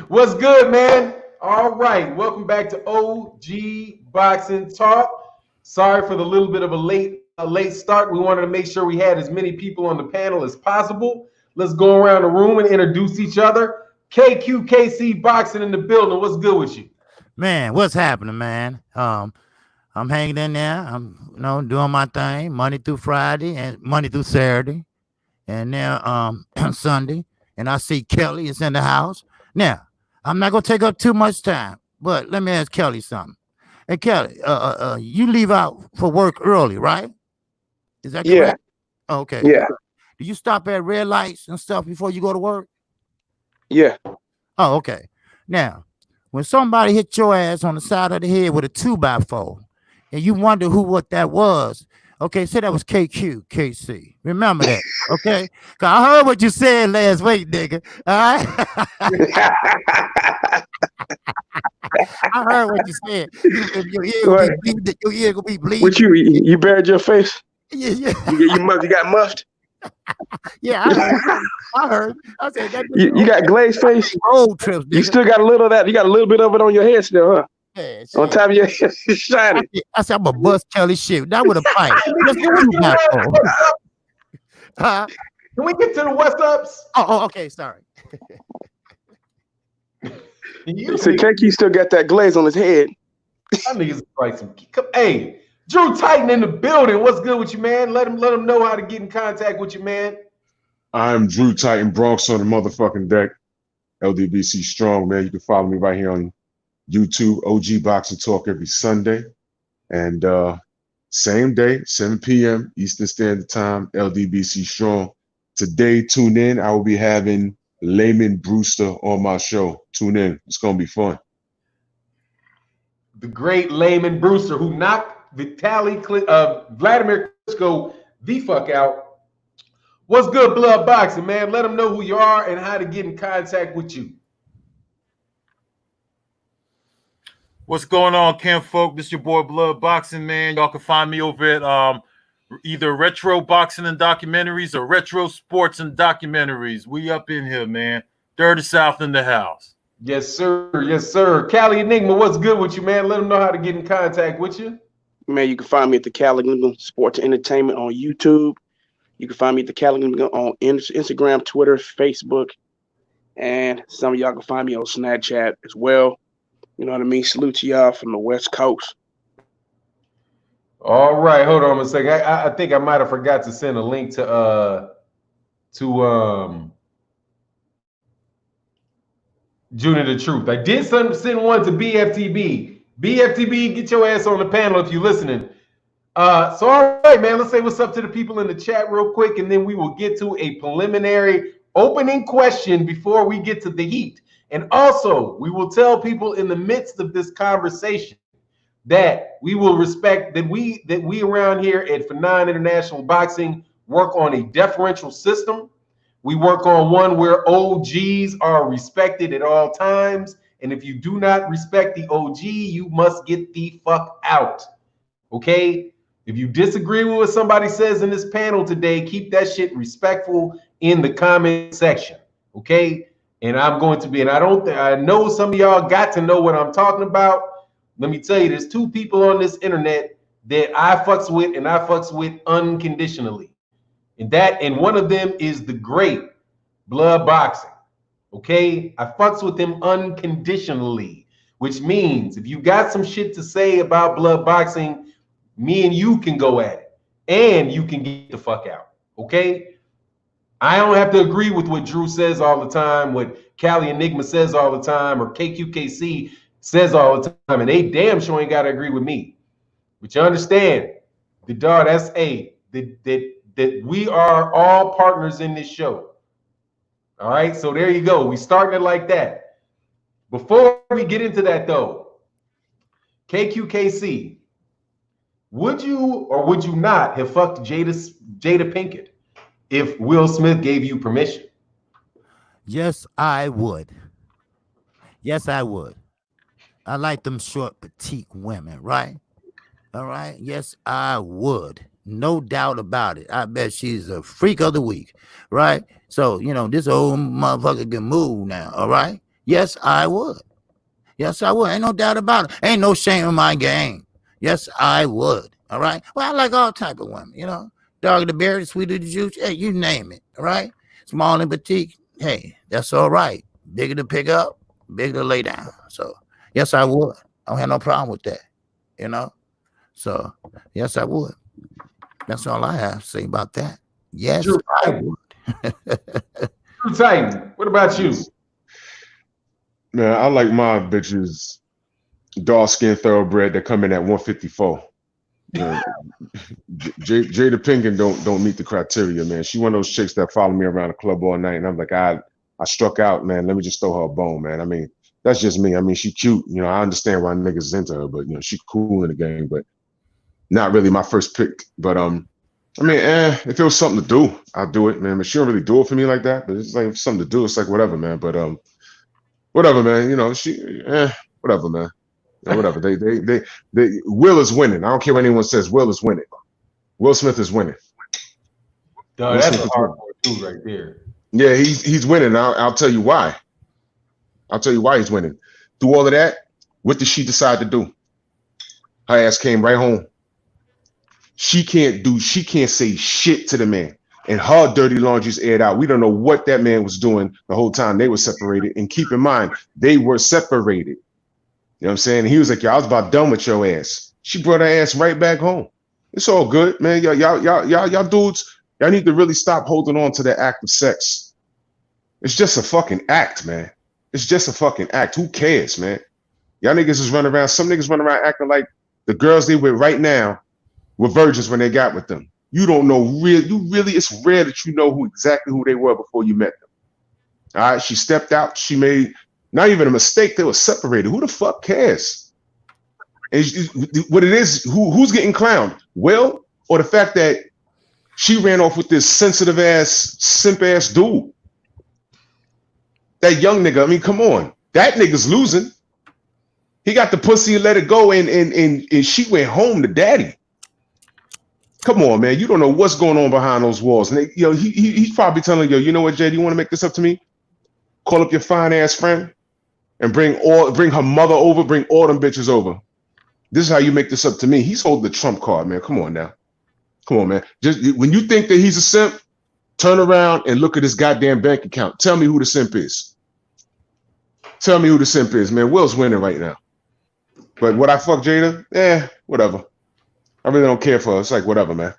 What's good, man? All right, welcome back to OG Boxing Talk. Sorry for the little bit of a late start. We wanted to make sure we had as many people on the panel as possible. Let's go around the room and introduce each other. KQKC Boxing in the building. What's good with you? Man, what's happening, man? I'm hanging in there. I'm, doing my thing Monday through Friday and Monday through Saturday, and now Sunday. And I see Kelly is in the house. Now, I'm not gonna take up too much time, but let me ask Kelly something. Hey, Kelly, you leave out for work early, right? Is that Yeah, correct? Okay. yeah, Do you stop at red lights and stuff before you go to work? yeah. Oh, okay. Now, when somebody hit your ass on the side of the head with a 2x4, and you wonder what that was, okay, say that was KC. Remember that, okay? Cause I heard what you said last week, nigga. All right, I heard what you said. Your ear gonna What? be bleeding. Your ear gonna be What bleeding. you buried your face? Yeah, yeah, You got muffed. yeah. I heard. I said that nigga. You got glazed face. Road trips, You nigga. still got a little of that. You got a little bit of it on your head still, huh? Yeah, On shit. top of your head, it's shining. I said I'm gonna bust Kelly shit. That with a pipe. That's what you got for. Huh? Can we get to the West Ups? Oh, okay. Sorry. He said KK still got that glaze on his head. I niggas like some. Hey, Drew Titan in the building. What's good with you, man? Let him know how to get in contact with you, man. I'm Drew Titan Bronx on the motherfucking deck. LDBC Strong, man. You can follow me right here on YouTube, OG Boxing Talk every Sunday. And same day, 7 p.m. Eastern Standard Time, LDBC Strong. Today, tune in. I will be having Layman Brewster on my show. Tune in. It's going to be fun. The great Layman Brewster, who knocked Vladimir Klitschko the fuck out. What's good, Blood Boxing, man? Let them know who you are and how to get in contact with you. What's going on, Camp Folk? This your boy Blood Boxing, man. Y'all can find me over at either Retro Boxing and Documentaries or Retro Sports and Documentaries. We up in here, man. Dirty South in the house. Yes, sir. Yes, sir. Cali Enigma, what's good with you, man? Let them know how to get in contact with you. Man, you can find me at the Cali Sports Entertainment on YouTube. You can find me at the Cali on Instagram, Twitter, Facebook, and some of y'all can find me on Snapchat as well. You know what I mean? Salute to y'all from the West Coast. All right, hold on a second. I think I might have forgot to send a link to Junior the Truth. I did send one to BFTB. BFTB, get your ass on the panel if you're listening. So all right, man, let's say what's up to the people in the chat real quick, and then we will get to a preliminary opening question before we get to the heat. And also, we will tell people in the midst of this conversation that we will respect that we around here at Fanon International Boxing work on a deferential system. We work on one where OGs are respected at all times. And if you do not respect the OG, you must get the fuck out. Okay? If you disagree with what somebody says in this panel today, keep that shit respectful in the comment section. Okay? And I'm going to be, and I know some of y'all got to know what I'm talking about. Let me tell you, there's two people on this internet that I fucks with and I fucks with unconditionally. And one of them is the great Blood Boxing. Okay? I fucks with him unconditionally, which means if you got some shit to say about Blood Boxing, me and you can go at it. And you can get the fuck out. Okay? I don't have to agree with what Drew says all the time, what Cali Enigma says all the time, or KQKC says all the time, and they damn sure ain't got to agree with me. But you understand, that we are all partners in this show. All right, so there you go. We starting it like that. Before we get into that, though, KQKC, would you or would you not have fucked Jada Pinkett if Will Smith gave you permission? Yes, I would. Yes, I would. I like them short, petite women, right? All right. Yes, I would. No doubt about it. I bet she's a freak of the week, right? So, this old motherfucker can move now, all right? Yes, I would. Yes, I would. Ain't no doubt about it. Ain't no shame in my game. Yes, I would. All right. Well, I like all type of women, you know. Dog of the berry, sweet of the juice. Hey, you name it. All right. Small and petite. Hey, that's all right. Bigger to pick up, bigger to lay down. So yes, I would. I don't have no problem with that. You know. So yes, I would. That's all I have to say about that. Yes, Drew I Titan. would. Drew Titan, what about you? Man, I like my bitches dark skinned thoroughbred that come in at 154. You know, Jada Pinkett don't meet the criteria, man. She one of those chicks that follow me around the club all night, and I'm like, I struck out, man. Let me just throw her a bone, man. I mean, that's just me. I mean, she cute. You know, I understand why niggas is into her, but you know, she cool in the game, but not really my first pick. But I mean, if it was something to do, I'll do it, man. But she don't really do it for me like that. But it's like something to do. It's like whatever, man. But whatever, man. You know, whatever, man. You know, whatever. They Will is winning. I don't care what anyone says. Will is winning. Will Smith is winning. Dog, that's a hardcore dude right there. Yeah, he's winning. I'll tell you why. I'll tell you why he's winning. Through all of that, what did she decide to do? Her ass came right home. She can't say shit to the man. And her dirty laundry's aired out. We don't know what that man was doing the whole time they were separated. And keep in mind, they were separated. You know what I'm saying? And he was like, "Yo, I was about done with your ass." She brought her ass right back home. It's all good, man. Y'all dudes, y'all need to really stop holding on to that act of sex. It's just a fucking act, man. It's just a fucking act. Who cares, man? Y'all niggas is running around. Some niggas running around acting like the girls they with right now were virgins when they got with them. You don't know it's rare that you know exactly who they were before you met them. All right, she stepped out. She made not even a mistake. They were separated. Who the fuck cares? And what it is, who's getting clowned? Will, or the fact that she ran off with this sensitive ass, simp ass dude? That young nigga. I mean, come on. That nigga's losing. He got the pussy and let it go, and she went home to daddy. Come on, man. You don't know what's going on behind those walls. And he's probably telling you, you know what, Jay, do you want to make this up to me? Call up your fine ass friend and bring her mother over, bring all them bitches over. This is how you make this up to me. He's holding the trump card, man. Come on now. Come on, man. Just when you think that he's a simp, turn around and look at his goddamn bank account. Tell me who the simp is. Tell me who the simp is, man. Will's winning right now. But would I fuck Jada? Whatever. I really don't care for her. It's like, whatever, man.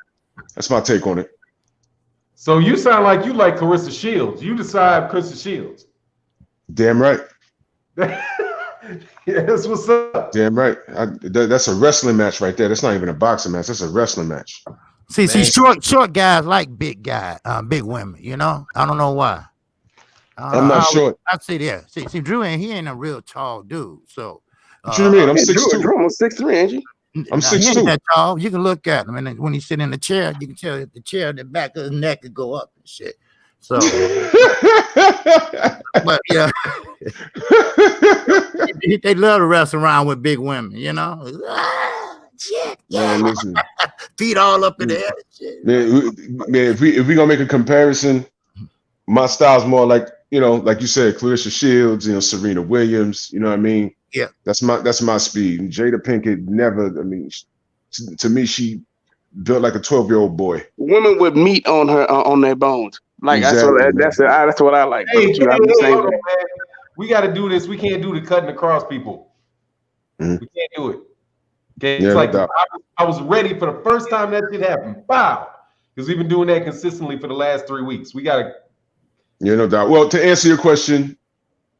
That's my take on it. So you sound like you like Clarissa Shields. You decide Clarissa Shields. Damn right. That's what's up. Damn right. That's a wrestling match right there. That's not even a boxing match. That's a wrestling match. See, short guys like big women. You know, I don't know why. I'm not short. I see there. See, Drew he ain't a real tall dude. So what you mean? I'm 6'2". Drew, I'm 6'3", ain't you? I'm 6'2". That tall. You can look at him, and when he's sitting in the chair, you can tell the chair, the back of his neck could go up and shit. So, but yeah, they love to wrestle around with big women, you know. Shit, yeah. Man, listen. Feet all up in the air. Shit. Man, if we gonna make a comparison, my style's more like, you know, like you said, Clarissa Shields, you know, Serena Williams, you know what I mean? Yeah. That's my speed. Jada Pinkett never, I mean, to me, she built like a 12-year-old boy. Women with meat on her on their bones. Like exactly. that's what I like. Hey, we got to do this. We can't do the cutting across people. Mm-hmm. We can't do it. Okay, yeah, it's like I was ready for the first time that shit happened. Wow, because we've been doing that consistently for the last 3 weeks. We got to. Yeah, no doubt. Well, to answer your question,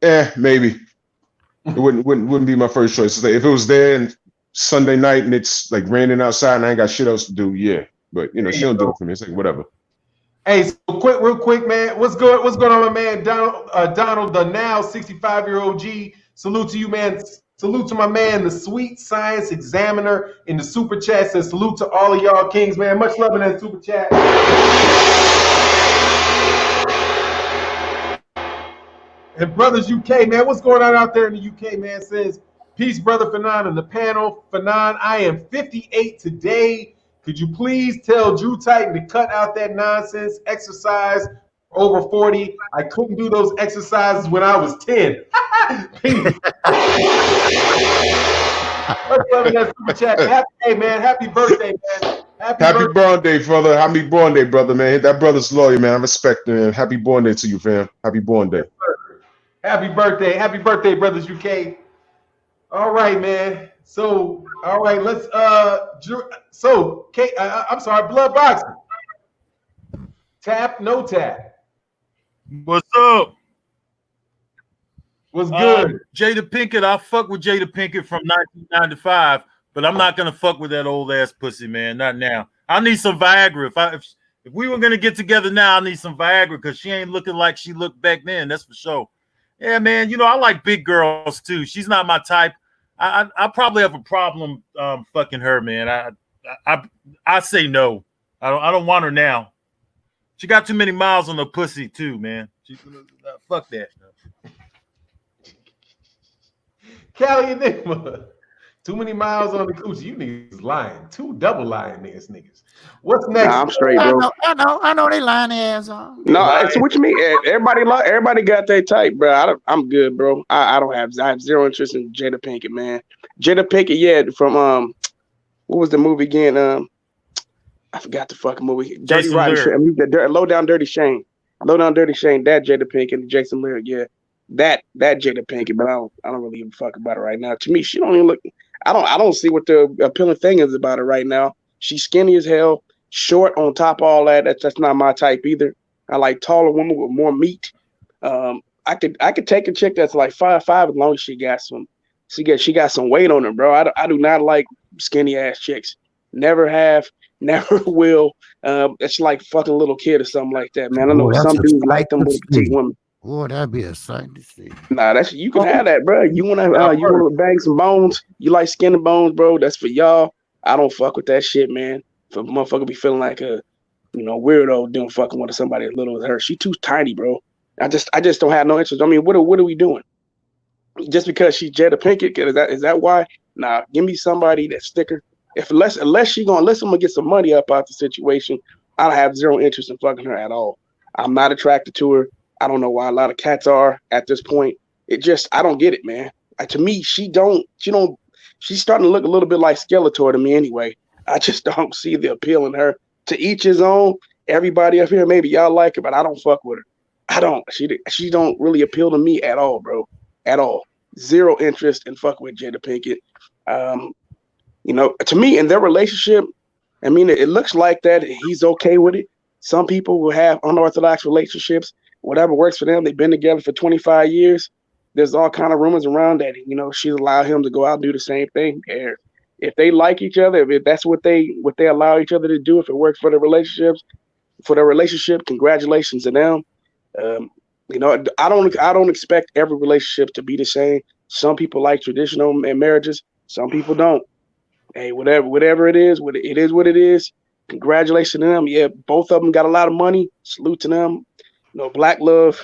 maybe it wouldn't be my first choice. It's like if it was there and Sunday night and it's like raining outside and I ain't got shit else to do, yeah. But you know, she don't do it for me. It's like whatever. Hey, so real quick, man. What's going on, my man? Donald, the now 65-year-old G. Salute to you, man. Salute to my man, the Sweet Science Examiner in the super chat. Says salute to all of y'all kings, man. Much love in that super chat. And Brothers UK, man, what's going on out there in the UK, man? Says, peace, Brother Fanon and the panel. Fanon, I am 58 today. Could you please tell Drew Titan to cut out that nonsense, exercise, over 40. I couldn't do those exercises when I was 10. Peace. Much love in that super chat. Hey, man. Happy birthday, man. Happy birthday, brother. Happy born day, brother, man. That brother's loyal, man. I respect him, man. Happy born day to you, fam. Happy born day. Happy birthday. Happy birthday, Brothers UK. All right, man. So, all right, let's I'm sorry, blood boxing. Tap, no tap. What's up? What's good? Jada Pinkett, I fuck with Jada Pinkett from 1995, but I'm not gonna fuck with that old ass pussy, man. Not now. I need some Viagra. If we were gonna get together now, I need some Viagra because she ain't looking like she looked back then. That's for sure. Yeah, man. You know I like big girls too. She's not my type. I probably have a problem fucking her, man. I say no. I don't want her now. She got too many miles on the pussy too, man. Fuck that. Cali Enigma. Too many miles on the coochie. You niggas lying. Two double lying niggas. What's next? Nah, I'm straight, bro. I know they lying their ass off. No, it's what you mean. Everybody got their type, bro. I'm good, bro. I have zero interest in Jada Pinkett, man. Jada Pinkett, yeah, from what was the movie again? I forgot the fucking movie. Dirty Rotten, Low Down Dirty Shame. Low Down Dirty Shame. That Jada Pinkett, Jason Lyric, yeah. That Jada Pinkett, but I don't really even fuck about it right now. To me, she don't even look. I don't see what the appealing thing is about her right now. She's skinny as hell, short on top of all that. That's not my type either. I like taller women with more meat. I could take a chick that's like 5'5" as long as she got some weight on her, bro. I do not like skinny ass chicks. Never have, never will. It's like fucking little kid or something like that, man. I know some dudes like them little petite women. Oh, that'd be a sight to see. Nah, you can have that, bro. You wanna bang some bones? You like skin and bones, bro? That's for y'all. I don't fuck with that shit, man. For a motherfucker be feeling like a, weirdo doing fucking with somebody as little as her. She too tiny, bro. I just don't have no interest. I mean, what are we doing? Just because she's Jada Pinkett, is that why? Nah, give me somebody that's thicker. Unless I'm gonna get some money up out the situation, I have zero interest in fucking her at all. I'm not attracted to her. I don't know why a lot of cats are at this point. I don't get it, man. To me, she's starting to look a little bit like Skeletor to me anyway. I just don't see the appeal in her. To each his own. Everybody up here, maybe y'all like her, but I don't fuck with her. I don't. She don't really appeal to me at all, bro. At all. Zero interest in fucking with Jada Pinkett. To me, in their relationship, I mean, it looks like that he's okay with it. Some people will have unorthodox relationships. Whatever works for them. They've been together for 25 years. There's all kind of rumors around that, she's allowed him to go out and do the same thing. If they like each other, if that's what they allow each other to do, if it works for their relationship, congratulations to them. I don't expect every relationship to be the same. Some people like traditional marriages. Some people don't. Hey, whatever it is what it is. Congratulations to them. Yeah, both of them got a lot of money. Salute to them. Black love,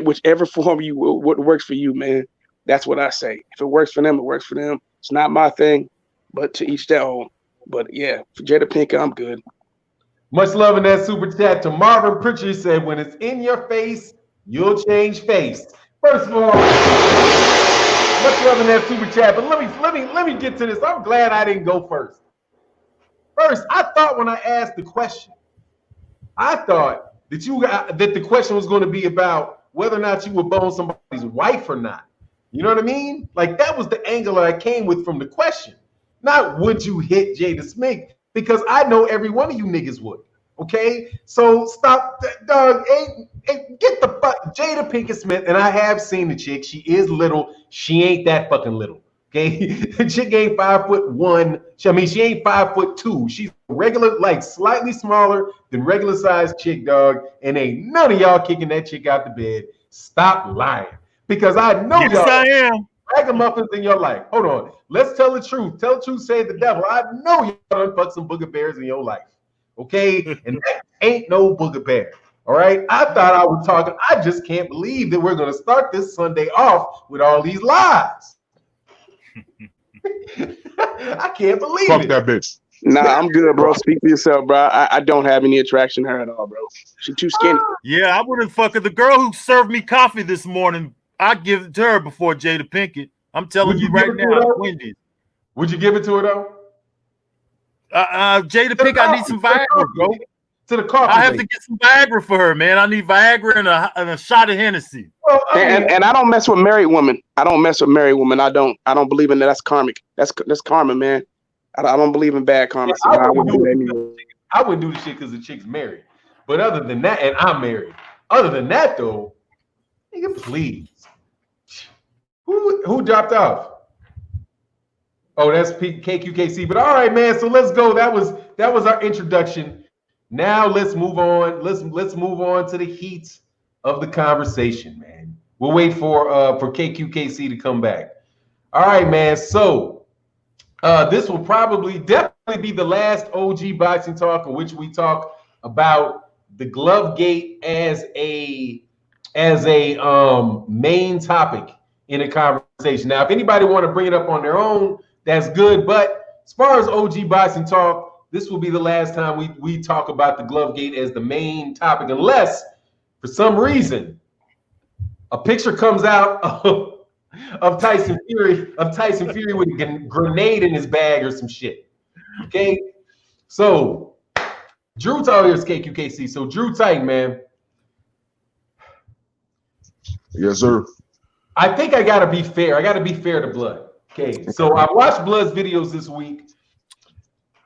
whichever form what works for you, man. That's what I say. If it works for them, it works for them. It's not my thing, but to each their own. But yeah, for Jada Pinkett, I'm good. Much love in that super chat to Marvin Pritchard. Said, when it's in your face, you'll change face. First of all, much love in that super chat. But let me get to this. I'm glad I didn't go first. First, I thought when I asked the question, I thought that the question was going to be about whether or not you would bone somebody's wife or not. You know what I mean? Like, that was the angle that I came with from the question. Not would you hit Jada Smith, because I know every one of you niggas would. Okay? So stop, dog. Get the fuck Jada Pinkett Smith, and I have seen the chick. She is little. She ain't that fucking little. Okay, the chick ain't 5'1". She ain't 5'2". She's regular, like slightly smaller than regular size chick, dog. And ain't none of y'all kicking that chick out the bed. Stop lying, because I know yes, y'all. I am. Ragamuffins in your life. Hold on, let's tell the truth. Tell the truth, save the devil. I know y'all done fucked some booger bears in your life. Okay, and that ain't no booger bear. All right, I thought I was talking. I just can't believe that we're gonna start this Sunday off with all these lies. I can't believe Fuck it. that bitch. Nah, I'm good, bro. Speak for yourself, bro. I don't have any attraction to her at all, bro. She too skinny. Yeah, I wouldn't fuck her. The girl who served me coffee this morning, I'd give it to her before Jada Pinkett. I'm telling you right now, Wendy's. Would you give it to her though? Jada Pinkett, I need some Viagra, bro. To the coffee. I have to get some Viagra for her, man. I need Viagra and a shot of Hennessy. Well, and I don't mess with married women. I don't mess with married women. I don't believe in that. That's karmic. That's karma, man. I don't believe in bad karma. So I wouldn't do the shit because the chick's married. But other than that, and I'm married. Other than that, though, nigga, please. Who dropped off? Oh, that's KQKC. But all right, man. So let's go. That was our introduction. Now let's move on. Let's move on to the heat of the conversation, man. We'll wait for KQKC to come back. All right, man. So this will definitely be the last OG boxing talk in which we talk about the glove gate as a main topic in a conversation. Now, if anybody want to bring it up on their own, that's good. But as far as OG boxing talk, this will be the last time we talk about the glove gate as the main topic, unless for some reason a picture comes out of Tyson Fury with a grenade in his bag or some shit. Okay, so Drew Titan, here's KQKC. So Drew Titan, man. Yes, sir. I think I gotta be fair. I gotta be fair to Blood. Okay, so I watched Blood's videos this week.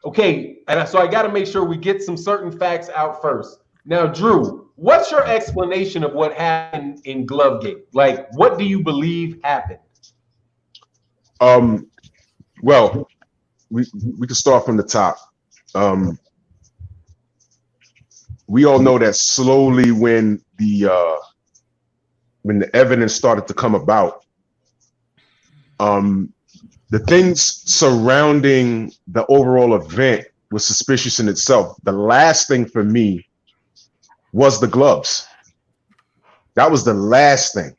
Okay, and so I got to make sure we get some certain facts out first. Now, Drew, what's your explanation of what happened in Glovegate? Like, what do you believe happened? Well, we can start from the top. We all know that slowly when the evidence started to come about, the things surrounding the overall event was suspicious in itself. The last thing for me was the gloves. That was the last thing.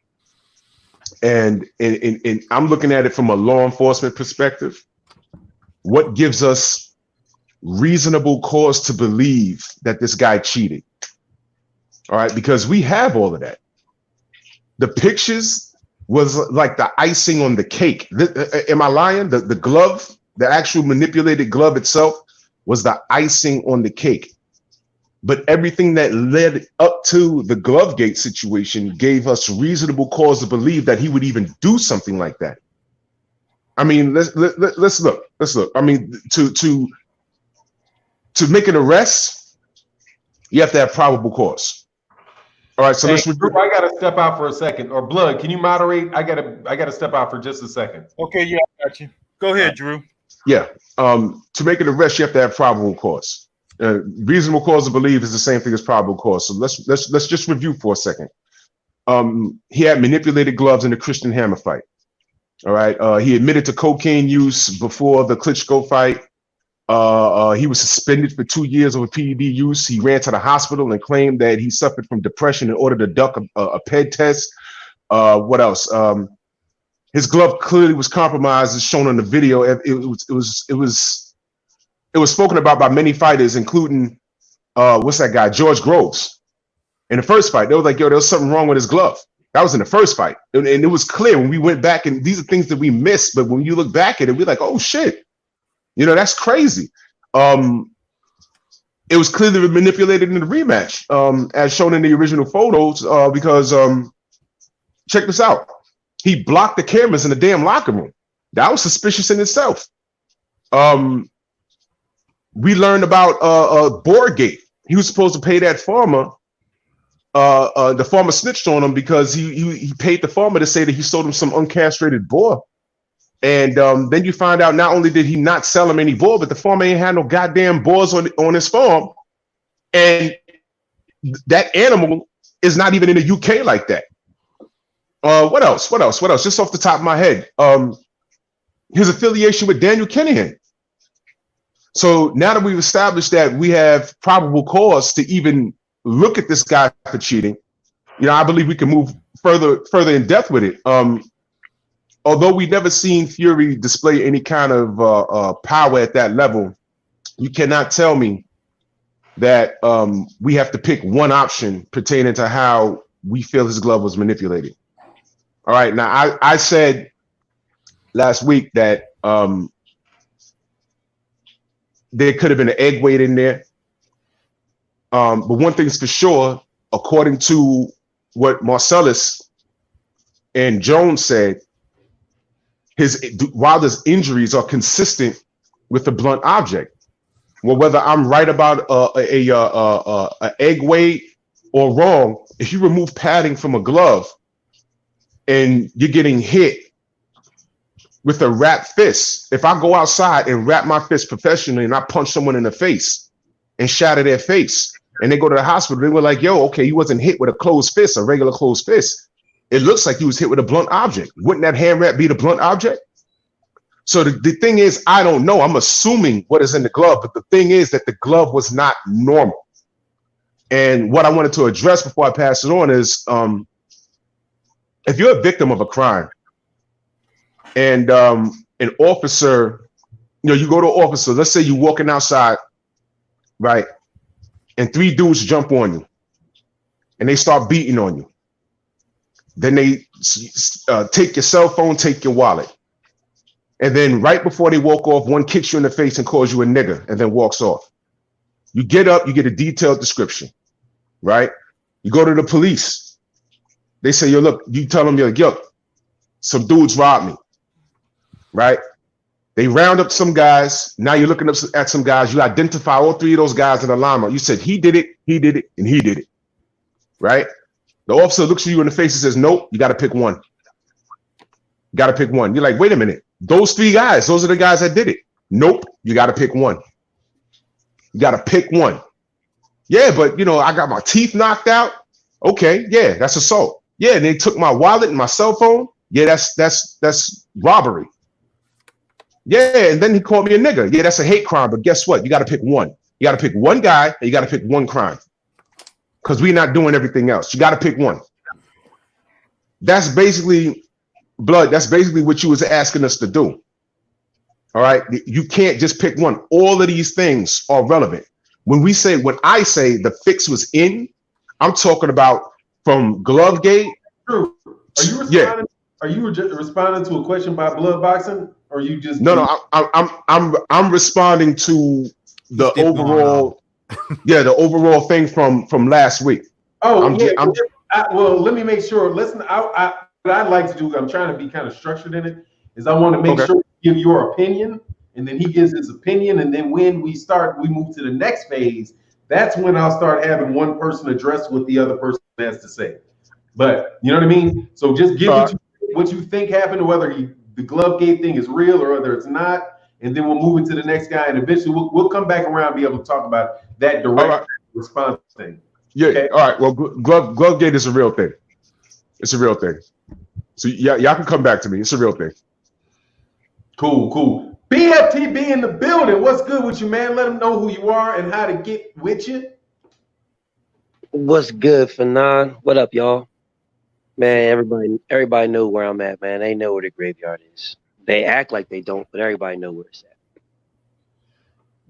And I'm looking at it from a law enforcement perspective. What gives us reasonable cause to believe that this guy cheated? All right, because we have all of that. The pictures was like the icing on the cake. Am I lying? The glove, the actual manipulated glove itself was the icing on the cake. But everything that led up to the Glovegate situation gave us reasonable cause to believe that he would even do something like that. I mean, let's look. I mean, to make an arrest, you have to have probable cause. All right, so I gotta step out for a second. Or Blood, can you moderate? I gotta step out for just a second. Okay, yeah, I got you. Go ahead, Drew. Yeah. To make an arrest, you have to have probable cause. Reasonable cause to believe is the same thing as probable cause. So let's just review for a second. He had manipulated gloves in the Christian Hammer fight. All right. He admitted to cocaine use before the Klitschko fight. He was suspended for 2 years over PED use. He ran to the hospital and claimed that he suffered from depression in order to duck a PED test. What else? His glove clearly was compromised, as shown on the video. It was spoken about by many fighters, including what's that guy, George Groves. In the first fight, they were like, "Yo, there was something wrong with his glove." That was in the first fight, and it was clear when we went back. And these are things that we missed, but when you look back at it, we're like, "Oh shit." You know, that's crazy. It was clearly manipulated in the rematch, as shown in the original photos, because check this out. He blocked the cameras in the damn locker room. That was suspicious in itself. We learned about Borgate. He was supposed to pay that farmer. The farmer snitched on him because he paid the farmer to say that he sold him some uncastrated boar. And then you find out not only did he not sell him any boar, but the farmer ain't had no goddamn boars on his farm. And that animal is not even in the UK like that. What else? Just off the top of my head, his affiliation with Daniel Kinahan. So now that we've established that we have probable cause to even look at this guy for cheating, you know, I believe we can move further in depth with it. Although we've never seen Fury display any kind of power at that level, You cannot tell me that we have to pick one option pertaining to how we feel his glove was manipulated. All right. Now, I said last week that there could have been an egg weight in there. But one thing's for sure, according to what Marcellus and Jones said, Wilder's injuries are consistent with the blunt object. Well, whether I'm right about a egg weight or wrong, if you remove padding from a glove and you're getting hit with a wrapped fist, if I go outside and wrap my fist professionally and I punch someone in the face and shatter their face, and they go to the hospital, they were like, yo, okay, he wasn't hit with a closed fist, a regular closed fist. It looks like he was hit with a blunt object. Wouldn't that hand wrap be the blunt object? So the thing is, I don't know. I'm assuming what is in the glove, but the thing is that the glove was not normal. And what I wanted to address before I pass it on is, if you're a victim of a crime and an officer, you go to an officer, let's say you're walking outside, right? And 3 dudes jump on you and they start beating on you. Then they take your cell phone, take your wallet. And then right before they walk off, one kicks you in the face and calls you a nigger and then walks off. You get up, you get a detailed description, right? You go to the police. They say, yo, look, you tell them, yo, some dudes robbed me, right? They round up some guys. Now you're looking up at some guys. You identify all 3 of those guys in a lineup. You said, he did it, and he did it, right? The officer looks at you in the face and says, nope, you got to pick one. You got to pick one. You're like, wait a minute. Those 3 guys, those are the guys that did it. Nope, you got to pick one. You got to pick one. Yeah, but, I got my teeth knocked out. Okay, yeah, that's assault. Yeah, and they took my wallet and my cell phone. Yeah, that's robbery. Yeah, and then he called me a nigger. Yeah, that's a hate crime, but guess what? You got to pick one. You got to pick one guy, and you got to pick one crime. Because we're not doing everything else. You got to pick one. That's basically... Blood, that's basically what you was asking us to do. All right. You can't just pick one. All of these things are relevant. When I say the fix was in, I'm talking about from Glovegate. True. Are you responding to a question by Blood Boxing? Or you just No, I'm responding to the overall the overall thing from last week. Oh, well, let me make sure. Listen, what I'd like to do, I'm trying to be kind of structured in it, is I want to make sure you give your opinion, and then he gives his opinion, and then when we move to the next phase, that's when I'll start having one person address what the other person has to say. But you know what I mean? So just give what you think happened, whether the Glovegate thing is real or whether it's not, and then we'll move it to the next guy, and eventually we'll come back around and be able to talk about that direct response thing. Yeah, okay? All right. Well, Glovegate is a real thing. It's a real thing. So y'all can come back to me. It's a real thing. Cool. BFTB in the building. What's good with you, man? Let them know who you are and how to get with you. What's good, Fanon? What up, y'all? Man, everybody know where I'm at, man. They know where the graveyard is. They act like they don't, but everybody know where it's at.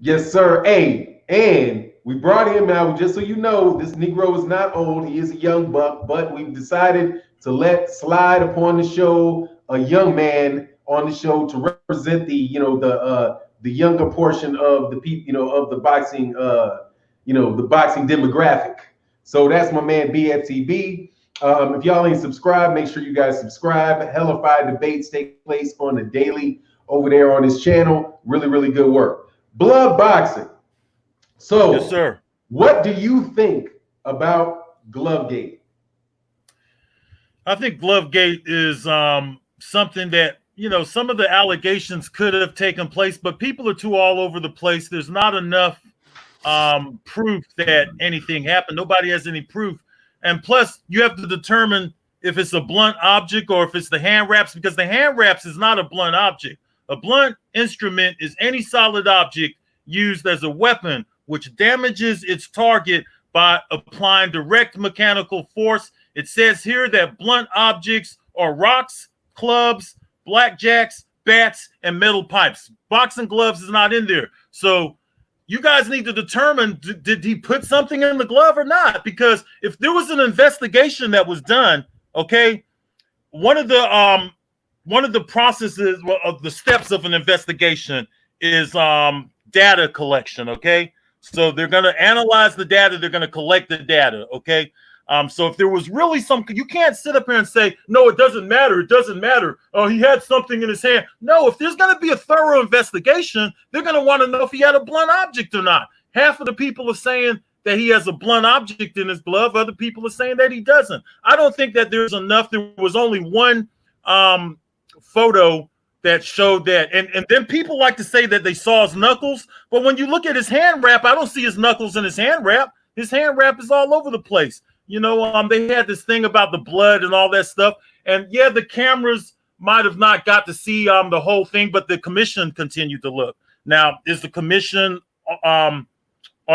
Yes, sir. Hey, and we brought him out. Just so you know, this Negro is not old. He is a young buck, but we've decided to let slide upon the show a young man on the show to represent the younger portion of the people, of the boxing, the boxing demographic. So that's my man BFTB. If y'all ain't subscribed, make sure you guys subscribe. Hellified debates take place on the daily over there on his channel. Really, really good work. Blood Boxing. So, yes, sir. What do you think about Glovegate? I think Glovegate is something that, some of the allegations could have taken place, but people are too all over the place. There's not enough proof that anything happened. Nobody has any proof. And plus, you have to determine if it's a blunt object or if it's the hand wraps, because the hand wraps is not a blunt object. A blunt instrument is any solid object used as a weapon, which damages its target by applying direct mechanical force. It says here that blunt objects are rocks, clubs, blackjacks, bats, and metal pipes. Boxing gloves is not in there. So, you guys need to determine, did he put something in the glove or not? Because if there was an investigation that was done, okay, one of the processes of the steps of an investigation is data collection, okay? So they're going to analyze the data, they're going to collect the data, okay? So if there was really you can't sit up here and say, no, it doesn't matter. It doesn't matter. Oh, he had something in his hand. No, if there's going to be a thorough investigation, they're going to want to know if he had a blunt object or not. Half of the people are saying that he has a blunt object in his glove. Other people are saying that he doesn't. I don't think that there's enough. There was only one photo that showed that. And then people like to say that they saw his knuckles. But when you look at his hand wrap, I don't see his knuckles in his hand wrap. His hand wrap is all over the place. You know, they had this thing about the blood and all that stuff. And yeah, the cameras might have not got to see the whole thing, but the commission continued to look. Now, is the commission, are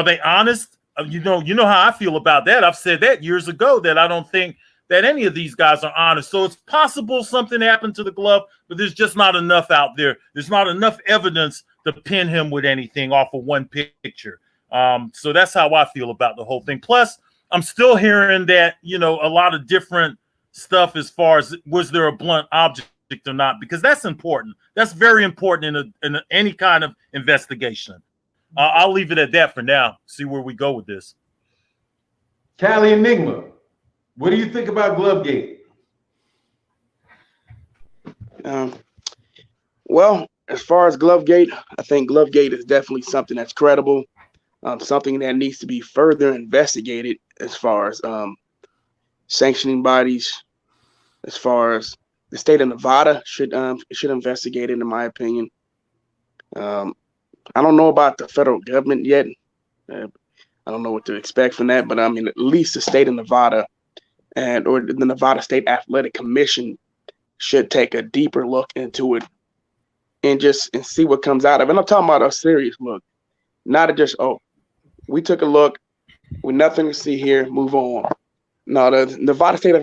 they honest? You know how I feel about that. I've said that years ago, that I don't think that any of these guys are honest. So it's possible something happened to the glove, but there's just not enough out there. There's not enough evidence to pin him with anything off of one picture. So that's how I feel about the whole thing. Plus, I'm still hearing that, you know, a lot of different stuff as far as was there a blunt object or not, because that's important. That's very important in any kind of investigation. I'll leave it at that for now. See where we go with this. Cali Enigma, what do you think about Glovegate? Well, as far as Glovegate, I think Glovegate is definitely something that's credible, something that needs to be further investigated as far as sanctioning bodies, as far as the state of Nevada should investigate it, in my opinion. I don't know about the federal government yet. I don't know what to expect from that, but I mean, at least the state of Nevada or the Nevada State Athletic Commission should take a deeper look into it and see what comes out of it. And I'm talking about a serious look, not just, oh, we took a look, with nothing to see here, move on. No, the Nevada State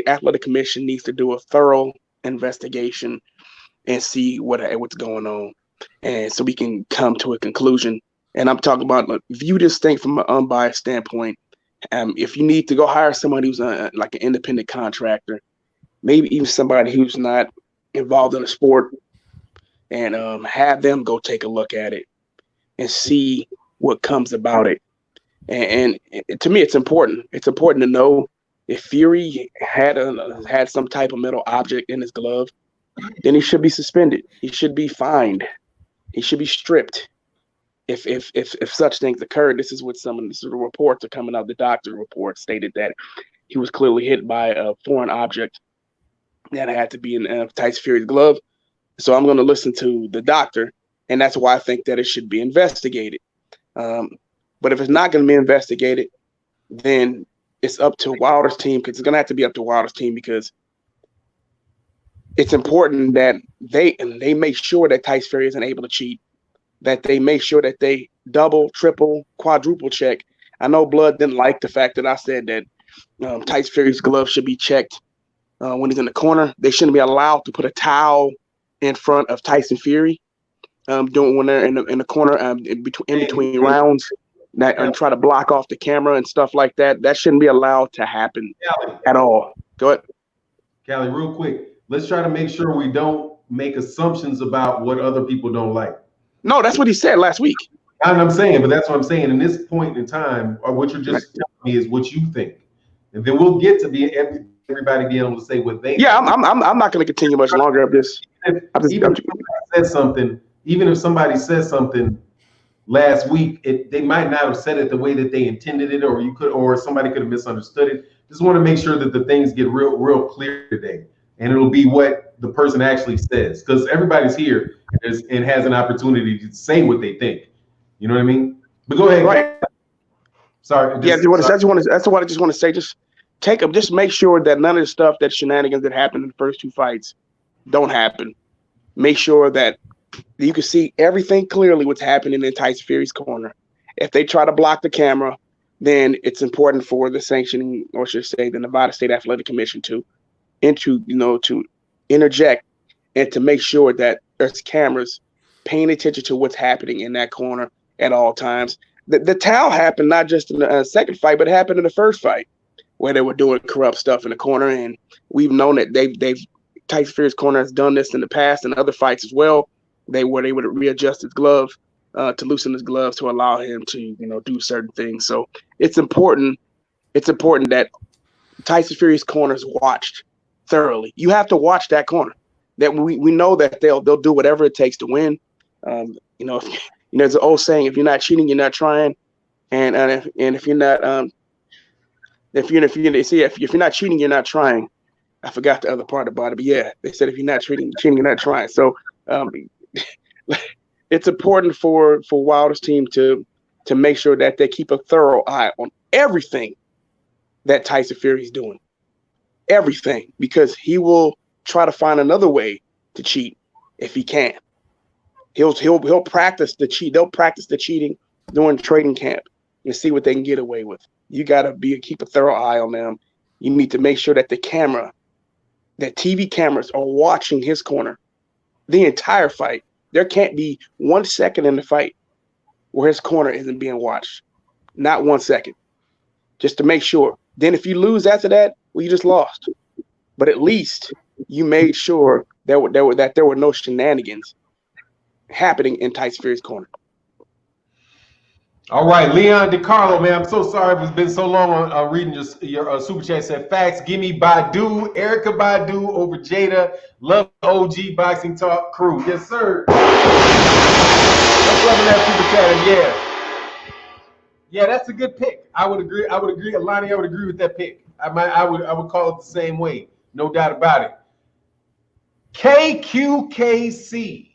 Athletic Commission needs to do a thorough investigation and see what's going on, and so we can come to a conclusion. And I'm talking about, view this thing from an unbiased standpoint. If you need to go hire somebody who's like an independent contractor, maybe even somebody who's not involved in a sport, and have them go take a look at it and see what comes about it. And to me, it's important. It's important to know if Fury had some type of metal object in his glove, then he should be suspended. He should be fined. He should be stripped. If such things occurred, this is what some of the reports are coming out. The doctor report stated that he was clearly hit by a foreign object that had to be in Tyson Fury's glove. So I'm going to listen to the doctor, and that's why I think that it should be investigated. But if it's not going to be investigated, then it's up to Wilder's team, because it's going to have to be up to Wilder's team, because it's important that they make sure that Tyson Fury isn't able to cheat, that they make sure that they double, triple, quadruple check. I know Blood didn't like the fact that I said that Tyson Fury's glove should be checked when he's in the corner. They shouldn't be allowed to put a towel in front of Tyson Fury when they're in the corner in between rounds. And try to block off the camera and stuff like that. That shouldn't be allowed to happen at all. Go ahead. Callie, real quick, let's try to make sure we don't make assumptions about what other people don't like. No, that's what he said last week. And I'm saying, but that's what I'm saying. In this point in time, or what you're just telling me is what you think. And then we'll get to everybody being able to say what they think. I'm not going to continue much longer of this. Even if somebody says something last week, they might not have said it the way that they intended it, or somebody could have misunderstood it. Just want to make sure that the things get real clear today, and it'll be what the person actually says, because everybody's here and has an opportunity to say what they think. You know what I mean? But go ahead. Right. Sorry. That's what I just want to say. Just make sure that none of the stuff, that shenanigans that happened in the first two fights, don't happen. Make sure that you can see everything clearly what's happening in Tyson Fury's corner. If they try to block the camera, then it's important for the sanctioning, or should say the Nevada State Athletic Commission to interject and to make sure that there's cameras paying attention to what's happening in that corner at all times. The towel happened not just in the second fight, but it happened in the first fight where they were doing corrupt stuff in the corner, and we've known that Tyson Fury's corner has done this in the past and other fights as well. They would readjust his glove to loosen his gloves to allow him to do certain things. So it's important. It's important that Tyson Fury's corner is watched thoroughly. You have to watch that corner. That we know that they'll do whatever it takes to win. There's an old saying: if you're not cheating, you're not trying. And if you're not if you're not cheating, you're not trying. I forgot the other part about it, but yeah, they said if you're not cheating, you're not trying. So it's important for Wilder's team to make sure that they keep a thorough eye on everything that Tyson Fury's doing, everything, because he will try to find another way to cheat if he can. He'll practice the cheat. They'll practice the cheating during training camp and see what they can get away with. You gotta keep a thorough eye on them. You need to make sure that that TV cameras are watching his corner the entire fight. There can't be 1 second in the fight where his corner isn't being watched. Not 1 second. Just to make sure. Then if you lose after that, well, you just lost. But at least you made sure there were no shenanigans happening in Tyson Fury's corner. All right, Leon DiCarlo, man, I'm so sorry it's been so long on reading your super chat. Said facts. Give me Badu, Erica Badu over Jada. Love OG Boxing Talk crew. Yes, sir. Let's love that super chat. Yeah, that's a good pick. I would agree. Alani, I would agree with that pick. I would call it the same way. No doubt about it. KQKC.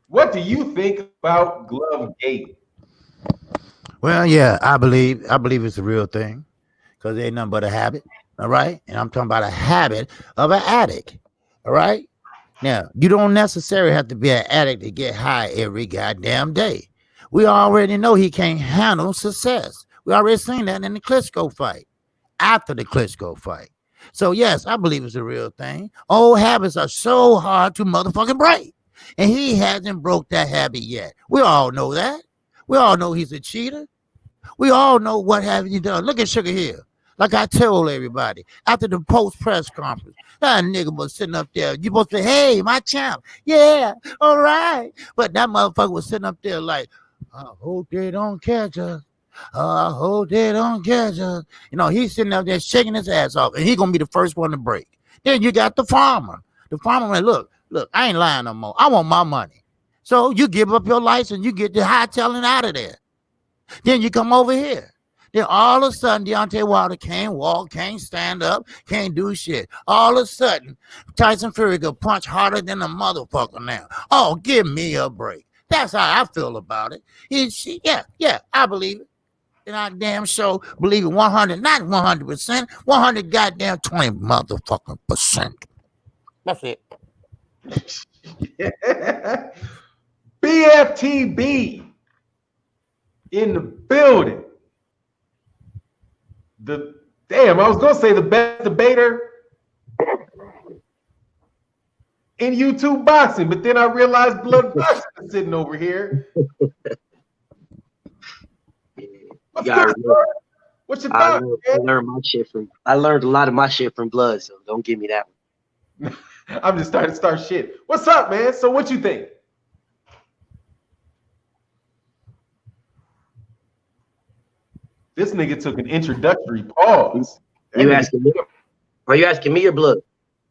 What do you think about Glove Gate? Well, yeah, I believe it's a real thing, because it ain't nothing but a habit. All right, and I'm talking about a habit of an addict. All right. Now, you don't necessarily have to be an addict to get high every goddamn day. We already know he can't handle success. We already seen that in the Klitschko fight, after the Klitschko fight. So yes, I believe it's a real thing. Old habits are so hard to motherfucking break, and he hasn't broke that habit yet. We all know that. We all know he's a cheater. We all know what haven't you done. Look at Sugar Hill. Like I told everybody, after the post-press conference, that nigga was sitting up there. You supposed to say, hey, my champ. Yeah, all right. But that motherfucker was sitting up there like, I hope they don't catch us. I hope they don't catch us. He's sitting up there shaking his ass off, and he's going to be the first one to break. Then you got the farmer. The farmer went, look, I ain't lying no more. I want my money. So you give up your license, you get the hightailing out of there. Then you come over here. Then all of a sudden, Deontay Wilder can't walk, can't stand up, can't do shit. All of a sudden, Tyson Fury can punch harder than a motherfucker now. Oh, give me a break. That's how I feel about it. Yeah, I believe it. And I damn sure believe it 100, not 100%, 100 goddamn 20 motherfucking percent. That's it. Yeah. BFTB in the building. I was gonna say the best debater in YouTube boxing, but then I realized Blood Boxing is sitting over here. What's good, bro? What's your thought? I learned a lot of my shit from Blood, so don't give me that one. I'm just starting to start shit. What's up, man? So what you think? This nigga took an introductory pause. Are you asking me or Blood?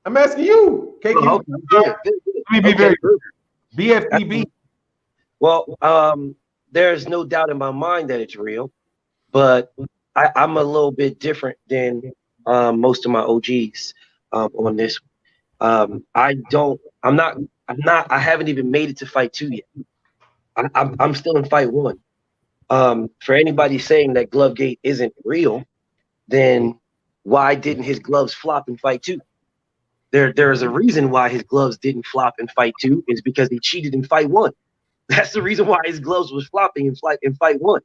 I'm asking you. KQ. Good. Let me be very good. BFTB. Well, there's no doubt in my mind that it's real, but I'm a little bit different than most of my OGs on this. I haven't even made it to fight 2 yet. I'm still in fight 1. For anybody saying that Glovegate isn't real, then why didn't his gloves flop in fight 2? There's a reason why his gloves didn't flop in fight 2 is because he cheated in fight 1. That's the reason why his gloves was flopping in fight 1.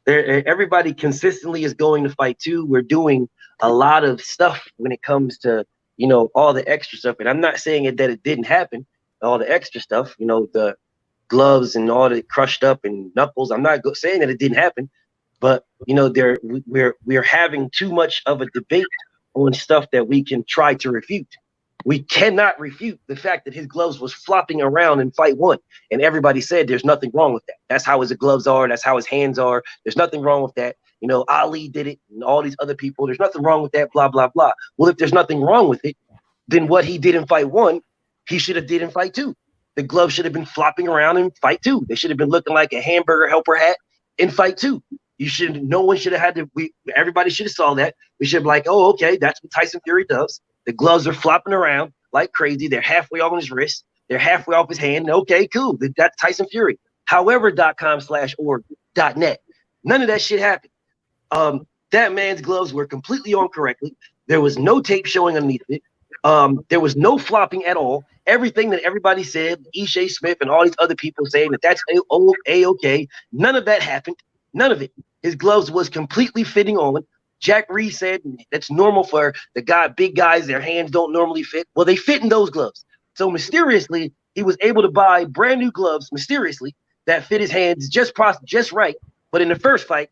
Everybody consistently is going to fight 2. We're doing a lot of stuff when it comes to all the extra stuff, and I'm not saying that it didn't happen. All the extra stuff, the gloves and all the crushed up and knuckles. I'm not saying that it didn't happen, but you know, we're having too much of a debate on stuff that we can try to refute. We cannot refute the fact that his gloves was flopping around in fight one, and everybody said there's nothing wrong with that. That's how his gloves are. That's how his hands are. There's nothing wrong with that. You know, Ali did it, and all these other people. There's nothing wrong with that. Blah blah blah. Well, if there's nothing wrong with it, then what he did in fight one, he should have did in fight two. The gloves should have been flopping around in fight two. They should have been looking like a hamburger helper hat in fight two. No one should have had to. Everybody should have saw that. We should have been like, oh, okay, that's what Tyson Fury does. The gloves are flopping around like crazy. They're halfway off on his wrist. They're halfway off his hand. Okay, cool. That's Tyson Fury. However.com/org.net. None of that shit happened. That man's gloves were completely on correctly. There was no tape showing underneath it. There was no flopping at all. Everything that everybody said, Ishe Smith and all these other people saying that that's A-okay. None of that happened. None of it. His gloves was completely fitting on. Jack Reed said that's normal for big guys, their hands don't normally fit. Well, they fit in those gloves. So mysteriously, he was able to buy brand new gloves, mysteriously, that fit his hands just right. But in the first fight,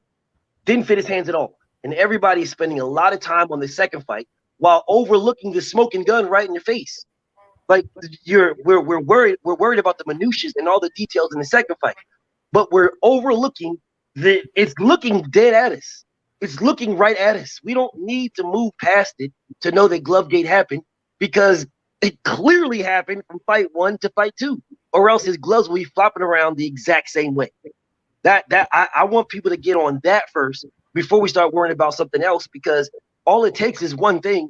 didn't fit his hands at all. And everybody is spending a lot of time on the second fight while overlooking the smoking gun right in your face. Like we're worried about the minutiae and all the details in the second fight. But we're overlooking it's looking dead at us. It's looking right at us. We don't need to move past it to know that Glovegate happened, because it clearly happened from fight one to fight two, or else his gloves will be flopping around the exact same way. I want people to get on that first before we start worrying about something else, because all it takes is one thing.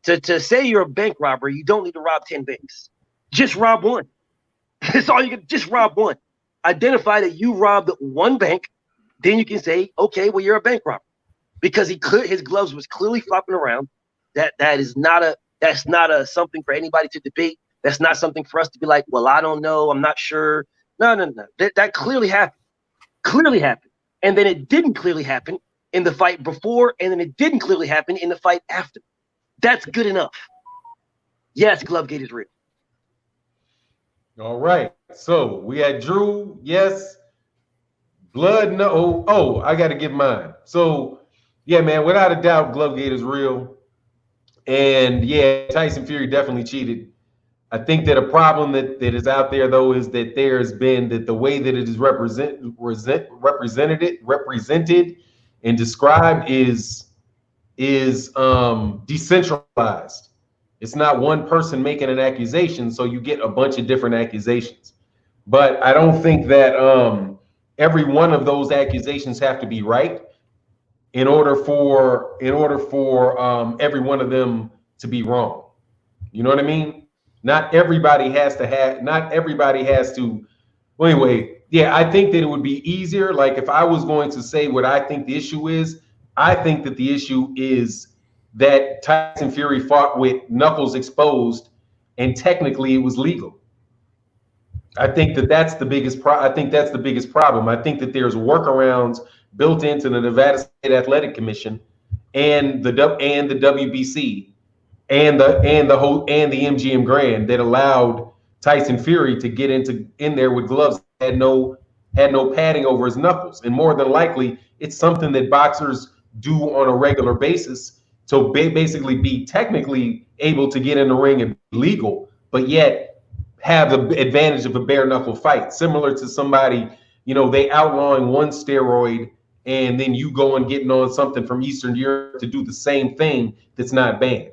To say you're a bank robber, you don't need to rob 10 banks. Just rob one. That's all you can. Just rob one. Identify that you robbed one bank. Then you can say, okay, well, you're a bank robber, because his gloves was clearly flopping around. That's not a something for anybody to debate. That's not something for us to be like, well, I don't know, I'm not sure. No. That clearly happened. Clearly happened. And then it didn't clearly happen in the fight before, and then it didn't clearly happen in the fight after. That's good enough. Yes, Glovegate is real. All right. So we had Drew, yes. Blood, no. Oh, I got to give mine. So, yeah, man, without a doubt, Glovegate is real. And, yeah, Tyson Fury definitely cheated. I think that a problem that is out there, though, is that there's been that the way that it is represented and described is decentralized. It's not one person making an accusation, so you get a bunch of different accusations. But I don't think that every one of those accusations have to be right in order for every one of them to be wrong. You know what I mean? Not everybody has to. Well, anyway, yeah, I think that it would be easier. Like if I was going to say what I think the issue is, I think that the issue is that Tyson Fury fought with knuckles exposed, and technically it was legal. I think that's the biggest problem. I think that there's workarounds built into the Nevada State Athletic Commission and the WBC and the MGM Grand that allowed Tyson Fury to get in there with gloves that had no padding over his knuckles. And more than likely, it's something that boxers do on a regular basis to basically be technically able to get in the ring and be legal, but yet have the advantage of a bare knuckle fight, similar to somebody, they outlawing one steroid and then you go and getting on something from Eastern Europe to do the same thing that's not banned.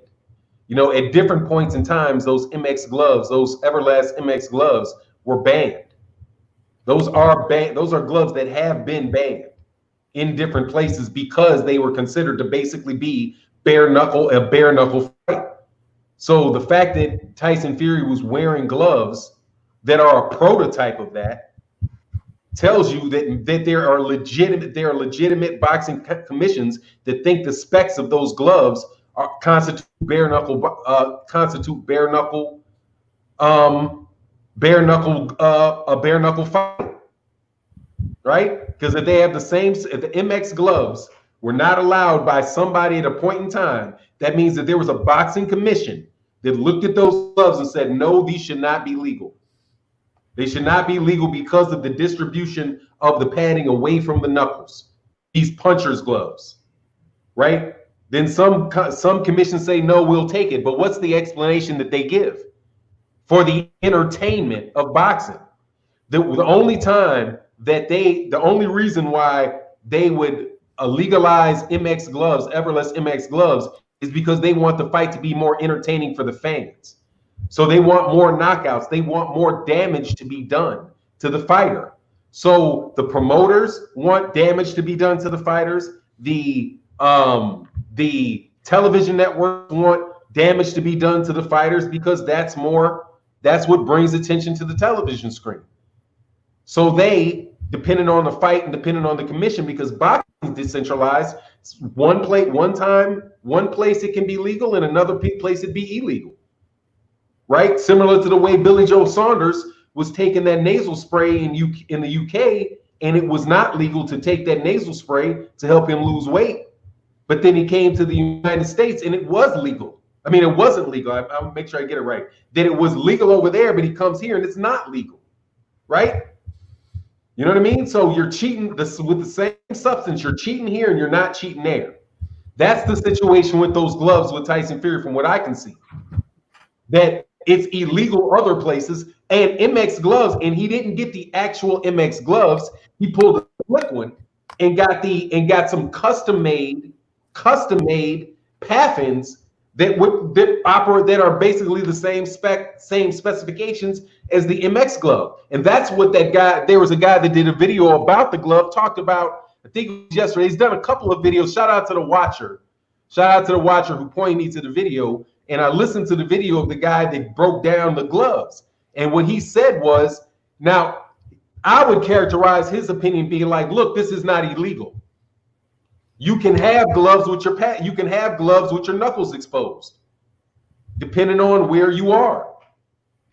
At different points in times, those MX gloves, those Everlast MX gloves were banned. Those are gloves that have been banned in different places because they were considered to basically be a bare knuckle fight. So the fact that Tyson Fury was wearing gloves that are a prototype of that tells you that there are legitimate boxing commissions that think the specs of those gloves constitute bare knuckle fight, right? Because if they have if the MX gloves were not allowed by somebody at a point in time, that means that there was a boxing commission that looked at those gloves and said, no, these should not be legal. They should not be legal because of the distribution of the padding away from the knuckles. These puncher's gloves, right? Then some commissions say, no, we'll take it. But what's the explanation that they give? For the entertainment of boxing. The only reason why they would legalize MX gloves, Everless MX gloves, is because they want the fight to be more entertaining for the fans. So they want more knockouts. They want more damage to be done to the fighter. So the promoters want damage to be done to the fighters. The television networks want damage to be done to the fighters because that's what brings attention to the television screen. So they, depending on the fight and depending on the commission, because boxing is decentralized, one place it can be legal and another place it be illegal. Right? Similar to the way Billy Joe Saunders was taking that nasal spray in the UK, and it was not legal to take that nasal spray to help him lose weight. But then he came to the United States and it was legal. I mean, it wasn't legal. I'll make sure I get it right. That it was legal over there, but he comes here and it's not legal. Right? You know what I mean? So you're cheating with the same substance. You're cheating here and you're not cheating there. That's the situation with those gloves with Tyson Fury, from what I can see. That it's illegal other places, and MX gloves, and he didn't get the actual MX gloves. He pulled a slick one and got some custom made Paffins that are basically the same specifications as the MX glove. And that's what there was a guy that did a video about the glove, talked about, I think it was yesterday. He's done a couple of videos. Shout out to the watcher who pointed me to the video. And I listened to the video of the guy that broke down the gloves. And what he said was, now I would characterize his opinion being like, look, this is not illegal. You can have gloves with your knuckles exposed, depending on where you are.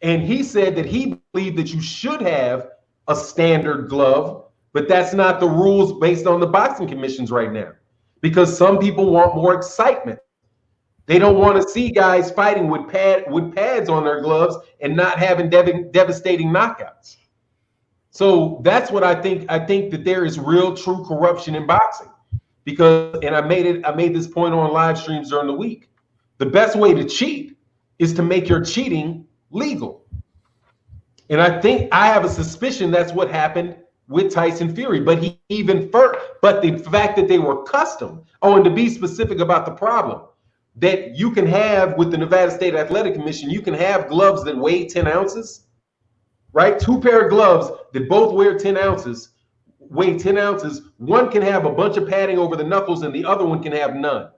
And he said that he believed that you should have a standard glove, but that's not the rules based on the boxing commissions right now, because some people want more excitement. They don't want to see guys fighting with pads on their gloves and not having devastating knockouts. So that's what I think. I think that there is real, true corruption in boxing. Because, and I made this point on live streams during the week. The best way to cheat is to make your cheating legal. And I have a suspicion that's what happened with Tyson Fury. But the fact that they were custom. Oh, and to be specific about the problem that you can have with the Nevada State Athletic Commission, you can have gloves that weigh 10 ounces, right? 2 pair of gloves that both weigh 10 ounces. One can have a bunch of padding over the knuckles and the other one can have none,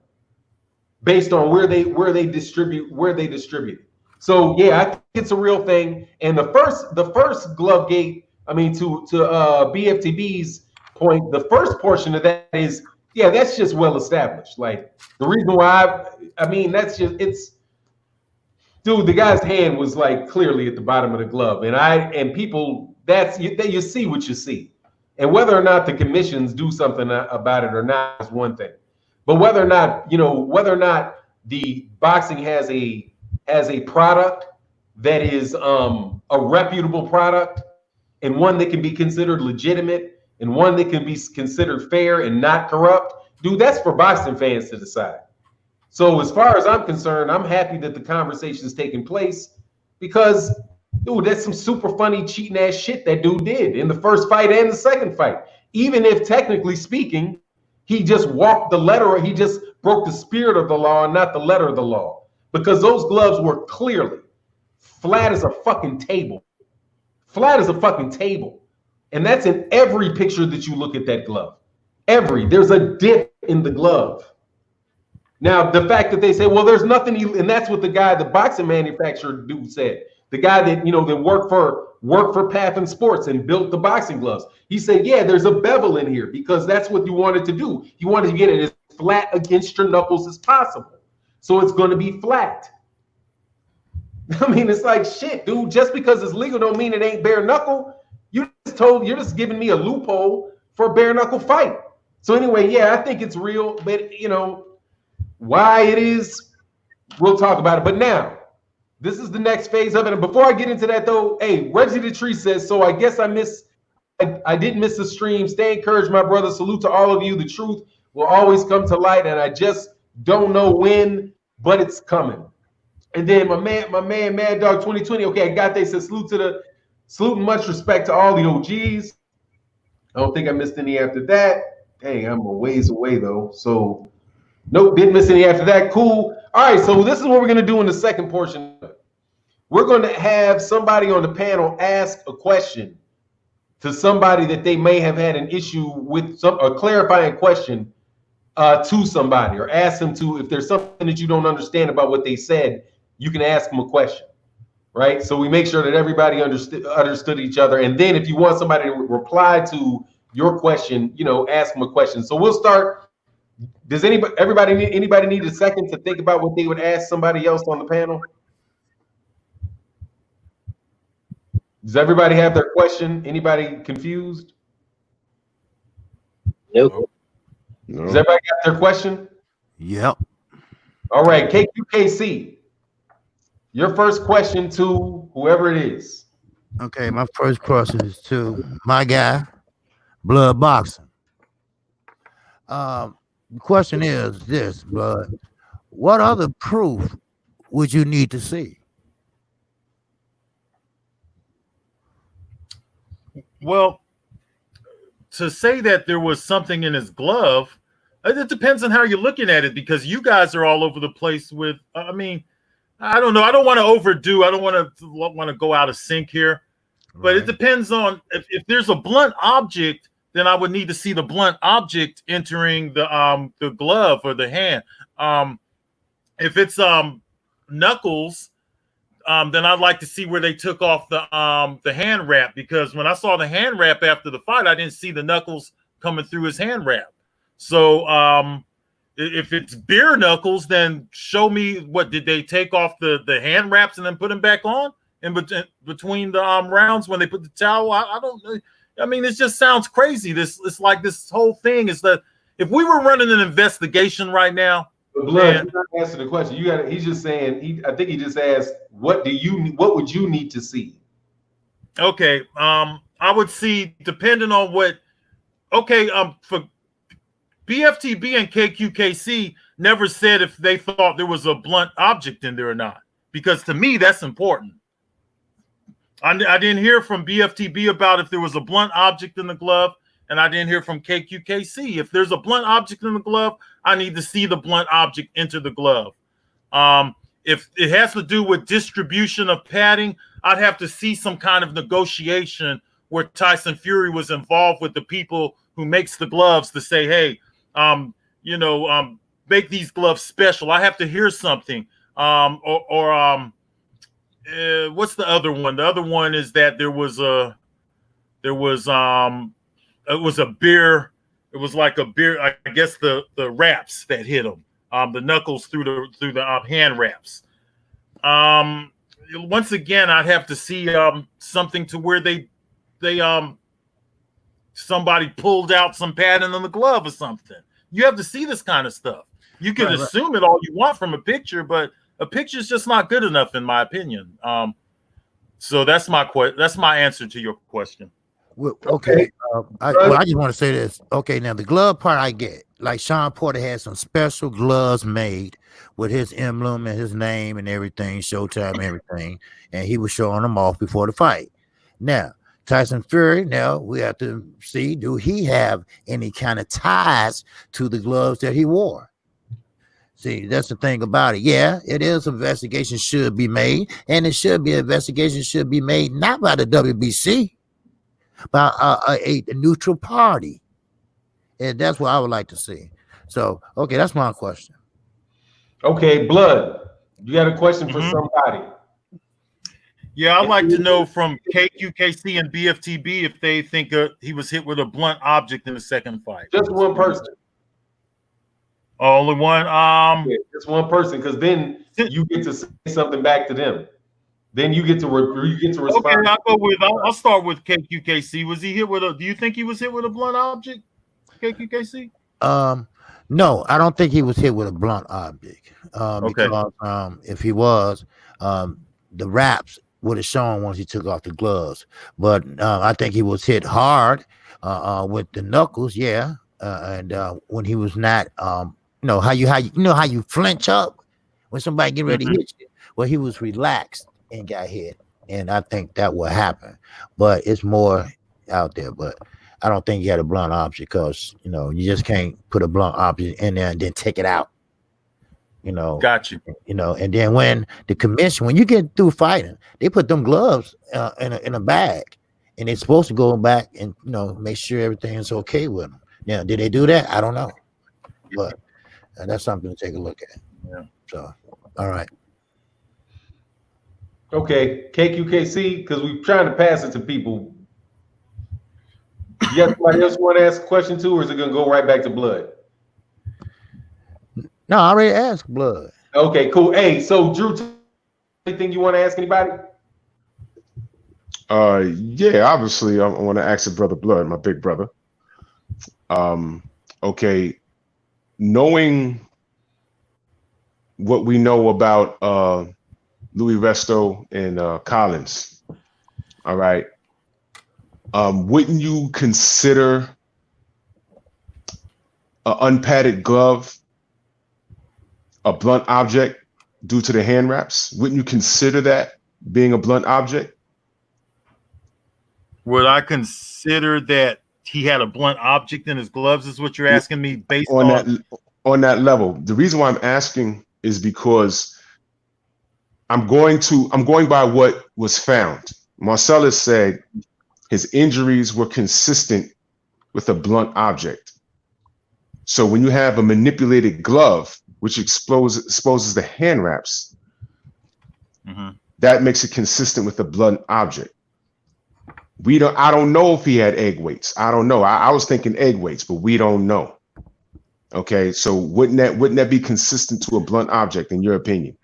based on where they distribute. So yeah, I think it's a real thing. And the first glove gate, I mean, to BFTB's point, the first portion of that is, yeah, that's just well established. Like, the reason why dude, the guy's hand was like clearly at the bottom of the glove, and people, you see what you see. And whether or not the commissions do something about it or not is one thing. But whether or not the boxing has a product that is a reputable product, and one that can be considered legitimate, and one that can be considered fair and not corrupt, dude, that's for boxing fans to decide. So as far as I'm concerned, I'm happy that the conversation is taking place, because dude, that's some super funny cheating ass shit that dude did in the first fight and the second fight. Even if technically speaking, he just walked the letter, or he just broke the spirit of the law and not the letter of the law. Because those gloves were clearly flat as a fucking table. Flat as a fucking table. And that's in every picture that you look at that glove. There's a dip in the glove. Now, the fact that they say, well, there's nothing, and that's what the boxing manufacturer dude said. The guy that, that worked for Pathin Sports and built the boxing gloves. He said, yeah, there's a bevel in here because that's what you wanted to do. You wanted to get it as flat against your knuckles as possible. So it's going to be flat. I mean, it's like, shit, dude, just because it's legal don't mean it ain't bare knuckle. You're just giving me a loophole for a bare knuckle fight. So anyway, yeah, I think it's real, but why it is, we'll talk about it. But now, This is the next phase of it. And before I get into that, though, hey, Reggie the Tree says, so I guess I didn't miss the stream. Stay encouraged, my brother. Salute to all of you. The truth will always come to light, and I just don't know when, but it's coming. And then my man, Mad Dog 2020. Okay, I got that. He says salute and much respect to all the OGs. I don't think I missed any after that. Dang, I'm a ways away though. So nope, didn't miss any after that. Cool. All right, so this is what we're gonna do in the second portion. We're gonna have somebody on the panel ask a question to somebody that they may have had an issue with, a clarifying question to somebody, or ask them to, if there's something that you don't understand about what they said, you can ask them a question, right? So we make sure that everybody understood each other. And then if you want somebody to reply to your question, ask them a question. So we'll start. Does anybody need a second to think about what they would ask somebody else on the panel? Does everybody have their question? Anybody confused? Nope. No. Does everybody got their question? Yep. All right, KQKC, your first question to whoever it is. Okay, my first question is to my guy, Blood Boxing. The question is this, Blood. What other proof would you need to see? Well, to say that there was something in his glove, it depends on how you're looking at it, because you guys are all over the place with, I mean, I don't know. I don't want to overdo. I don't want to go out of sync here, but it depends on if there's a blunt object, then I would need to see the blunt object entering the glove or the hand. If it's knuckles, then I'd like to see where they took off the hand wrap, because when I saw the hand wrap after the fight, I didn't see the knuckles coming through his hand wrap. So if it's beer knuckles, then show me what did they take off the hand wraps and then put them back on in between the rounds when they put the towel. I don't know. I mean, it just sounds crazy. It's like this whole thing is that if we were running an investigation right now. Blood, you're not answering the question. He's just saying. I think he just asked, what would you need to see? Okay, I would see, depending on what. Okay, for BFTB and KQKC never said if they thought there was a blunt object in there or not, because to me that's important. I didn't hear from BFTB about if there was a blunt object in the glove, and I didn't hear from KQKC. If there's a blunt object in the glove, I need to see the blunt object enter the glove. If it has to do with distribution of padding, I'd have to see some kind of negotiation where Tyson Fury was involved with the people who makes the gloves to say, hey, make these gloves special. I have to hear something. What's the other one? The other one is that it was a beer. It was like a beer. I guess the wraps that hit him, the knuckles through the hand wraps. Once again, I'd have to see something to where somebody pulled out some padding on the glove or something. You have to see this kind of stuff. You can assume it all you want from a picture, but a picture is just not good enough, in my opinion. So that's my answer to your question. Well, okay. I just want to say this. Okay, now the glove part I get. Like Sean Porter had some special gloves made with his emblem and his name and everything, Showtime and everything, and he was showing them off before the fight. Now, Tyson Fury, now we have to see, do he have any kind of ties to the gloves that he wore? See, that's the thing about it. Yeah, it is investigation should be made, and it should be investigation should be made not by the WBC, by a neutral party. And that's what I would like to see. So, okay, that's my question. Okay, Blood, you got a question for somebody? Yeah, I'd like to know from KQKC and BFTB if they think he was hit with a blunt object in the second fight. Just one person. Only one? Yeah, just one person, because then you get to say something back to them. Then you get to respond. Okay, I'll start with KQKC. Was he hit with do you think he was hit with a blunt object, KQKC? No, I don't think he was hit with a blunt object. Okay. Because if he was, the wraps would have shown once he took off the gloves. But I think he was hit hard with the knuckles, yeah. And when he was not, how you flinch up when somebody get ready to hit you. Well, he was relaxed and got hit, and I think that will happen. But it's more out there. But I don't think he had a blunt object because you just can't put a blunt object in there and then take it out. Got you. And then when you get through fighting, they put them gloves in a bag, and they're supposed to go back and make sure everything is okay with them. Now, did they do that? I don't know, but that's something to take a look at. Yeah. So, all right. Okay, KQKC, because we're trying to pass it to people. You got somebody else want to ask a question too, or is it going to go right back to Blood? No, I already asked Blood. Okay, cool. Hey, so Drew, anything you want to ask anybody? Yeah, obviously I want to ask the brother Blood, my big brother. Okay, knowing what we know about Louis Resto and Collins, all right, wouldn't you consider an unpadded glove a blunt object due to the hand wraps? Wouldn't you consider that being a blunt object? Would I consider that he had a blunt object in his gloves is what you're asking me based on that level? The reason why I'm asking is because I'm going by what was found. Marcellus said his injuries were consistent with a blunt object. So when you have a manipulated glove, which exposes the hand wraps, that makes it consistent with a blunt object. I don't know if he had egg weights. I don't know. I was thinking egg weights, but we don't know. Okay, so wouldn't that be consistent to a blunt object in your opinion?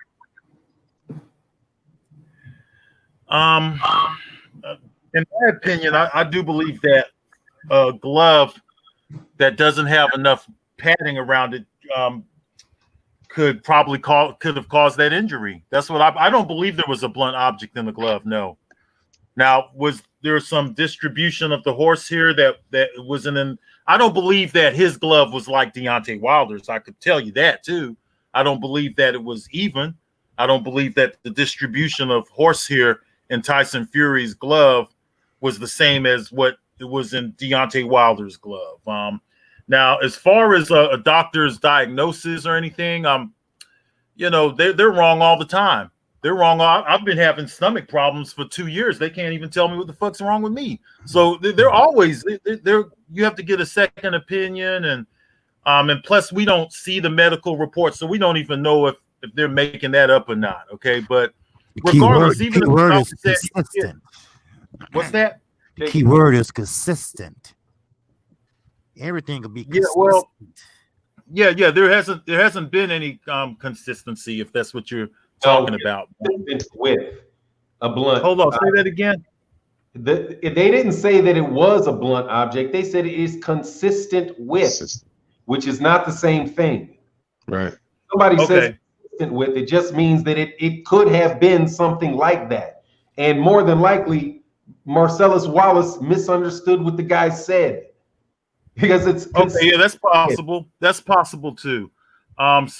In my opinion, I do believe that a glove that doesn't have enough padding around it could have caused that injury. That's what I don't believe there was a blunt object in the glove. No. Now, was there some distribution of the horse here that wasn't in? I don't believe that his glove was like Deontay Wilder's. I could tell you that too. I don't believe that it was even. I don't believe that the distribution of horse here in Tyson Fury's glove was the same as what it was in Deontay Wilder's glove. Now, as far as a doctor's diagnosis or anything, they're wrong all the time. They're wrong. I've been having stomach problems for 2 years. They can't even tell me what the fuck's wrong with me. So they're always you have to get a second opinion, and plus we don't see the medical reports, so we don't even know if they're making that up or not. Okay, but regardless, even if the word doctor is said, consistent. What's that? The key word is consistent. Everything will be consistent. Yeah, there hasn't been any consistency, if that's what you're talking about. With a blunt. Hold on, say that again. They didn't say that it was a blunt object. They said it is consistent with, which is not the same thing. Right. Somebody says consistent with, it just means that it could have been something like that. And more than likely, Marcellus Wallace misunderstood what the guy said. Because it's okay, yeah, that's possible. That's possible too. It's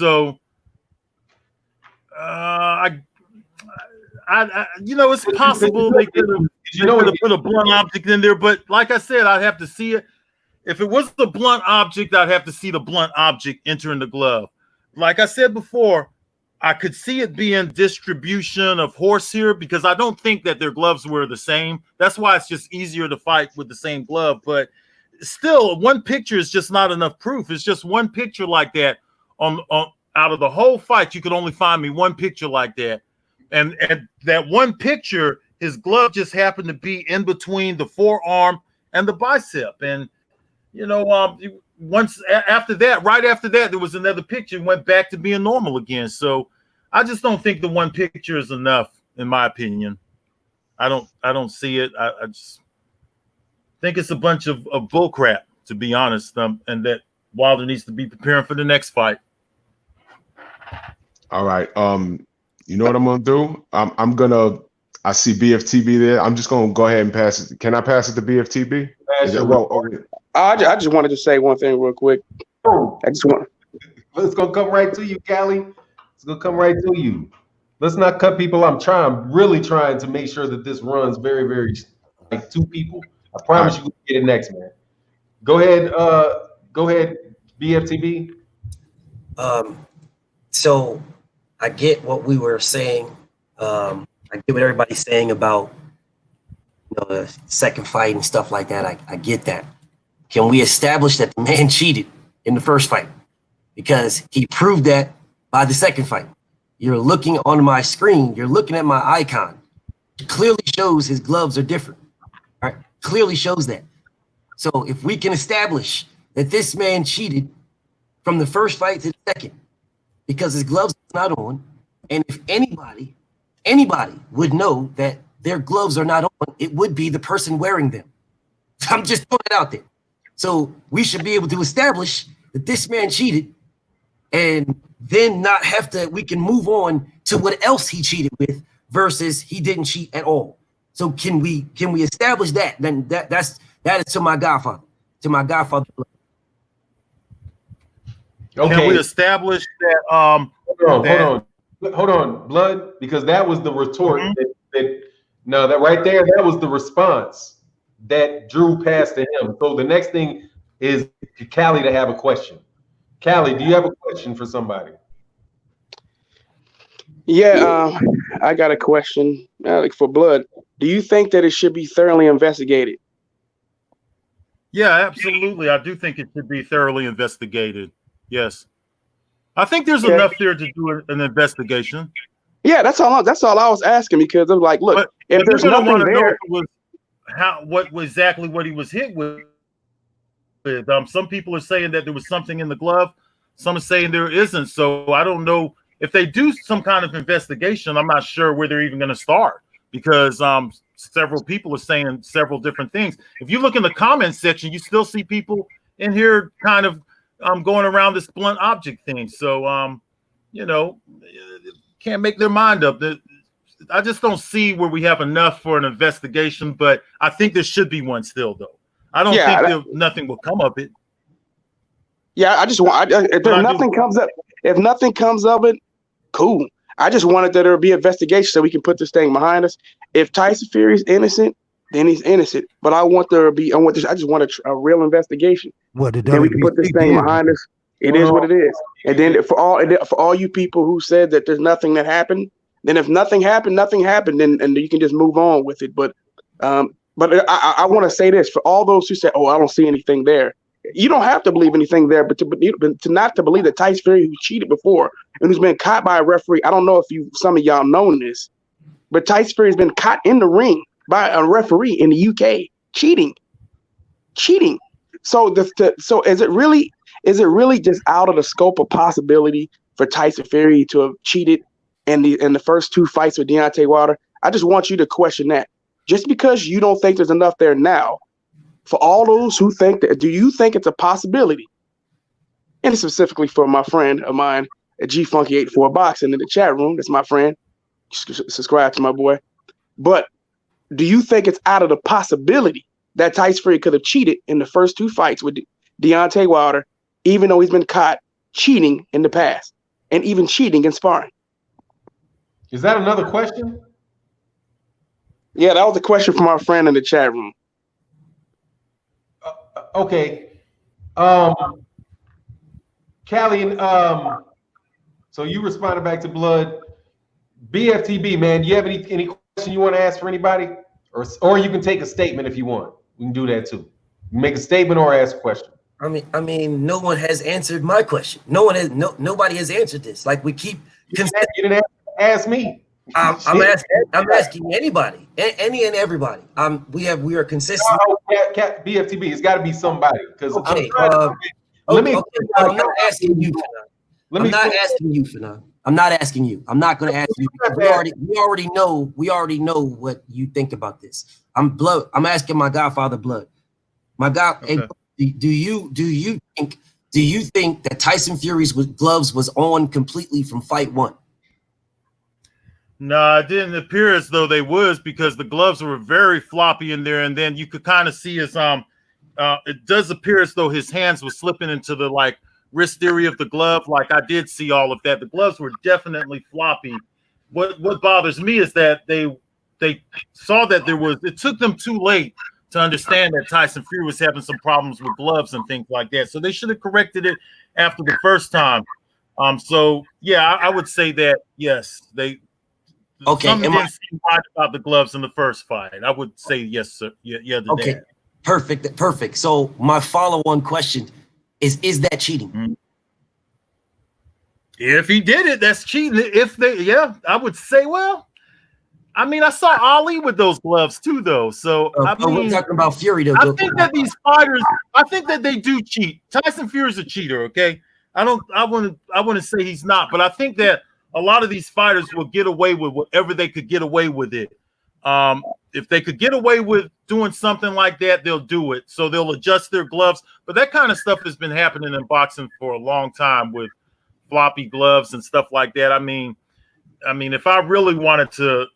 possible they could have put a blunt object in there, but like I said, I'd have to see it. If it was the blunt object, I'd have to see the blunt object entering the glove. Like I said before, I could see it being distribution of horse here because I don't think that their gloves were the same. That's why it's just easier to fight with the same glove. But still, one picture is just not enough proof. It's just one picture like that on out of the whole fight. You could only find me one picture like that, and that one picture, his glove just happened to be in between the forearm and the bicep. And once after that, right after that, there was another picture and went back to being normal again. So I just don't think the one picture is enough, in my opinion. I don't see it. I just think it's a bunch of bull crap, to be honest, and that Wilder needs to be preparing for the next fight. All right. You know what I'm gonna do? I'm gonna. I see BFTB there. I'm just gonna go ahead and pass it. Can I pass it to BFTB? I just wanted to say one thing real quick. I just want. It's gonna come right to you, Callie. It's gonna come right to you. Let's not cut people. I'm really trying to make sure that this runs very, very like two people. I promise you, we'll get it next, man. Go ahead, BFTB. So I get what we were saying. I get what everybody's saying about the second fight and stuff like that. I get that. Can we establish that the man cheated in the first fight? Because he proved that by the second fight. You're looking on my screen, you're looking at my icon. It clearly shows his gloves are different. Right? Clearly shows that. So if we can establish that this man cheated from the first fight to the second because his gloves are not on, and if anybody would know that their gloves are not on, it would be the person wearing them. I'm just putting it out there. So we should be able to establish that this man cheated and then not have to, we can move on to what else he cheated with versus he didn't cheat at all. So can we establish that? Then that is to my godfather. Okay. Can we establish that? Hold on, Blood, because that was the retort. That right there, that was the response that Drew passed to him. So the next thing is Callie to have a question. Callie, do you have a question for somebody? Yeah, I got a question for Blood. Do you think that it should be thoroughly investigated? Yeah, absolutely. I do think it should be thoroughly investigated. Yes. I think there's enough there to do an investigation. Yeah, that's all I was asking, because I'm like, look, if there's nothing there, what he was hit with. Some people are saying that there was something in the glove. Some are saying there isn't. So I don't know if they do some kind of investigation. I'm not sure where they're even going to start, because several people are saying several different things. If you look in the comment section, you still see people in here kind of going around this blunt object thing. So, can't make their mind up. I just don't see where we have enough for an investigation, but I think there should be one still, though. I don't think nothing will come of it. Yeah, I just want, if nothing comes of it, cool. I just wanted that there be an investigation so we can put this thing behind us. If Tyson Fury is innocent, then he's innocent. But I just want a real investigation. Then we can put this thing behind us. It is what it is. And then for all you people who said that there's nothing that happened, then if nothing happened, and you can just move on with it. But I want to say this for all those who say, "Oh, I don't see anything there." You don't have to believe anything there, but to not to believe that Tyson Fury, who cheated before and who's been caught by a referee. I don't know if some of y'all known this, but Tyson Fury has been caught in the ring by a referee in the UK cheating. So is it really just out of the scope of possibility for Tyson Fury to have cheated in the first two fights with Deontay Wilder? I just want you to question that. Just because you don't think there's enough there now, for all those who think that, do you think it's a possibility? And specifically for my friend of mine at G-Funky84 Boxing in the chat room, that's my friend. Subscribe to my boy. But do you think it's out of the possibility that Tyson Fury could have cheated in the first two fights with Deontay Wilder, even though he's been caught cheating in the past and even cheating in sparring? Is that another question? Yeah, that was a question from our friend in the chat room. Okay. Callie, so you responded back to Blood. BFTB, man, do you have any question you want to ask for anybody? Or you can take a statement if you want. We can do that too. Make a statement or ask a question. I mean, no one has answered my question. Nobody has answered this. Like, we keep. You didn't ask me. I'm asking anybody, any and everybody. We are consistent. BFTB, it's got to be somebody. Because okay, I'm not asking you. I'm not asking you. I'm not going to ask you. We already know what you think about this. I'm asking my godfather, Blood. My God, okay. Do you think that Tyson Fury's gloves was on completely from fight one? No, it didn't appear as though they was, because the gloves were very floppy in there, and then you could kind of see his it does appear as though his hands were slipping into the like wrist area of the glove. Like I did see all of that. The gloves were definitely floppy. What bothers me is that they saw that it took them too late to understand that Tyson Fury was having some problems with gloves and things like that. So they should have corrected it after the first time. So yeah, I would say that yes, something didn't seem right about the gloves in the first fight. I would say yes, sir. Yeah. Okay, perfect. So my follow-on question is that cheating? Mm-hmm. If he did it, that's cheating. I would say, well, I mean, I saw Ali with those gloves too, though. So I mean, we're talking about Fury, though. I think that these fighters, I think that they do cheat. Tyson Fury's a cheater, okay? I wouldn't say he's not, but I think that a lot of these fighters will get away with whatever they could get away with it. If they could get away with doing something like that, they'll do it. So they'll adjust their gloves. But that kind of stuff has been happening in boxing for a long time with floppy gloves and stuff like that. I mean, if I really wanted to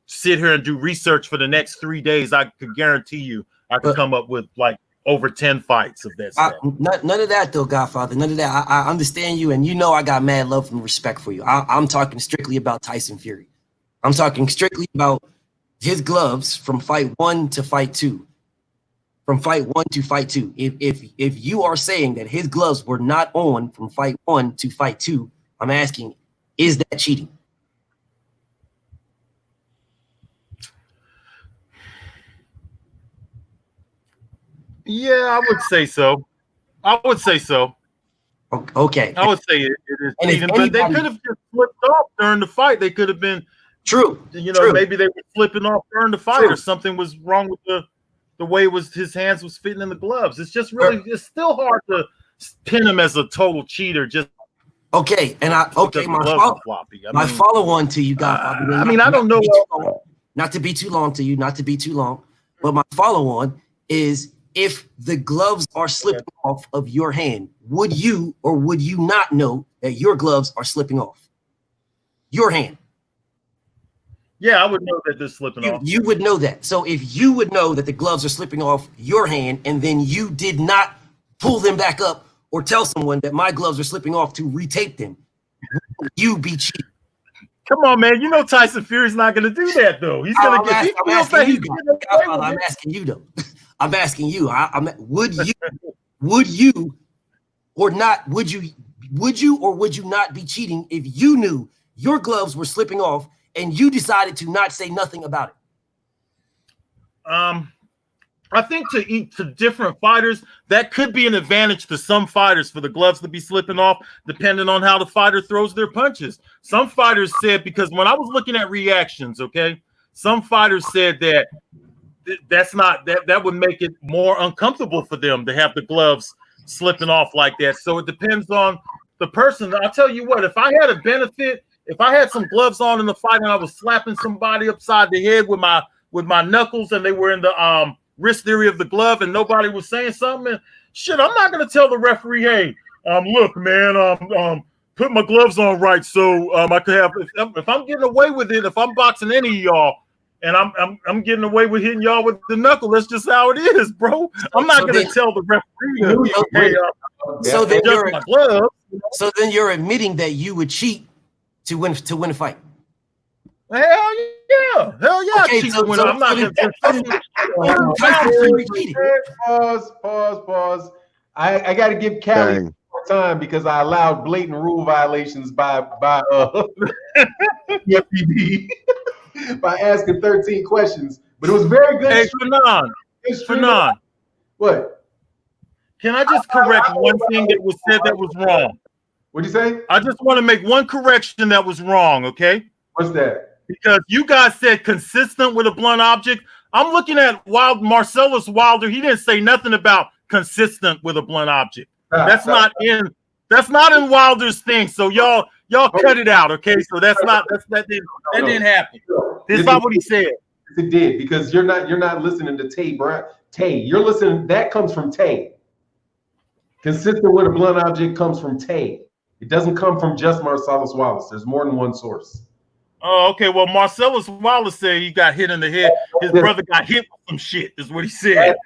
sit here and do research for the next 3 days, I could guarantee you I could come up with like over 10 fights of that stuff. None of that, though, Godfather. None of that. I understand you, and you know I got mad love and respect for you. I'm talking strictly about Tyson Fury. I'm talking strictly about his gloves from fight 1 to fight 2. From fight 1 to fight 2. If you are saying that his gloves were not on from fight 1 to fight 2, I'm asking, is that cheating? Yeah, I would say so. Okay. Okay. I would say it is And cheating, but they could have just slipped off during the fight. They could have been true. Maybe they were slipping off during the fight, or something was wrong with the way his hands was fitting in the gloves. It's just really, it's still hard to pin him as a total cheater. Just okay, and my follow-on to you, Godfather. I don't know. Not to be too long, but my follow-on is, if the gloves are slipping off of your hand, would you or would you not know that your gloves are slipping off your hand? Yeah, I would know that they're slipping off. You would know that. So if you would know that the gloves are slipping off your hand, and then you did not pull them back up or tell someone that my gloves are slipping off to retape them, would you be cheating? Come on, man. You know Tyson Fury's not going to do that, though. He's going to get. I'm asking you, though. I'm asking you. Would you or would you not be cheating if you knew your gloves were slipping off and you decided to not say nothing about it? I think to different fighters, that could be an advantage to some fighters for the gloves to be slipping off, depending on how the fighter throws their punches. Some fighters said, because when I was looking at reactions, okay, some fighters said that that would make it more uncomfortable for them to have the gloves slipping off like that. So it depends on the person. I'll tell you what, if I had a benefit, if I had some gloves on in the fight and I was slapping somebody upside the head with my knuckles, and they were in the wrist area of the glove, and nobody was saying something, and shit, I'm not gonna tell the referee, hey, look, man, put my gloves on right so I could have. If I'm getting away with it, if I'm boxing any of y'all, and I'm getting away with hitting y'all with the knuckle, that's just how it is, bro. I'm not gonna tell the referee, hey, so then you're admitting that you would cheat to win a fight. Hell yeah. Okay, I'm not Pause. I got to give Cali more time, because I allowed blatant rule violations by FPB by asking 13 questions. But it was very good. Hey, Fanon. What? Can I just correct one thing that was said that was wrong? What'd you say? I just want to make one correction that was wrong, okay? What's that? Because you guys said consistent with a blunt object. I'm looking at Marcellus Wilder. He didn't say nothing about consistent with a blunt object. That's not in Wilder's thing. So y'all cut it out, okay? So that didn't happen. This is not what he said. It did, because you're not listening to Tay. You're listening. That comes from Tay. Consistent with a blunt object comes from Tay. It doesn't come from just Marcellus Wallace. There's more than one source. Oh, okay. Well, Marcellus Wallace said he got hit in the head. His brother got hit with some shit, is what he said.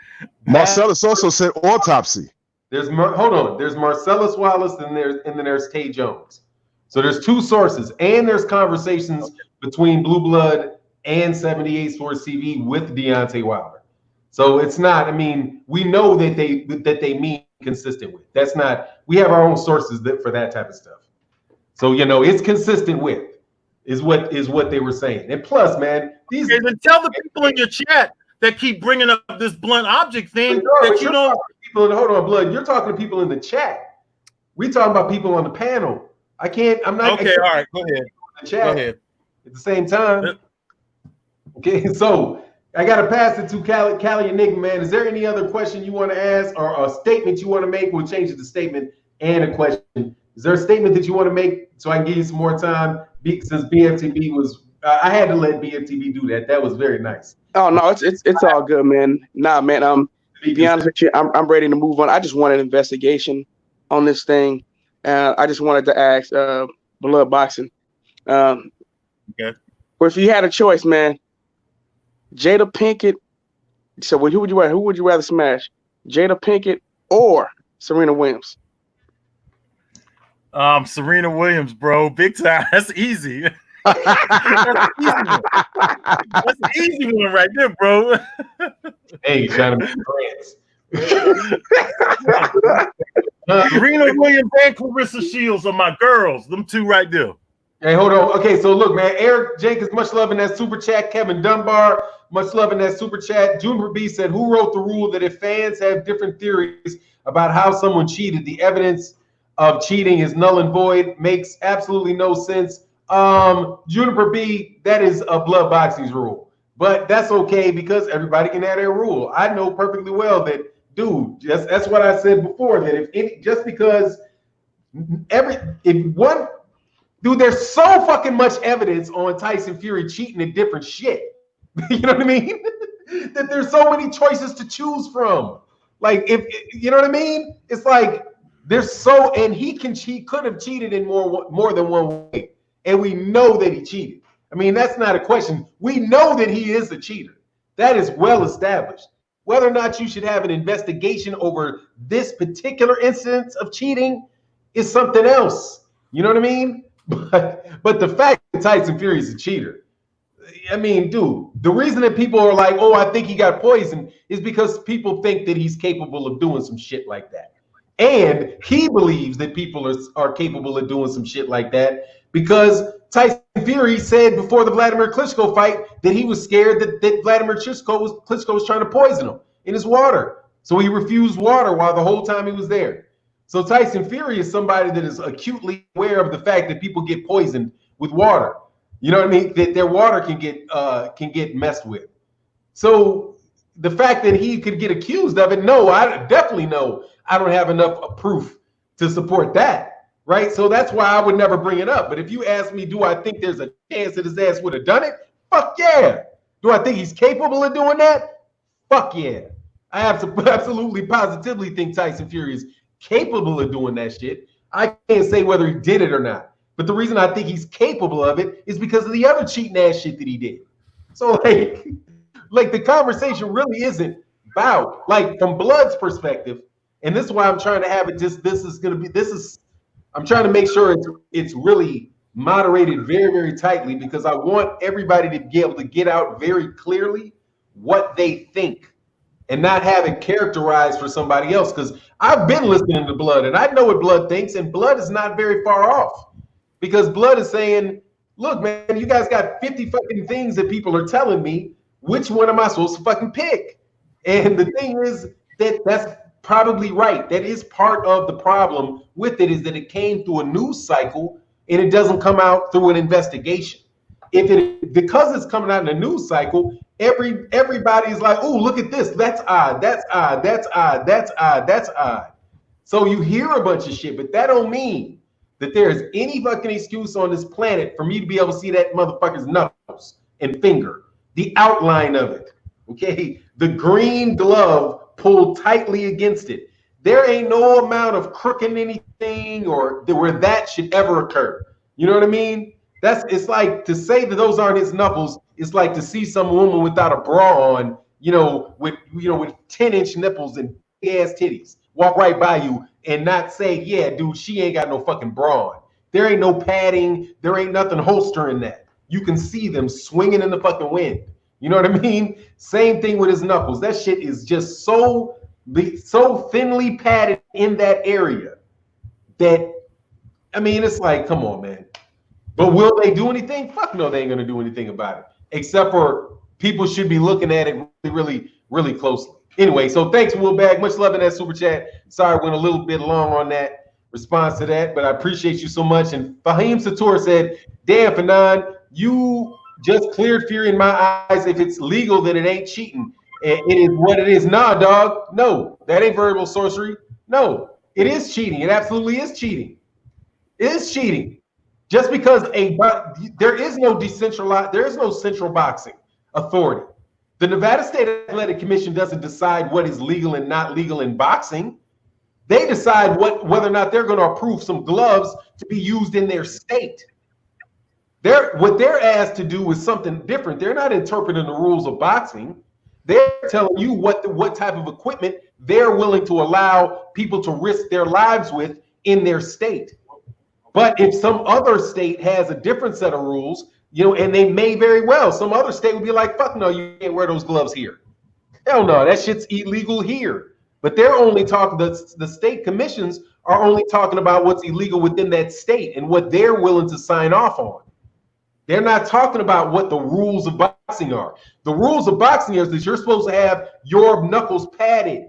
Marcellus also said autopsy. There's There's Marcellus Wallace, and then there's Tay Jones. So there's two sources, and there's conversations between Blue Blood and 78 Sports TV with Deontay Wilder. So it's not. I mean, we know that they mean consistent with. That's not. We have our own sources for that type of stuff. So it's consistent with is what they were saying. And plus, man, these. Okay, then tell the people in your chat that keep bringing up this blunt object thing that you don't. Hold on, Blood. You're talking to people in the chat. We talking about people on the panel. I can't. I'm not. Okay, all right. Go ahead. The chat Go ahead. at the same time. Okay, so I gotta pass it to Cali Enigma, man. Is there any other question you want to ask or a statement you want to make? We'll change it to statement and a question. Is there a statement that you want to make so I can give you some more time? Since BFTB was, I had to let BFTB do that. That was very nice. Oh no, it's all good, man. Nah, man. To be honest with you, I'm ready to move on. I just wanted an investigation on this thing. I just wanted to ask Blood Boxing. Okay. Well, if you had a choice, man, Jada Pinkett. So who would you rather smash? Jada Pinkett or Serena Williams? Serena Williams, bro. Big time. That's easy. That's an easy one right there, bro. Hey, trying to make friends. Serena Williams and Clarissa Shields are my girls. Them two right there. Hey, hold on. Okay, so look, man. Eric Jenkins, much love in that super chat. Kevin Dunbar, much love in that super chat. Juniper B said, who wrote the rule that if fans have different theories about how someone cheated, the evidence of cheating is null and void? Makes absolutely no sense. Juniper B, that is a Blood Boxing's rule. But that's okay because everybody can have their rule. I know perfectly well that, dude, that's what I said before, that dude, there's so fucking much evidence on Tyson Fury cheating at different shit. You know what I mean? That there's so many choices to choose from. Like, if you know what I mean? It's like and he could have cheated in more than one way. And we know that he cheated. I mean, that's not a question. We know that he is a cheater. That is well established. Whether or not you should have an investigation over this particular instance of cheating is something else. You know what I mean? But the fact that Tyson Fury is a cheater, I mean, dude, the reason that people are like, oh, I think he got poisoned is because people think that he's capable of doing some shit like that. And he believes that people are capable of doing some shit like that because Tyson Fury said before the Vladimir Klitschko fight that he was scared that Vladimir Klitschko was trying to poison him in his water. So he refused water while the whole time he was there. So Tyson Fury is somebody that is acutely aware of the fact that people get poisoned with water. You know what I mean? That their water can get messed with. So the fact that he could get accused of it, no, I definitely know I don't have enough proof to support that, right? So that's why I would never bring it up. But if you ask me, do I think there's a chance that his ass would have done it? Fuck yeah. Do I think he's capable of doing that? Fuck yeah. I absolutely positively think Tyson Fury is capable of doing that shit. I can't say whether he did it or not. But the reason I think he's capable of it is because of the other cheating ass shit that he did. So like the conversation really isn't about, like, from Blood's perspective, and this is why I'm trying to have it I'm trying to make sure it's really moderated very, very tightly because I want everybody to be able to get out very clearly what they think and not have it characterized for somebody else. Because I've been listening to Blood and I know what Blood thinks, and Blood is not very far off because Blood is saying, look, man, you guys got 50 fucking things that people are telling me. Which one am I supposed to fucking pick? And the thing is that's probably right. That is part of the problem with it, is that it came through a news cycle and it doesn't come out through an investigation. Because it's coming out in a news cycle, everybody's like, oh, look at this. That's odd. That's odd. That's odd. That's odd. That's odd. So you hear a bunch of shit, but that don't mean that there's any fucking excuse on this planet for me to be able to see that motherfucker's knuckles and finger, the outline of it. Okay, the green glove pulled tightly against it. There ain't no amount of crooking anything or where that should ever occur. You know what I mean? It's like to say that those aren't his knuckles. It's like to see some woman without a bra on, with 10-inch nipples and big ass titties walk right by you and not say, yeah, dude, she ain't got no fucking bra on. There ain't no padding. There ain't nothing holstering that. You can see them swinging in the fucking wind. You know what I mean? Same thing with his knuckles. That shit is just so thinly padded in that area that, I mean, it's like, come on, man. But will they do anything? Fuck no, they ain't gonna do anything about it. Except for people should be looking at it really, really, really closely. Anyway, so thanks, Will Bag. Much love in that super chat. Sorry, went a little bit long on that response to that, but I appreciate you so much. And Fahim Sator said, damn, Fanon, you just cleared Fury in my eyes. If it's legal, then it ain't cheating. It is what it is. Nah, dog. No, that ain't verbal sorcery. No, it is cheating. It absolutely is cheating. It is cheating. Just because there is no central boxing authority. The Nevada State Athletic Commission doesn't decide what is legal and not legal in boxing. They decide whether or not they're going to approve some gloves to be used in their state. What they're asked to do is something different. They're not interpreting the rules of boxing. They're telling you what type of equipment they're willing to allow people to risk their lives with in their state. But if some other state has a different set of rules, and they may very well, some other state would be like, fuck no, you can't wear those gloves here. Hell no, that shit's illegal here. But they're only talking, the state commissions are only talking about what's illegal within that state and what they're willing to sign off on. They're not talking about what the rules of boxing are. The rules of boxing is that you're supposed to have your knuckles padded.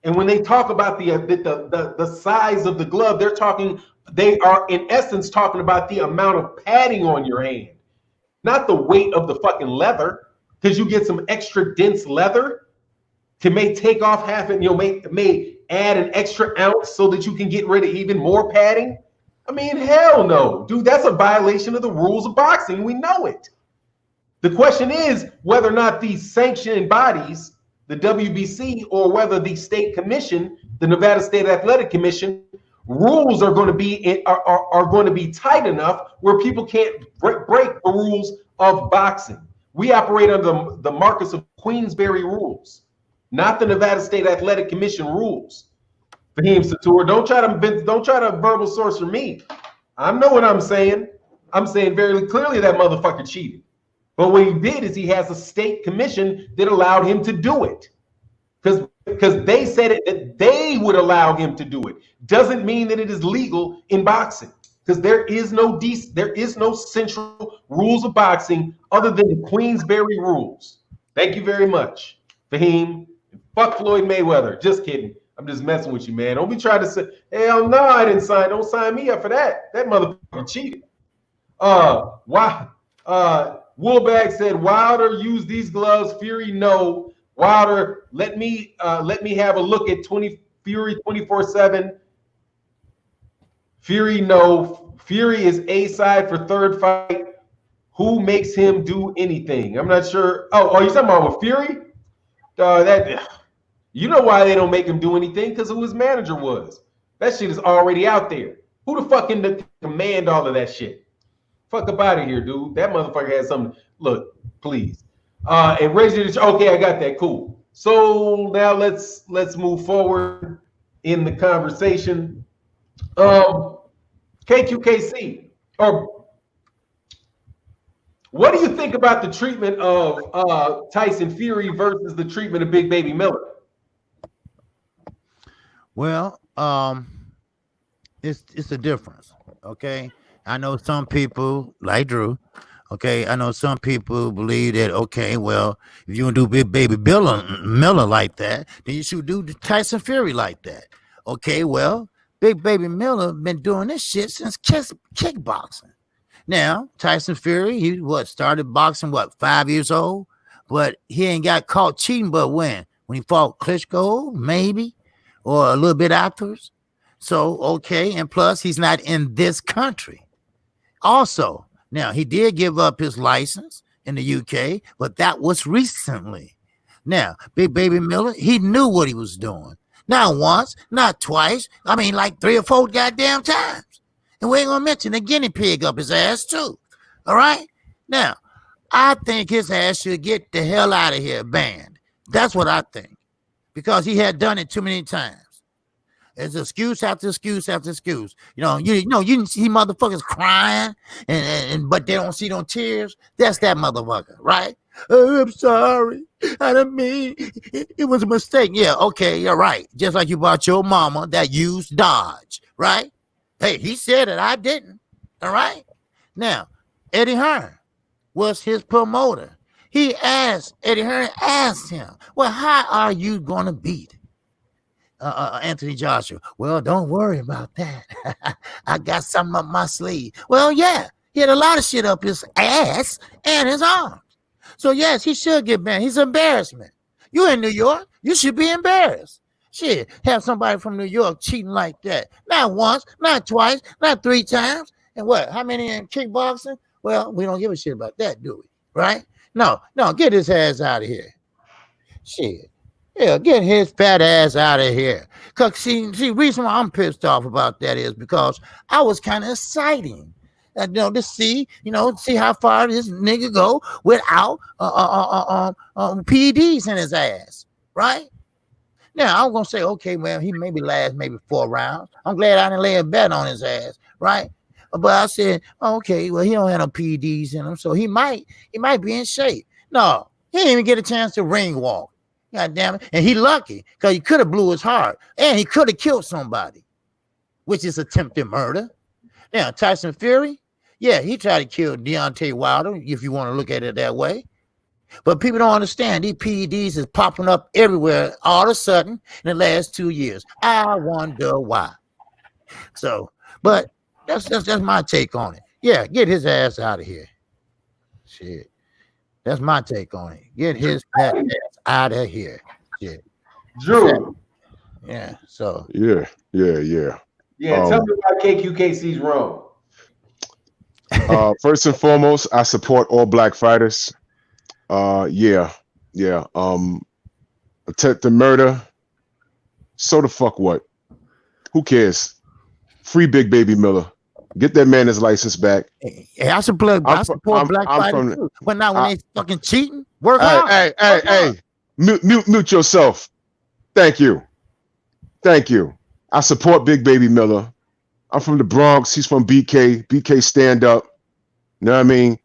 And when they talk about the size of the glove, they are in essence talking about the amount of padding on your hand, not the weight of the fucking leather, because you get some extra dense leather may take off half and may add an extra ounce so that you can get rid of even more padding. I mean, hell no, dude, that's a violation of the rules of boxing. We know it. The question is whether or not these sanctioning bodies, the WBC, or whether the state commission, the Nevada State Athletic Commission, rules are going to be tight enough where people can't break the rules of boxing. We operate under the Marcus of Queensberry rules, not the Nevada State Athletic Commission rules. Fahim Satur, don't try to verbal sorcerer me. I know what I'm saying. I'm saying very clearly that motherfucker cheated. But what he did is he has a state commission that allowed him to do it. Because they said it, that they would allow him to do it. Doesn't mean that it is legal in boxing. Because there is no central rules of boxing other than the Queensberry rules. Thank you very much, Fahim. Fuck Floyd Mayweather. Just kidding. I'm just messing with you, man. Don't be trying to say, hell no, I didn't sign. Don't sign me up for that. That motherfucker cheated. Woolbag said, Wilder used these gloves. Fury, no. Wilder, let me have a look at Fury 24/7. Fury, no. Fury is A side for third fight. Who makes him do anything? I'm not sure. Oh, you talking about with Fury? You know why they don't make him do anything? Because who his manager was. That shit is already out there. Who the fuck in the command all of that shit? Fuck up out of here, dude. That motherfucker has something. Look, please. And raise your. Okay, I got that. Cool. So now let's move forward in the conversation. KQKC. What do you think about the treatment of Tyson Fury versus the treatment of Big Baby Miller? Well, it's a difference. Okay, I know some people like Drew. Okay, I know some people believe that, okay, well, if you want to do Big Baby Miller like that, then you should do Tyson Fury like that. Okay, well, Big Baby Miller been doing this shit since kickboxing. Now, Tyson Fury, he started boxing, 5 years old? But he ain't got caught cheating, but when he fought Klitschko, maybe, or a little bit afterwards. So, okay, and plus, he's not in this country. Also, now, he did give up his license in the UK, but that was recently. Now, Big Baby Miller, he knew what he was doing. Not once, not twice. I mean, like 3 or 4 goddamn times. And we ain't going to mention the guinea pig up his ass, too. All right? Now, I think his ass should get the hell out of here, banned. That's what I think. Because he had done it too many times. It's excuse after excuse after excuse. You can see motherfuckers crying, but they don't see no tears. That's that motherfucker, right? Oh, I'm sorry. I didn't mean it was a mistake. Yeah, okay, you're right. Just like you bought your mama that used Dodge, right? Hey, he said it, I didn't. All right. Now, Eddie Hearn was his promoter. Eddie Hearn asked him, well, how are you going to beat Anthony Joshua? Well, don't worry about that. I got something up my sleeve. Well, yeah, he had a lot of shit up his ass and his arms. So, yes, he should get banned. He's an embarrassment. You in New York, you should be embarrassed. Shit, have somebody from New York cheating like that. Not once, not twice, not 3 times. And what? How many in kickboxing? Well, we don't give a shit about that, do we? Right? No, get his ass out of here. Shit. Yeah, get his fat ass out of here. Cause see, reason why I'm pissed off about that is because I was kind of exciting. To see how far this nigga go without PEDs in his ass, right? Now I'm gonna say, okay, well, he maybe last 4 rounds. I'm glad I didn't lay a bet on his ass, right? But I said, okay, well, he don't have no PEDs in him, so he might be in shape. No, he didn't even get a chance to ring walk. God damn it. And he lucky because he could have blew his heart and he could have killed somebody, which is attempted murder. Now, Tyson Fury, yeah, he tried to kill Deontay Wilder, if you want to look at it that way. But people don't understand these PEDs is popping up everywhere all of a sudden in the last 2 years. I wonder why. So, but that's my take on it. Yeah, get his ass out of here. Shit. That's my take on it. Get his ass out of here. Shit. Drew. Yeah, so. Yeah. Yeah, tell me why KQKC's wrong. First and foremost, I support all black fighters. Yeah. Attempted murder. So the fuck what? Who cares? Free Big Baby Miller. Get that man his license back. Hey, I support black fighters too. But not when they fucking cheating. Work hard. Hey. Mute yourself. Thank you. I support Big Baby Miller. I'm from the Bronx. He's from BK. BK stand up. You know what I mean?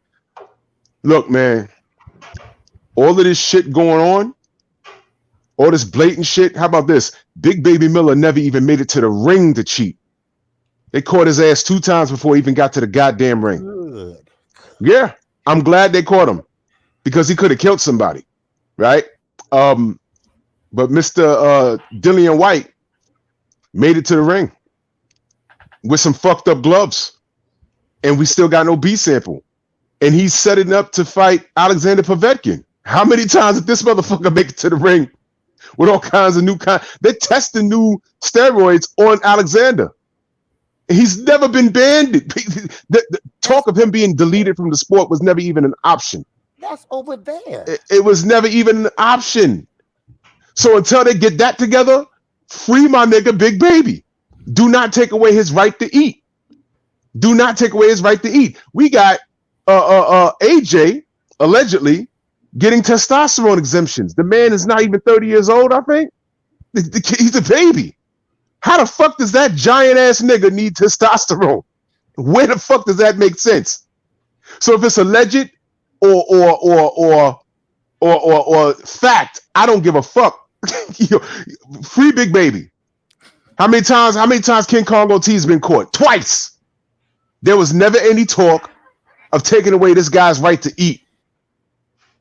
Look, man. All of this shit going on, all this blatant shit. How about this? Big Baby Miller never even made it to the ring to cheat. They caught his ass 2 times before he even got to the goddamn ring. Good. Yeah, I'm glad they caught him because he could have killed somebody, right? But Mr. Dillian White made it to the ring with some fucked up gloves, and we still got no B sample. And he's setting up to fight Alexander Povetkin. How many times did this motherfucker make it to the ring with all kinds of new They're testing new steroids on Alexander. He's never been banned. The talk of him being deleted from the sport was never even an option. That's over there. It was never even an option. So until they get that together, free my nigga Big Baby. Do not take away his right to eat. We got AJ allegedly getting testosterone exemptions. The man is not even 30 years old, I think. He's a baby. How the fuck does that giant ass nigga need testosterone? Where the fuck does that make sense? So if it's alleged or fact, I don't give a fuck. Free Big Baby. How many times King Kong OT's been caught? Twice. There was never any talk of taking away this guy's right to eat.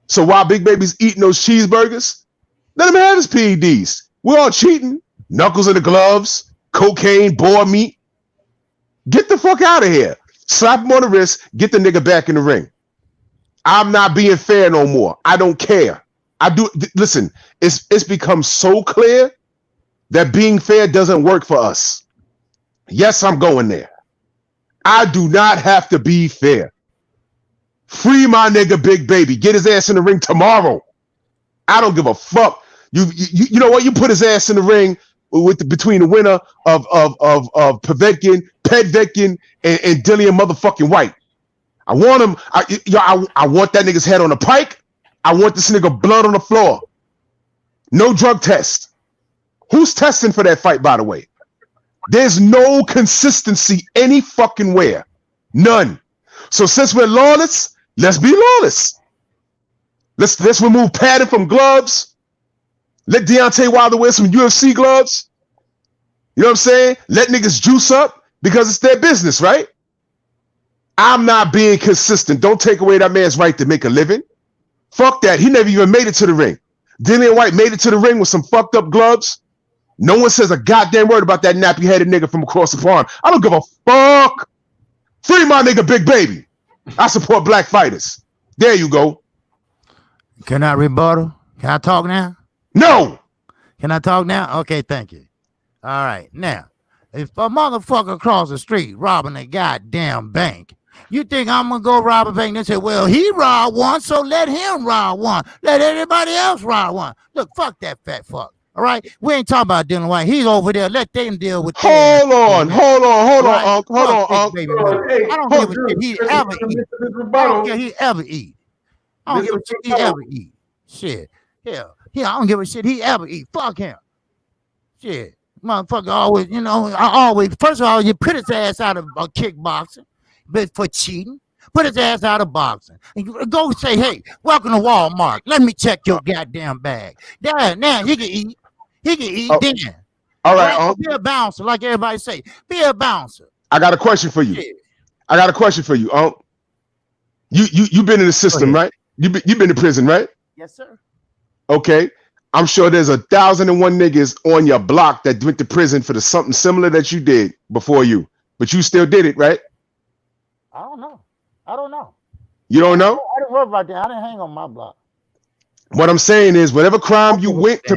So while Big Baby's eating those cheeseburgers, let him have his PEDs. We're all cheating. Knuckles in the gloves, cocaine, boar meat. Get the fuck out of here. Slap him on the wrist, get the nigga back in the ring. I'm not being fair no more. I don't care. Listen, it's become so clear that being fair doesn't work for us. Yes, I'm going there. I do not have to be fair. Free my nigga Big Baby. Get his ass in the ring tomorrow. I don't give a fuck. You know what? You put his ass in the ring between the winner of Povetkin, and Dillian motherfucking White. I want him. I want that nigga's head on a pike. I want this nigga blood on the floor. No drug test. Who's testing for that fight, by the way? There's no consistency any fucking where. None. So since we're lawless, let's be lawless. Let's remove padding from gloves. Let Deontay Wilder wear some UFC gloves. You know what I'm saying? Let niggas juice up because it's their business, right? I'm not being consistent. Don't take away that man's right to make a living. Fuck that. He never even made it to the ring. Dillian White made it to the ring with some fucked up gloves. No one says a goddamn word about that nappy-headed nigga from across the pond. I don't give a fuck. Free my nigga Big Baby. I support black fighters. There you go. Can I rebuttal? Can I talk now? No. Can I talk now? Okay, thank you. All right. Now, if a motherfucker across the street robbing a goddamn bank, you think I'm going to go rob a bank and say, well, he robbed one, so let him rob one. Let everybody else rob one. Look, fuck that fat fuck. All right? We ain't talking about Dylan White. He's over there. Let them deal with Hold on, Unc. Hold on, Unc. Hey, I don't give a shit he ever eat. I don't care he ever eat. I don't give a shit he ever eat. Shit. Hell. Yeah, I don't give a shit he ever eat. Fuck him. Shit. Motherfucker always, first of all, you put his ass out of kickboxing, but for cheating. Put his ass out of boxing. And you go say, hey, welcome to Walmart. Let me check your goddamn bag. Now he can eat. He can eat then. All right, be a bouncer, like everybody say. Be a bouncer. I got a question for you. Yeah. You been in the system, right? You been to prison, right? Yes, sir. Okay. I'm sure there's 1,001 niggas on your block that went to prison for something similar that you did before you, but you still did it, right? I don't know. You don't know? I didn't worry about that. I didn't hang on my block. What I'm saying is, whatever crime you went to,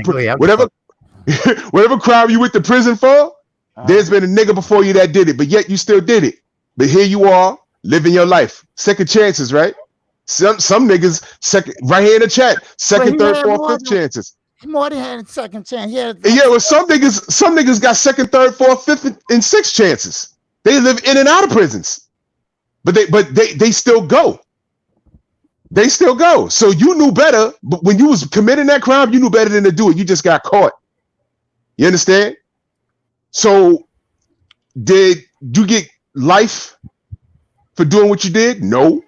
whatever crime you went to prison for, there's been a nigga before you that did it, but yet you still did it. But here you are living your life. Second chances, right? Some niggas right here in the chat, second, third, fourth, fifth chances. He more than had a second chance. Well, some niggas got second, third, fourth, fifth, and sixth chances. They live in and out of prisons, but they still go. They still go. So you knew better, but when you was committing that crime, you knew better than to do it. You just got caught. You understand? So did you get life for doing what you did? No.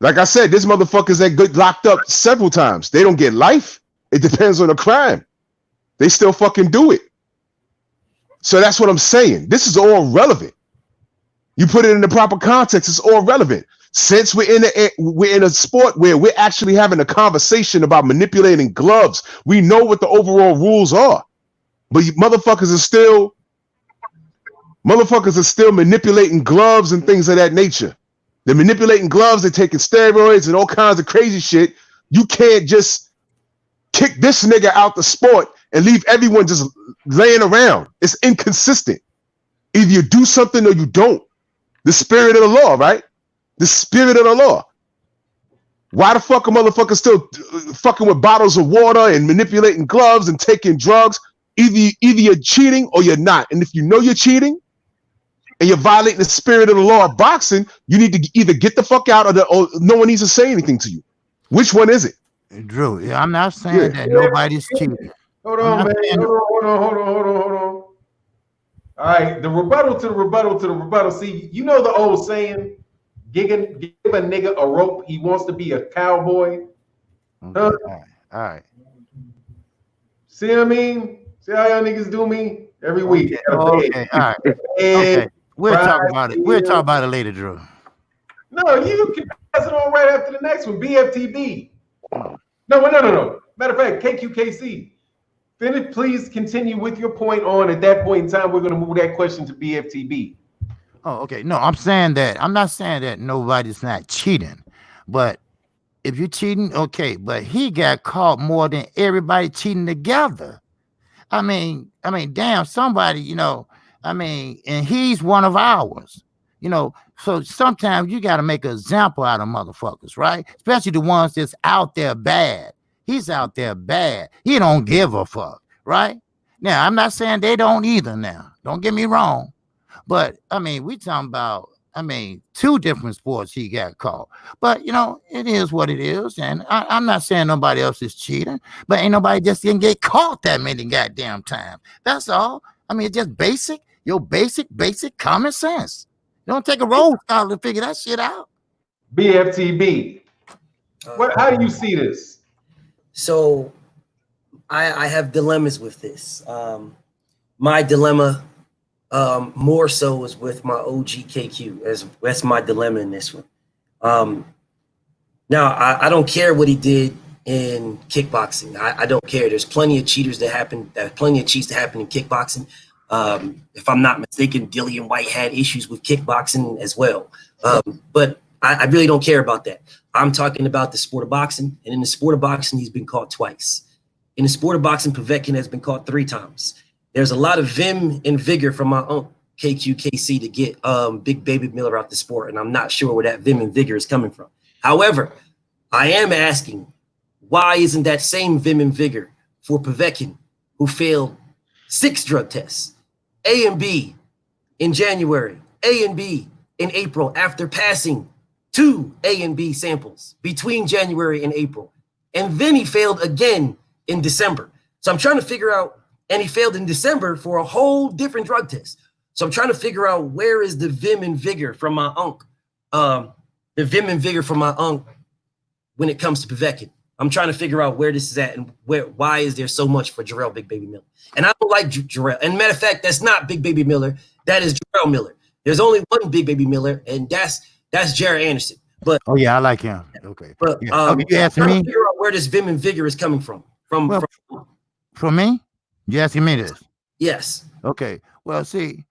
Like I said, there's motherfuckers that get locked up several times. They don't get life. It depends on the crime. They still fucking do it. So that's what I'm saying. This is all relevant. You put it in the proper context, it's all relevant. Since we're in a sport where we're actually having a conversation about manipulating gloves, we know what the overall rules are. But motherfuckers are still manipulating gloves and things of that nature. They're manipulating gloves, they're taking steroids and all kinds of crazy shit. You can't just kick this nigga out the sport and leave everyone just laying around. It's inconsistent. Either you do something or you don't. The spirit of the law, right? The spirit of the law. Why the fuck are motherfuckers still fucking with bottles of water and manipulating gloves and taking drugs? Either you're cheating or you're not. And if you know you're cheating and you're violating the spirit of the law of boxing, you need to either get the fuck out or no one needs to say anything to you. Which one is it? Drew, I'm not saying that nobody's cheating. Hold on, man. Hold on. All right, the rebuttal to the rebuttal. See, you know the old saying, give a nigga a rope, he wants to be a cowboy. Okay, all right. See what I mean? See how y'all niggas do me every week? Okay, all right. Okay, we'll talk about it. We'll talk about it later, Drew. No, you can pass it on right after the next one. BFTB. No. Matter of fact, KQKC. Finish, please continue with your point on. At that point in time, we're going to move that question to BFTB. Oh, okay. No, I'm not saying that nobody's not cheating, but if you're cheating, okay, but he got caught more than everybody cheating together. I mean, damn, somebody, and he's one of ours, so sometimes you got to make an example out of motherfuckers, right? Especially the ones that's out there bad. He's out there bad. He don't give a fuck, right? Now, I'm not saying they don't either now. Don't get me wrong. But, we talking about, I mean, 2 different sports he got caught. But, you know, it is what it is. And I'm not saying nobody else is cheating, but ain't nobody just didn't get caught that many goddamn times. That's all. I mean, it's just basic, your basic common sense. You don't take a roll scholar to figure that shit out. BFTB. How do you see this? So I have dilemmas with this. My dilemma more so is with my OG KQ. That's my dilemma in this one. Now I don't care what he did in kickboxing. I don't care. There's plenty of cheaters plenty of cheats that happen in kickboxing. If I'm not mistaken, Dillian White had issues with kickboxing as well. But I really don't care about that. I'm talking about the sport of boxing, and in the sport of boxing, he's been caught twice. In the sport of boxing, Povetkin has been caught 3 times. There's a lot of vim and vigor from my own KQKC to get Big Baby Miller out the sport, and I'm not sure where that vim and vigor is coming from. However, I am asking, why isn't that same vim and vigor for Povetkin, who failed 6 drug tests, A and B in January, A and B in April, after passing 2 A and B samples between January and April. And then he failed again in December. So I'm trying to figure out, and he failed in December for a whole different drug test. So I'm trying to figure out, where is the vim and vigor from my uncle? The vim and vigor from my uncle when it comes to Povetkin. I'm trying to figure out where this is at and why is there so much for Jarrell Big Baby Miller? And I don't like Jarrell. And matter of fact, that's not Big Baby Miller. That is Jarrell Miller. There's only one Big Baby Miller, and that's Jared Anderson. But oh yeah, I like him. Okay. But yeah. Okay, you asking me? Figure out where this vim and vigor is coming from. From me? You asking me this? Yes. Okay. Well, see,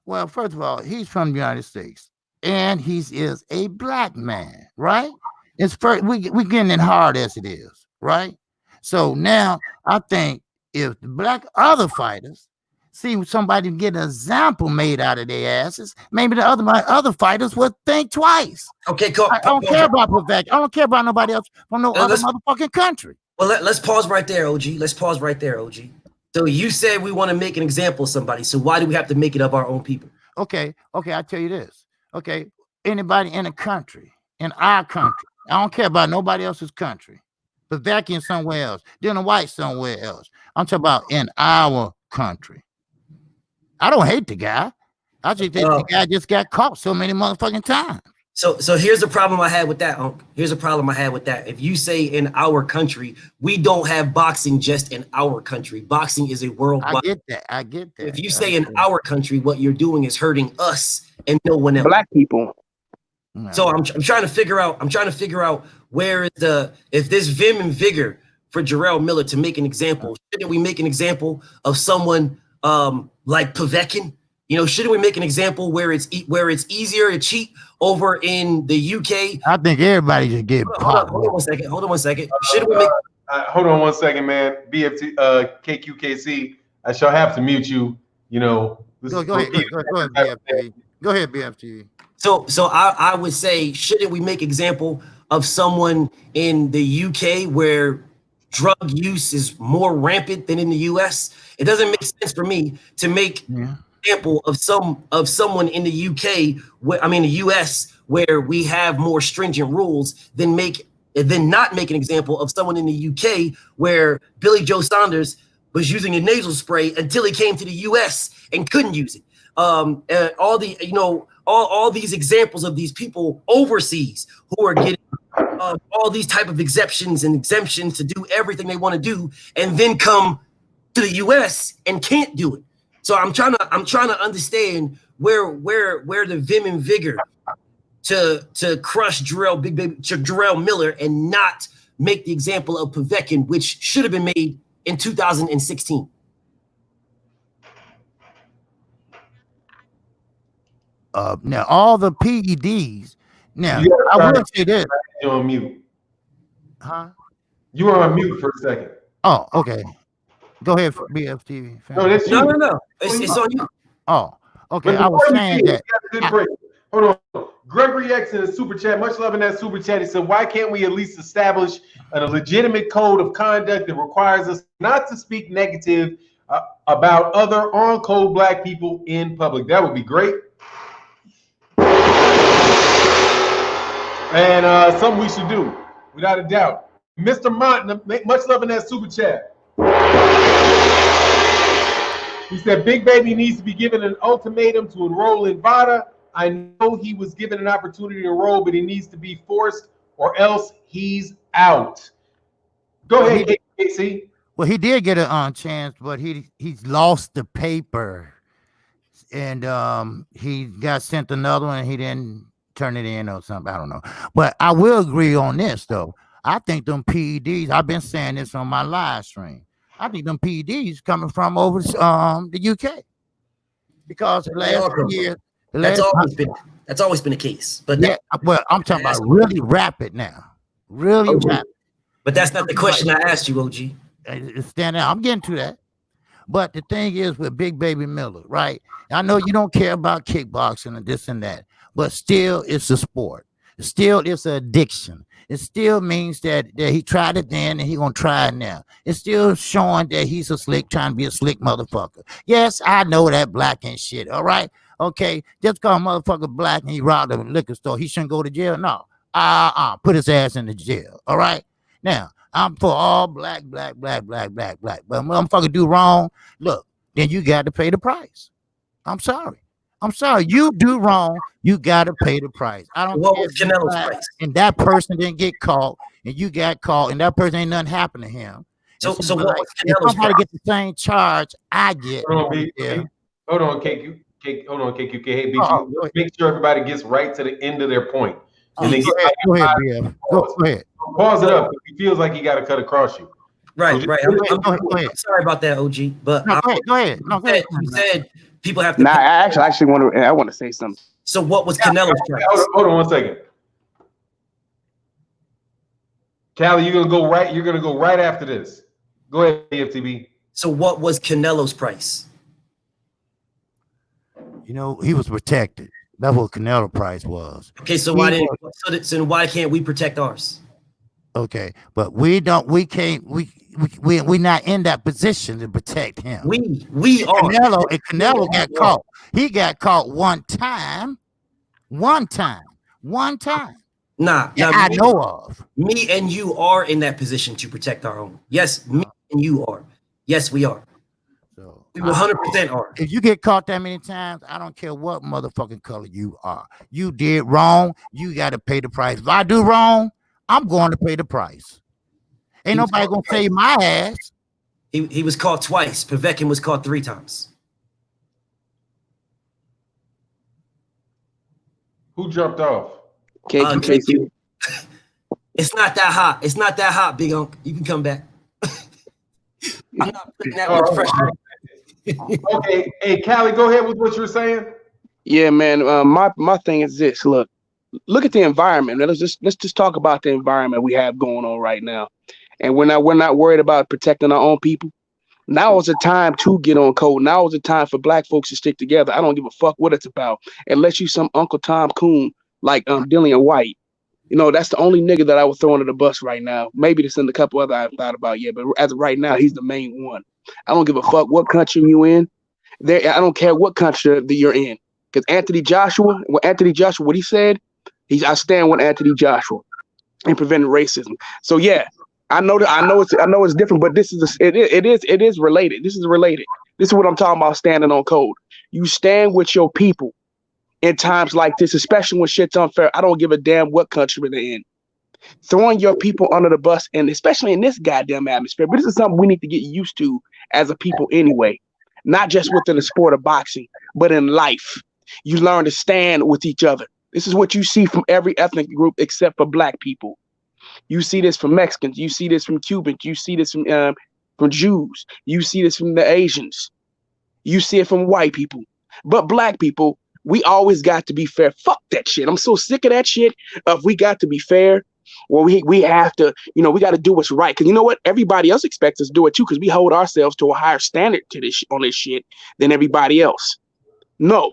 first of all, he's from the United States, and he is a black man, right? It's first we getting it hard as it is, right? So now I think if the black other fighters see somebody get an example made out of their asses, maybe my other fighters would think twice. Okay, cool. I don't care about Povetkin. I don't care about nobody else from no other motherfucking country. Well, let's pause right there, OG. Let's pause right there, OG. So you said we want to make an example of somebody. So why do we have to make it of our own people? Okay, I'll tell you this. Okay, anybody in a country, in our country, I don't care about nobody else's country. Povetkin somewhere else, Dylan White somewhere else. I'm talking about in our country. I don't hate the guy. I just think the guy just got caught so many motherfucking times. So here's the problem I had with that, Unc. Here's a problem I had with that. If you say in our country, we don't have boxing just in our country. Boxing is a worldwide. I get that. If you say in our country, what you're doing is hurting us and no one else. Black people. No. So I'm trying to figure out where is if this vim and vigor for Jarrell Miller to make an example. Shouldn't we make an example of someone like Povetkin? You know, shouldn't we make an example where it's easier to cheat over in the UK? I think everybody should get popped. Hold on one second. Shouldn't we make? Hold on one second, man. BFT, KQKC. I shall have to mute you. You know. Go ahead, BFT. Go ahead, BFT. So I would say, shouldn't we make example of someone in the UK where drug use is more rampant than in the US? It doesn't make sense for me to make example of someone in the UK, the US, where we have more stringent rules than not make an example of someone in the UK where Billy Joe Saunders was using a nasal spray until he came to the US and couldn't use it. All these examples of these people overseas who are getting all these type of exceptions and exemptions to do everything they want to do, and then come to the US and can't do it. So I'm trying to understand where the vim and vigor to crush Jarrell Miller and not make the example of Povetkin, which should have been made in 2016. Now all the PEDs. Now I will say this. You're on mute. Huh? You were on mute for a second. Oh, okay. Go ahead, BFT. No, that's you. No. It's on you. Oh, okay. I was saying that. Hold on. Gregory X in the super chat. Much love in that super chat. He said, "Why can't we at least establish a legitimate code of conduct that requires us not to speak negative about other on-code black people in public?" That would be great. And something we should do, without a doubt. Mr. Martin, much love in that super chat. He said, Big Baby needs to be given an ultimatum to enroll in VADA. I know he was given an opportunity to enroll, but he needs to be forced or else he's out. Go ahead, KC. Well, he did get a chance, but he's lost the paper. And he got sent another one and he didn't turn it in or something. I don't know. But I will agree on this, though. I think them PEDs, I've been saying this on my live stream. I think them PEDs coming from over the UK. Because the last year, that's always been the case. But yeah, well, I'm talking about really rapid now. Really rapid. But that's not the question I asked you, OG. Stand out. I'm getting to that. But the thing is with Big Baby Miller, right? I know you don't care about kickboxing and this and that, but still it's a sport. Still it's an addiction. It still means that he tried it then and he gonna try it now. It's still showing that he's trying to be a slick motherfucker. Yes, I know that black and shit. All right. Okay. Just call a motherfucker black and he robbed a liquor store. He shouldn't go to jail. No. Put his ass in the jail. All right. Now, I'm for all black. But when motherfucker do wrong, look, then you got to pay the price. I'm sorry. You do wrong, you got to pay the price. I don't what care was Canelo's price? And that person didn't get caught, and you got caught, and that person ain't nothing happened to him. So what was if Canelo's somebody price? get the same charge I get. Hold on, KQ. Hey, BG, let's make sure everybody gets right to the end of their point. And then go ahead, BF. Go ahead. Pause it up. He feels like he got to cut across you. Right. Go ahead. I'm sorry about that, OG. But go ahead. You said people have to. Nah, I actually want to say something. So what was Canelo's price? Hold on 1 second. Callie, you're gonna go right after this. Go ahead, FTB. So what was Canelo's price? You know, he was protected. That's what Canelo price was. Okay, so why can't we protect ours? Okay, but we're not in that position to protect him. We are. Canelo got caught. He got caught one time. Nah, I know of. Me and you are in that position to protect our own. Yes, me and you are. Yes, we are. So we 100% are. If you get caught that many times, I don't care what motherfucking color you are. You did wrong. You got to pay the price. If I do wrong, I'm going to pay the price. Ain't nobody gonna save my ass. He was caught twice. Povetkin was caught 3 times. Who jumped off? KQ. It's not that hot. It's not that hot, Big Unc. You can come back. I'm not putting that much pressure. Okay, hey, Callie, go ahead with what you were saying. Yeah, man. My thing is this. Look at the environment. Let's just talk about the environment we have going on right now, and we're not worried about protecting our own people. Now is the time to get on code. Now is the time for black folks to stick together. I don't give a fuck what it's about, unless you some Uncle Tom Coon like Dillian White. You know, that's the only nigga that I would throw under the bus right now. Maybe there's a couple other I've thought about, yeah, but as of right now, he's the main one. I don't give a fuck what country you in. I don't care what country that you're in. Because Anthony Joshua, what he said, I stand with Anthony Joshua in preventing racism. So yeah, I know it's different, but it is related. This is related. This is what I'm talking about, standing on code. You stand with your people in times like this, especially when shit's unfair. I don't give a damn what country they're in. Throwing your people under the bus, and especially in this goddamn atmosphere, but this is something we need to get used to as a people anyway, not just within the sport of boxing, but in life. You learn to stand with each other. This is what you see from every ethnic group except for black people. You see this from Mexicans. You see this from Cubans. You see this from Jews. You see this from the Asians. You see it from white people. But black people, we always got to be fair. Fuck that shit. I'm so sick of that shit. If we got to be fair, well, we have to, we got to do what's right. Because you know what? Everybody else expects us to do it too, because we hold ourselves to a higher standard to on this shit than everybody else. No,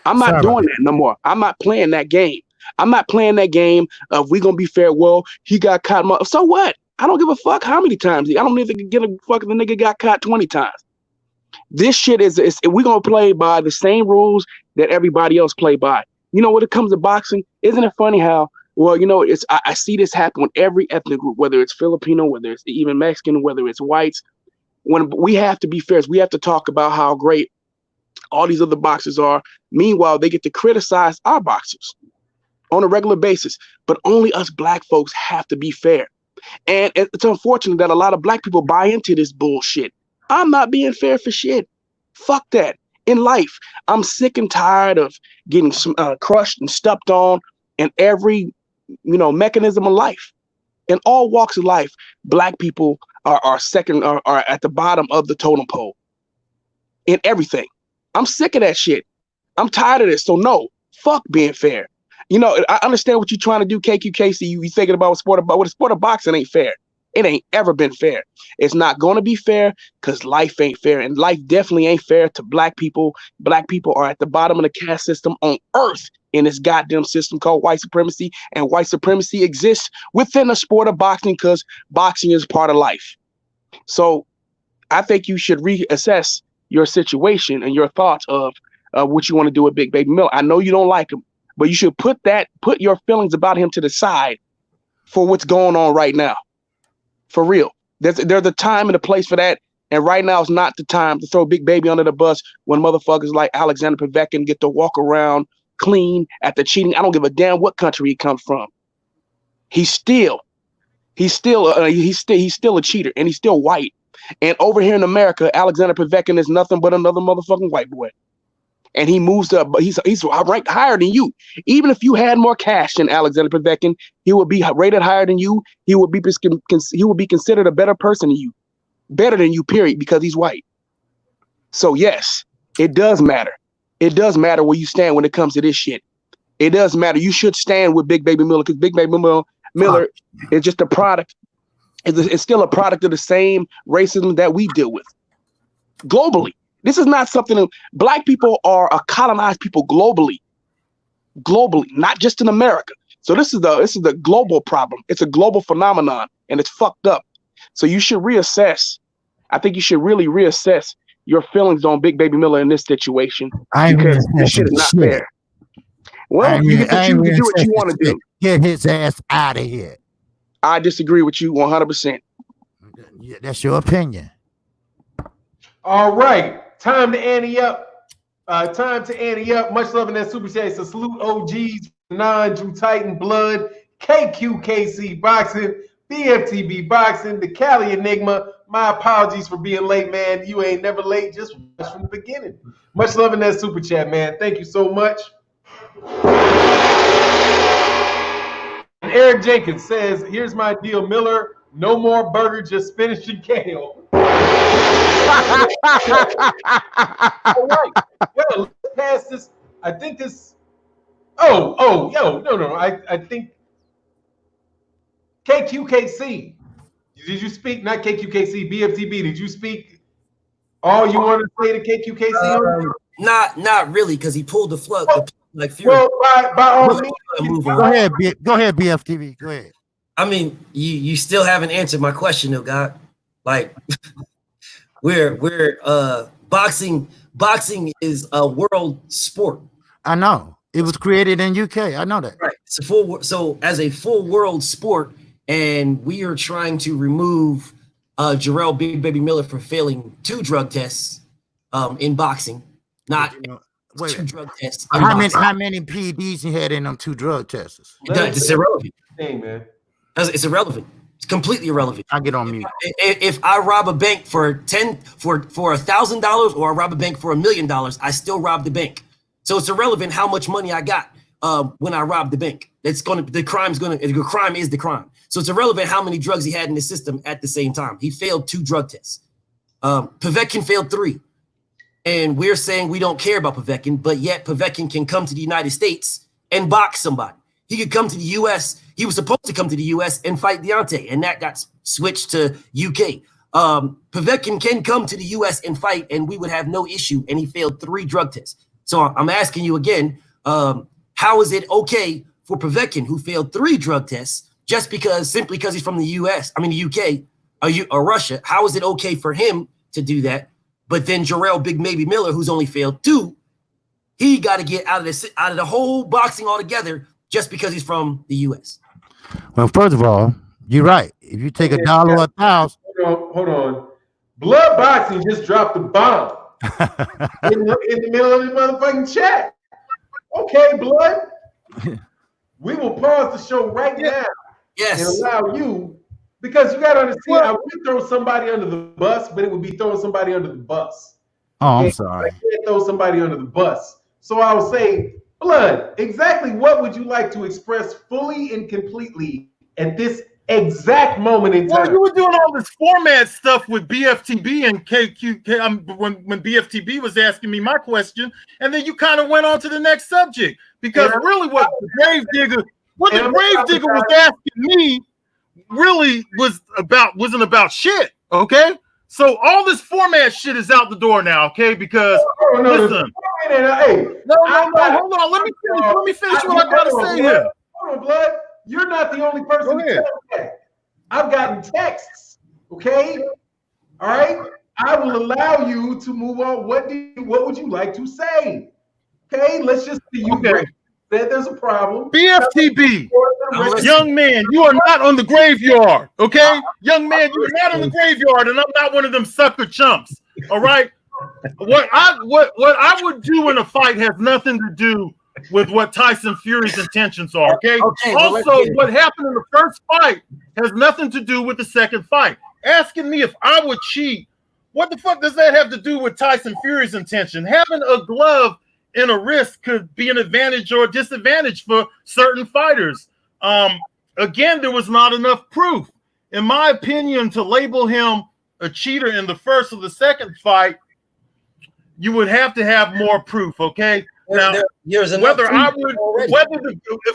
I'm not doing that no more. I'm not playing that game. I'm not playing that game of we gonna be fair. Well, he got caught. So what? I don't give a fuck how many times. I don't even give a fuck if the nigga got caught 20 times. This shit is we gonna play by the same rules that everybody else play by. You know, when it comes to boxing, isn't it funny how Well, I see this happen with every ethnic group, whether it's Filipino, whether it's even Mexican, whether it's whites. When we have to be fair, we have to talk about how great all these other boxers are. Meanwhile, they get to criticize our boxers on a regular basis. But only us black folks have to be fair. And it's unfortunate that a lot of black people buy into this bullshit. I'm not being fair for shit. Fuck that. In life, I'm sick and tired of getting crushed and stepped on in every mechanism of life. In all walks of life, black people are at the bottom of the totem pole in everything. I'm sick of that shit. I'm tired of this. So no, fuck being fair. I understand what you're trying to do, KQKC. You thinking about a sport of boxing ain't fair. It ain't ever been fair. It's not going to be fair because life ain't fair. And life definitely ain't fair to black people. Black people are at the bottom of the caste system on earth in this goddamn system called white supremacy. And white supremacy exists within the sport of boxing because boxing is part of life. So I think you should reassess your situation and your thoughts of what you want to do with Big Baby Miller. I know you don't like him, but you should put your feelings about him to the side for what's going on right now. For real. There's a time and a place for that. And right now is not the time to throw Big Baby under the bus when motherfuckers like Alexander Povetkin get to walk around clean after cheating. I don't give a damn what country he comes from. He's still a cheater, and he's still white. And over here in America, Alexander Povetkin is nothing but another motherfucking white boy. And he moves up, but he's ranked higher than you. Even if you had more cash than Alexander Povetkin, he would be rated higher than you. He would be considered a better person than you, period, because he's white. So yes, it does matter. It does matter where you stand when it comes to this shit. It does matter. You should stand with Big Baby Miller because Big Baby Miller is just a product. It's still a product of the same racism that we deal with globally. This is not something that black people are a colonized people globally, not just in America. So this is the global problem. It's a global phenomenon and it's fucked up. So you should reassess. I think you should really reassess your feelings on Big Baby Miller in this situation because this shit is not fair. Well, you get to choose to do what you want to do. Get his ass out of here. I disagree with you 100%. Yeah, that's your opinion. All right. Time to ante up. Much love in that super chat. So salute OGs, Drew Titan, Blood, KQKC Boxing, BFTB Boxing, the Cali Enigma. My apologies for being late, man. You ain't never late, just watch from the beginning. Much love in that super chat, man. Thank you so much. And Eric Jenkins says, here's my deal, Miller. No more burger, just spinach and kale. All right. Well, let's pass this. I think this. No. I think KQKC. Did you speak? Not KQKC, BFTB. Did you speak all you wanted to say to KQKC? Not really, because he pulled the plug. Like Fury. Well, by all means, go ahead, BFTV. Go ahead. I mean, you still haven't answered my question, though, God. Like, we're boxing is a world sport. I know. It was created in UK. I know that. Right. So as a full world sport, and we are trying to remove Jarrell Big Baby Miller for failing 2 drug tests in boxing, not 2 drug tests. How many PEDs he had in them 2 drug tests? It's irrelevant. Hey, man. It's irrelevant. It's completely irrelevant. I get on mute. If I rob a bank for $1,000 or I rob a bank for $1 million, I still rob the bank. So it's irrelevant how much money I got when I robbed the bank. The crime is the crime. So it's irrelevant how many drugs he had in the system at the same time. He failed 2 drug tests. Povetkin failed 3. And we're saying we don't care about Povetkin, but yet Povetkin can come to the United States and box somebody. He could come to the U.S. He was supposed to come to the U.S. and fight Deontay, and that got switched to UK. Povetkin can come to the U.S. and fight, and we would have no issue, and he failed 3 drug tests. So I'm asking you again, how is it okay for Povetkin, who failed 3 drug tests, simply because he's from the UK or Russia? How is it okay for him to do that? But then Jarrell Big Baby Miller, who's only failed 2, he got to get out of the whole boxing altogether just because he's from the U.S.? Well, first of all, you're right. If you take a dollar or 1,000, Hold on. Blood Boxing just dropped a bomb in the middle of the motherfucking chat. Okay, Blood. We will pause the show right now and Yes. allow you, because you got to understand, I would throw somebody under the bus, but it would be throwing somebody under the bus. oh, Okay? I'm sorry. I can't throw somebody under the bus. So I will say, Blood, exactly what would you like to express fully and completely at this exact moment in Well, time? you were doing all this format stuff with BFTB and KQ when BFTB was asking me my question, and then you kind of went on to the next subject, because really what the Gravedigger was asking me really wasn't about shit. Okay, so all this format shit is out the door now. Okay, because listen, no, hold on, let me finish what I gotta say here. Hold on, Blood. You're not the only person to tell me that. I've gotten texts. Okay, all right. I will allow you to move on. What would you like to say? Okay, let's just see. You said there's a problem. BFTB, young man, you are not on the graveyard. Okay, young man, you are not on the graveyard, and I'm not one of them sucker chumps. All right. What I would do in a fight has nothing to do with what Tyson Fury's intentions are. Okay. Also, what happened in the first fight has nothing to do with the second fight. Asking me if I would cheat, what the fuck does that have to do with Tyson Fury's intention? Having a glove in a wrist could be an advantage or a disadvantage for certain fighters. Again, there was not enough proof, in my opinion, to label him a cheater in the first or the second fight. You would have to have more proof. Okay. Now, if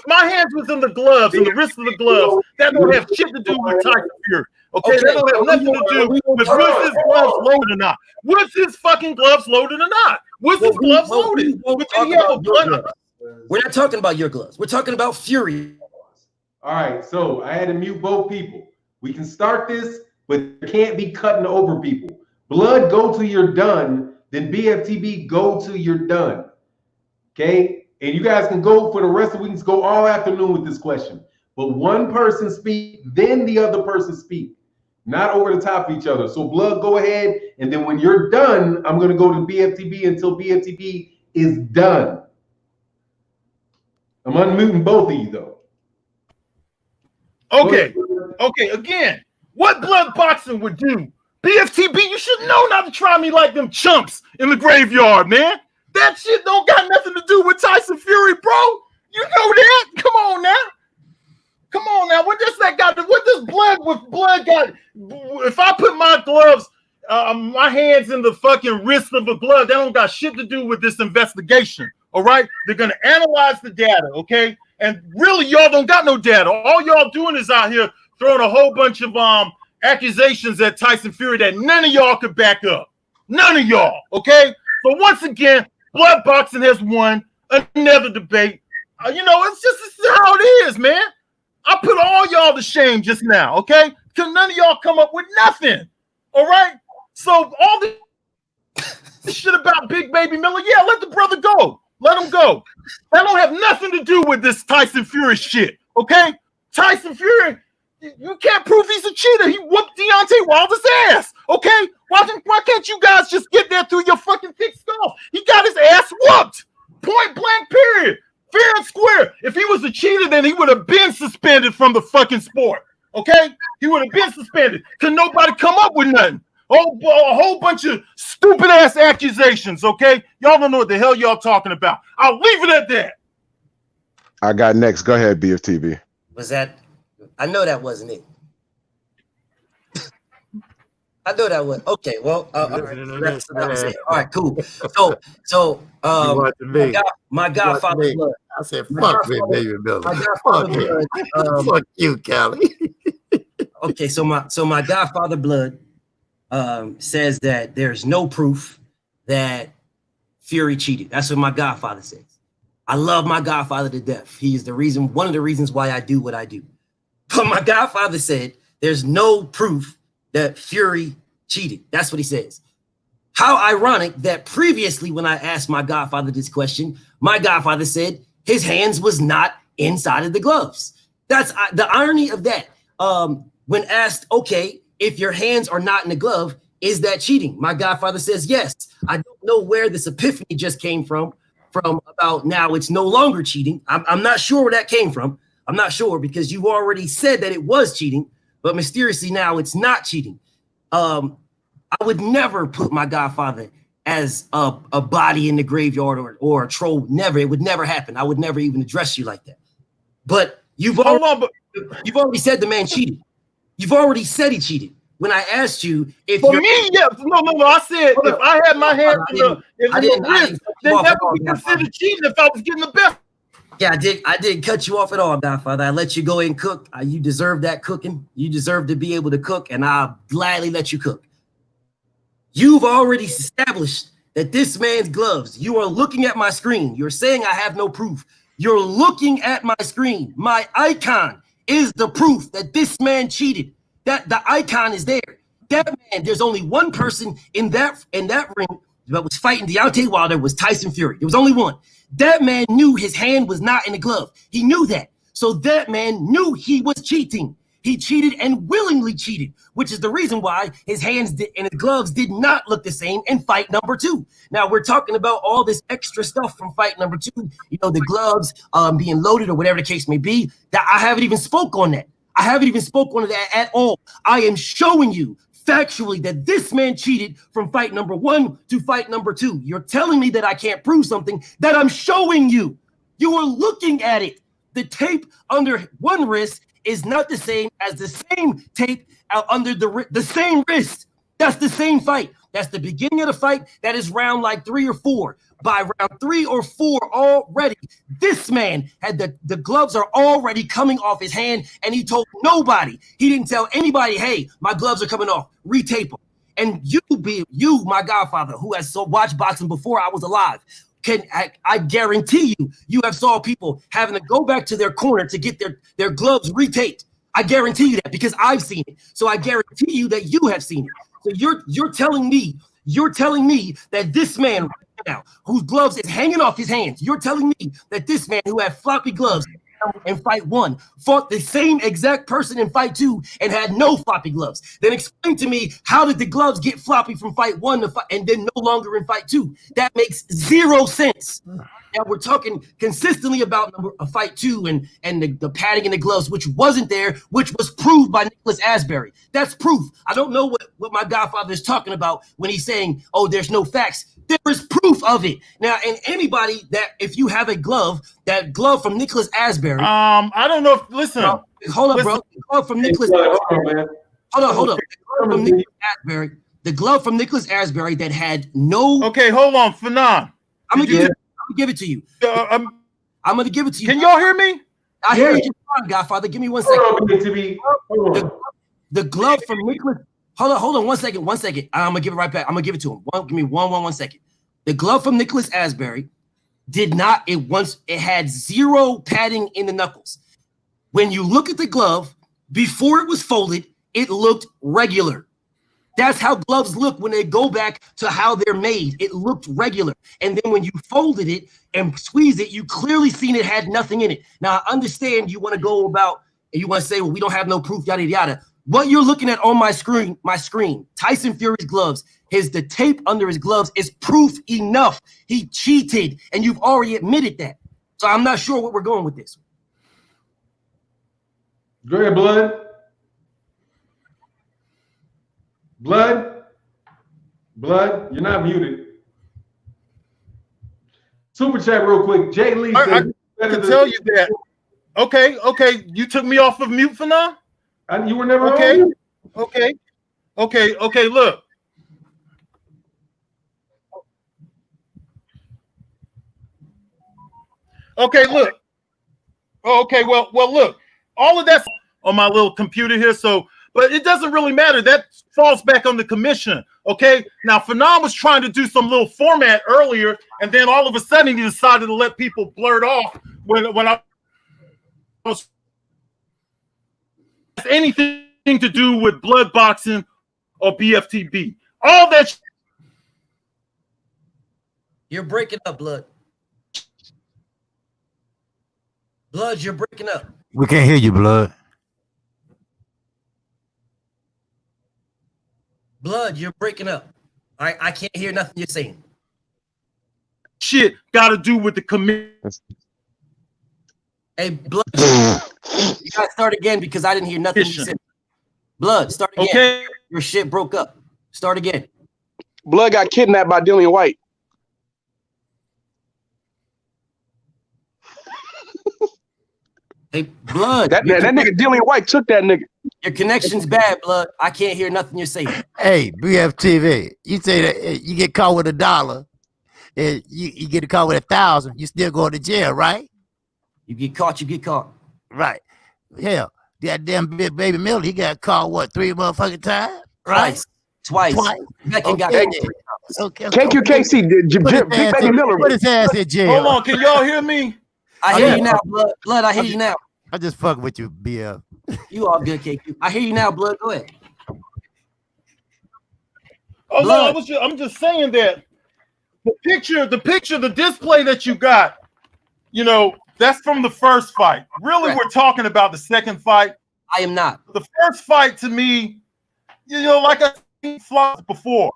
my hands was in the gloves, in the wrist of the gloves, that don't have shit to do with Tyson Fury. Okay, that don't have nothing to do with was his gloves loaded or not. Was his fucking gloves loaded or not? Was his gloves loaded? We're not talking about your gloves. We're talking about Fury. All right, so I had to mute both people. We can start this, but it can't be cutting over people. Blood, go till you're done. Then BFTB, go till you're done. Okay, and you guys can go for the rest of the week. Let's go all afternoon with this question. But one person speak, then the other person speak, not over the top of each other. So Blood, go ahead, and then when you're done, I'm going to go to BFTB until BFTB is done. I'm unmuting both of you though. Okay. Again, what Blood Boxing would do? BFTB, you should know not to try me like them chumps in the graveyard, man. That shit don't got nothing to do with Tyson Fury, bro. You know that? Come on now. What does that got? What does blood got? If I put my gloves, my hands in the fucking wrist of a glove, that don't got shit to do with this investigation. All right, they're gonna analyze the data, okay? And really, y'all don't got no data. All y'all doing is out here throwing a whole bunch of accusations at Tyson Fury that none of y'all could back up. None of y'all, okay? So once again, Blood Boxing has won another debate. This is how it is, man. I put all y'all to shame just now, okay? Because none of y'all come up with nothing, all right? So all this shit about Big Baby Miller, yeah, let the brother go. Let him go. That don't have nothing to do with this Tyson Fury shit, okay? Tyson Fury, you can't prove he's a cheater. He whooped Deontay Wilder's ass, okay? Why can't you guys just get there through your fucking thick skull? He got his ass whooped. Point blank, period. Fair and square. If he was a cheater, then he would have been suspended from the fucking sport, okay? He would have been suspended because nobody come up with nothing. A whole bunch of stupid-ass accusations, okay? Y'all don't know what the hell y'all talking about. I'll leave it at that. I got next. Go ahead, BFTB. Was that? I know that wasn't it. I know that was okay. Well, all right, cool. So, my godfather blood. I said, "Fuck Big Baby Miller." Fuck him. Fuck you, Callie. Okay, so my godfather blood says that there's no proof that Fury cheated. That's what my godfather says. I love my godfather to death. He is one of the reasons why I do what I do. But my godfather said there's no proof that Fury cheated. That's what he says. How ironic that previously when I asked my godfather this question, my godfather said his hands was not inside of the gloves. That's the irony of that. When asked, okay, if your hands are not in the glove, is that cheating? My godfather says yes. I don't know where this epiphany just came from about now it's no longer cheating. I'm not sure where that came from. I'm not sure because you already said that it was cheating, but mysteriously now it's not cheating. I would never put my godfather as a body in the graveyard or a troll. Never. It would never happen. I would never even address you like that. But you've already said the man cheated. You've already said he cheated. When I asked you if for me, yes, no, I said if I had my hand in the wrist, then that would be considered cheating if I was getting the best. Yeah, I didn't cut you off at all, Godfather. I let you go and cook. You deserve that cooking. You deserve to be able to cook, and I'll gladly let you cook. You've already established that this man's gloves. You are looking at my screen. You're saying I have no proof. You're looking at my screen. My icon is the proof that this man cheated. That the icon is there. That man, there's only one person in that ring that was fighting Deontay Wilder was Tyson Fury. There was only one. That man knew his hand was not in the glove. He knew that. So that man knew he was cheating. He cheated and willingly cheated, which is the reason why his hands and his gloves did not look the same in fight number 2. Now we're talking about all this extra stuff from fight number 2, the gloves being loaded or whatever the case may be, that I haven't even spoke on that. I haven't even spoke on that at all. I am showing you factually that this man cheated from fight number 1 to fight number 2. You're telling me that I can't prove something that I'm showing you. You are looking at it. The tape under one wrist is not the same as the same tape under the same wrist. That's the same fight. That's the beginning of the fight. That is round like 3 or 4. By round 3 or 4 already, this man had the gloves are already coming off his hand, and he told nobody. He didn't tell anybody, hey, my gloves are coming off. Retape them. And you, my godfather, who has watched boxing before I was alive, I guarantee you have saw people having to go back to their corner to get their gloves retaped. I guarantee you that because I've seen it. So I guarantee you that you have seen it. So you're telling me that this man right now, whose gloves is hanging off his hands, you're telling me that this man who had floppy gloves in fight 1 fought the same exact person in fight 2 and had no floppy gloves. Then explain to me, how did the gloves get floppy from fight 1 to fight and then no longer in fight 2? That makes 0 sense. Now we're talking consistently about fight 2 and the padding in the gloves, which wasn't there, which was proved by Nicholas Asbury. That's proof. I don't know what my godfather is talking about when he's saying, oh, there's no facts. There is proof of it. Now, and anybody that if you have that glove from Nicholas Asbury. I don't know if listen. Hold up, bro. The glove from Nicholas Asbury. Hold on. From Nicholas Asbury. The glove from Nicholas Asbury that had no. Okay, hold on, Fanon. I'm gonna give it to you. I'm gonna give it to you. Can y'all hear me? I hear you, Godfather. Give me 1 second. The glove from Nicholas. Hold on 1 second. 1 second. I'm gonna give it right back. I'm gonna give it to him. Give me one second. The glove from Nicholas Asbury did not. It had 0 padding in the knuckles. When you look at the glove before it was folded, it looked regular. That's how gloves look when they go back to how they're made. It looked regular. And then when you folded it and squeezed it, you clearly seen it had nothing in it. Now, I understand you want to go about, and you want to say, well, we don't have no proof, yada, yada. What you're looking at on my screen, Tyson Fury's gloves, the tape under his gloves is proof enough. He cheated, and you've already admitted that. So I'm not sure where we're going with this. Go ahead, Blood, you're not muted. Super chat real quick. Jay Lee said, I can tell you that. Okay. You took me off of mute for now? You were never okay. on. Okay, look. Okay, look. Okay, well, look. All of that's on my little computer here, but it doesn't really matter. That falls back on the commission. Okay. Now, Fanon was trying to do some little format earlier, and then all of a sudden he decided to let people blurt off when I was anything to do with blood boxing or BFTB. All that. You're breaking up, Blood. Blood, you're breaking up. We can't hear you, Blood. Blood, you're breaking up. I can't hear nothing you're saying. Shit got to do with the commission. Hey, Blood, you gotta start again because I didn't hear nothing you said. Blood, start again. Okay. Your shit broke up. Start again. Blood got kidnapped by Dillian White. Hey, Blood. That nigga Dillian White took that nigga. Your connection's bad, Blood. I can't hear nothing you're saying. Hey, BFTV, you say that you get caught with $1, and you get caught with 1,000, you still go to jail, right? You get caught, you get caught. Right. Hell, that damn baby Miller, he got caught, what, 3 motherfucking times? Right? Twice. Okay. Got Okay. KQKC, Big Baby Miller. Put his ass in jail. Hold on, can y'all hear me? I hear you now, Blood. Blood, I hear you now. I just fucking with you, BF. You all good, KQ. I hear you now, Blood. Go ahead. Oh Blood. no, I'm just saying that the display that you got, you know, that's from the first fight. Really, Correct. we're talking about the second fight. I am not. The first fight to me, you know, like I said flopped before.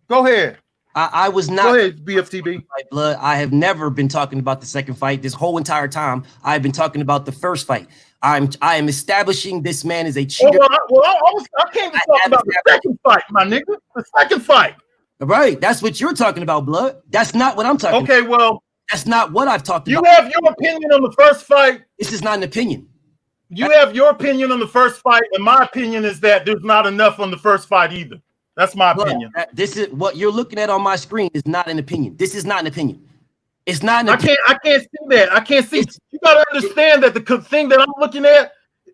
Go ahead. I was not. Go ahead, BFTB. Blood. I have never been talking about the second fight. This whole entire time, I've been talking about the first fight. I am establishing this man as a cheater. I came to talk about the second fight, my nigga. The second fight. Right. That's what you're talking about, Blood. That's not what I'm talking about. Okay, well, That's not what I've talked you about. have your opinion on the first fight. This is not an opinion. You have your opinion on the first fight, and my opinion is that there's not enough on the first fight either. That's my opinion. This is what you're looking at on my screen is not an opinion. This is not an opinion. It's not an opinion. I can't see that. I can't see. You gotta understand that the thing that I'm looking at,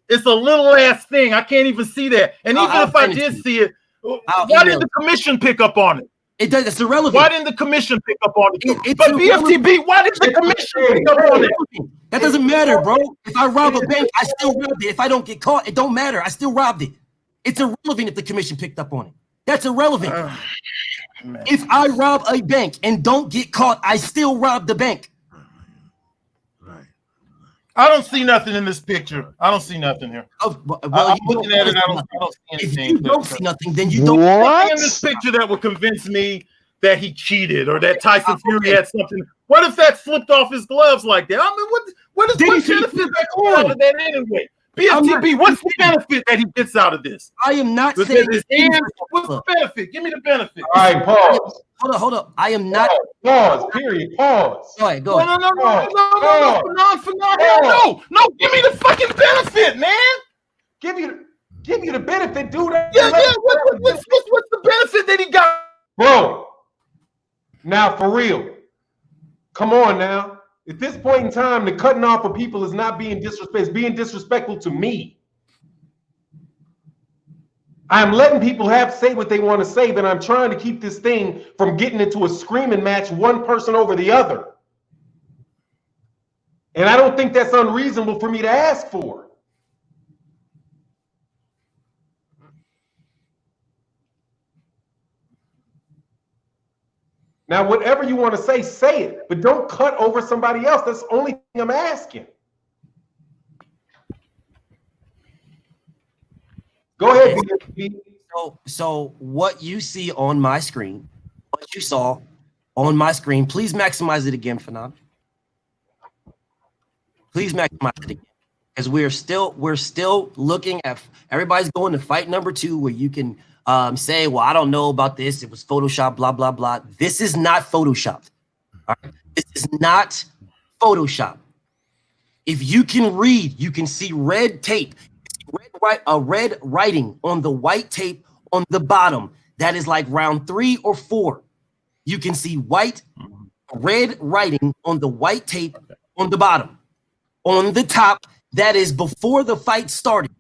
it's a little ass thing. I can't even see that. And even if I did see it, why did the commission pick up on it? It's irrelevant. Why didn't the commission pick up on it? It's But BFTB, why did the commission pick up on it? That doesn't matter, bro. If I rob a bank, I still robbed it. If I don't get caught, it don't matter. I still robbed it. It's irrelevant if the commission picked up on it. That's irrelevant. If I rob a bank and don't get caught, I still rob the bank. I don't see nothing in this picture. I don't see nothing here. Well, I'm looking at it. I don't see if anything. you don't see nothing, then you don't. Nothing in this picture that would convince me that he cheated or that Tyson Fury had something. What if that slipped off his gloves like that? I mean, what benefit that come out of that anyway? BFTB, what's the benefit that he gets out of this? I am not saying his hands. What's the benefit? Give me the benefit. All right, pause. Hold up. I am not. Pause. Period. Pause. Go ahead. No. No, give me the fucking benefit, man. Give you the benefit, dude. Yeah. What's the benefit that he got? Bro, now for real. Come on now. At this point in time, the cutting off of people is not being disrespectful. It's being disrespectful to me. I'm letting people say what they want to say, but I'm trying to keep this thing from getting into a screaming match, one person over the other. And I don't think that's unreasonable for me to ask for. Now, whatever you want to say it, but don't cut over somebody else. That's the only thing I'm asking. Go ahead, BFTB. So what you see on my screen, what you saw on my screen, please maximize it again, Fanon. Please maximize it again. Because we're still looking at everybody's going to fight number 2 where you can say, well, I don't know about this. It was Photoshop, blah, blah, blah. This is not Photoshopped. All right? This is not Photoshop. If you can read, you can see red tape, red writing on the white tape on the bottom. That is like round 3 or 4. You can see red writing on the white tape on the bottom. On the top, that is before the fight started.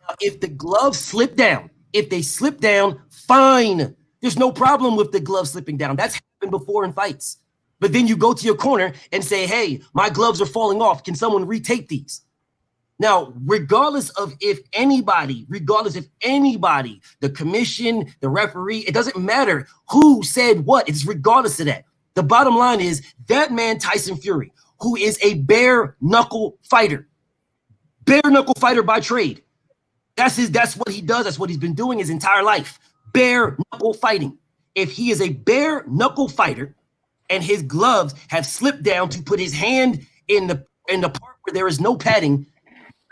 Now, if the gloves slip down, if they slip down, fine. There's no problem with the gloves slipping down. That's happened before in fights. But then you go to your corner and say, hey, my gloves are falling off. Can someone retape these? Now, regardless of anybody, the commission, the referee, it doesn't matter who said what. It's regardless of that. The bottom line is that man, Tyson Fury, who is a bare knuckle fighter. Bare knuckle fighter by trade. That's what he does. That's what he's been doing his entire life. Bare knuckle fighting. If he is a bare knuckle fighter and his gloves have slipped down to put his hand in the part where there is no padding,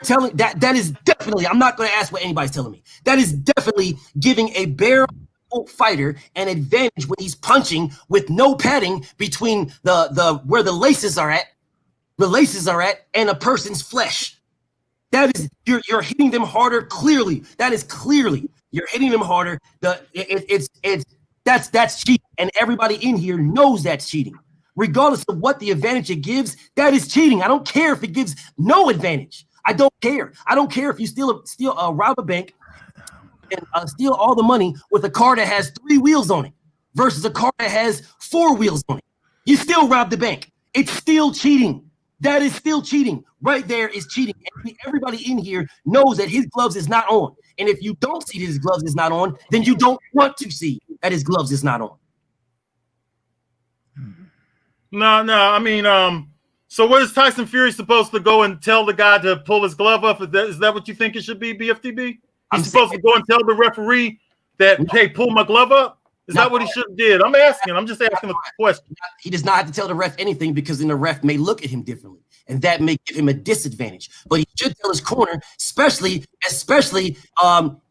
telling that is definitely, I'm not going to ask what anybody's telling me. That is definitely giving a bare knuckle fighter an advantage when he's punching with no padding between the where the laces are at and a person's flesh. That is, you're hitting them harder. Clearly, that is clearly you're hitting them harder. That's cheating, and everybody in here knows that's cheating. Regardless of what the advantage it gives, that is cheating. I don't care if it gives no advantage. I don't care. I don't care if you rob a bank and steal all the money with a car that has 3 wheels on it versus a car that has 4 wheels on it. You still rob the bank. It's still cheating. That is still cheating. Right there is cheating. Everybody in here knows that his gloves is not on. And if you don't see that his gloves is not on, then you don't want to see that his gloves is not on. No. I mean, so what is Tyson Fury supposed to go and tell the guy to pull his glove up? Is that what you think it should be, BFTB? He's supposed to go and tell the referee that, hey, pull my glove up? Is that what he should have did? I'm just asking a question. He does not have to tell the ref anything because then the ref may look at him differently, and that may give him a disadvantage. But he should tell his corner, especially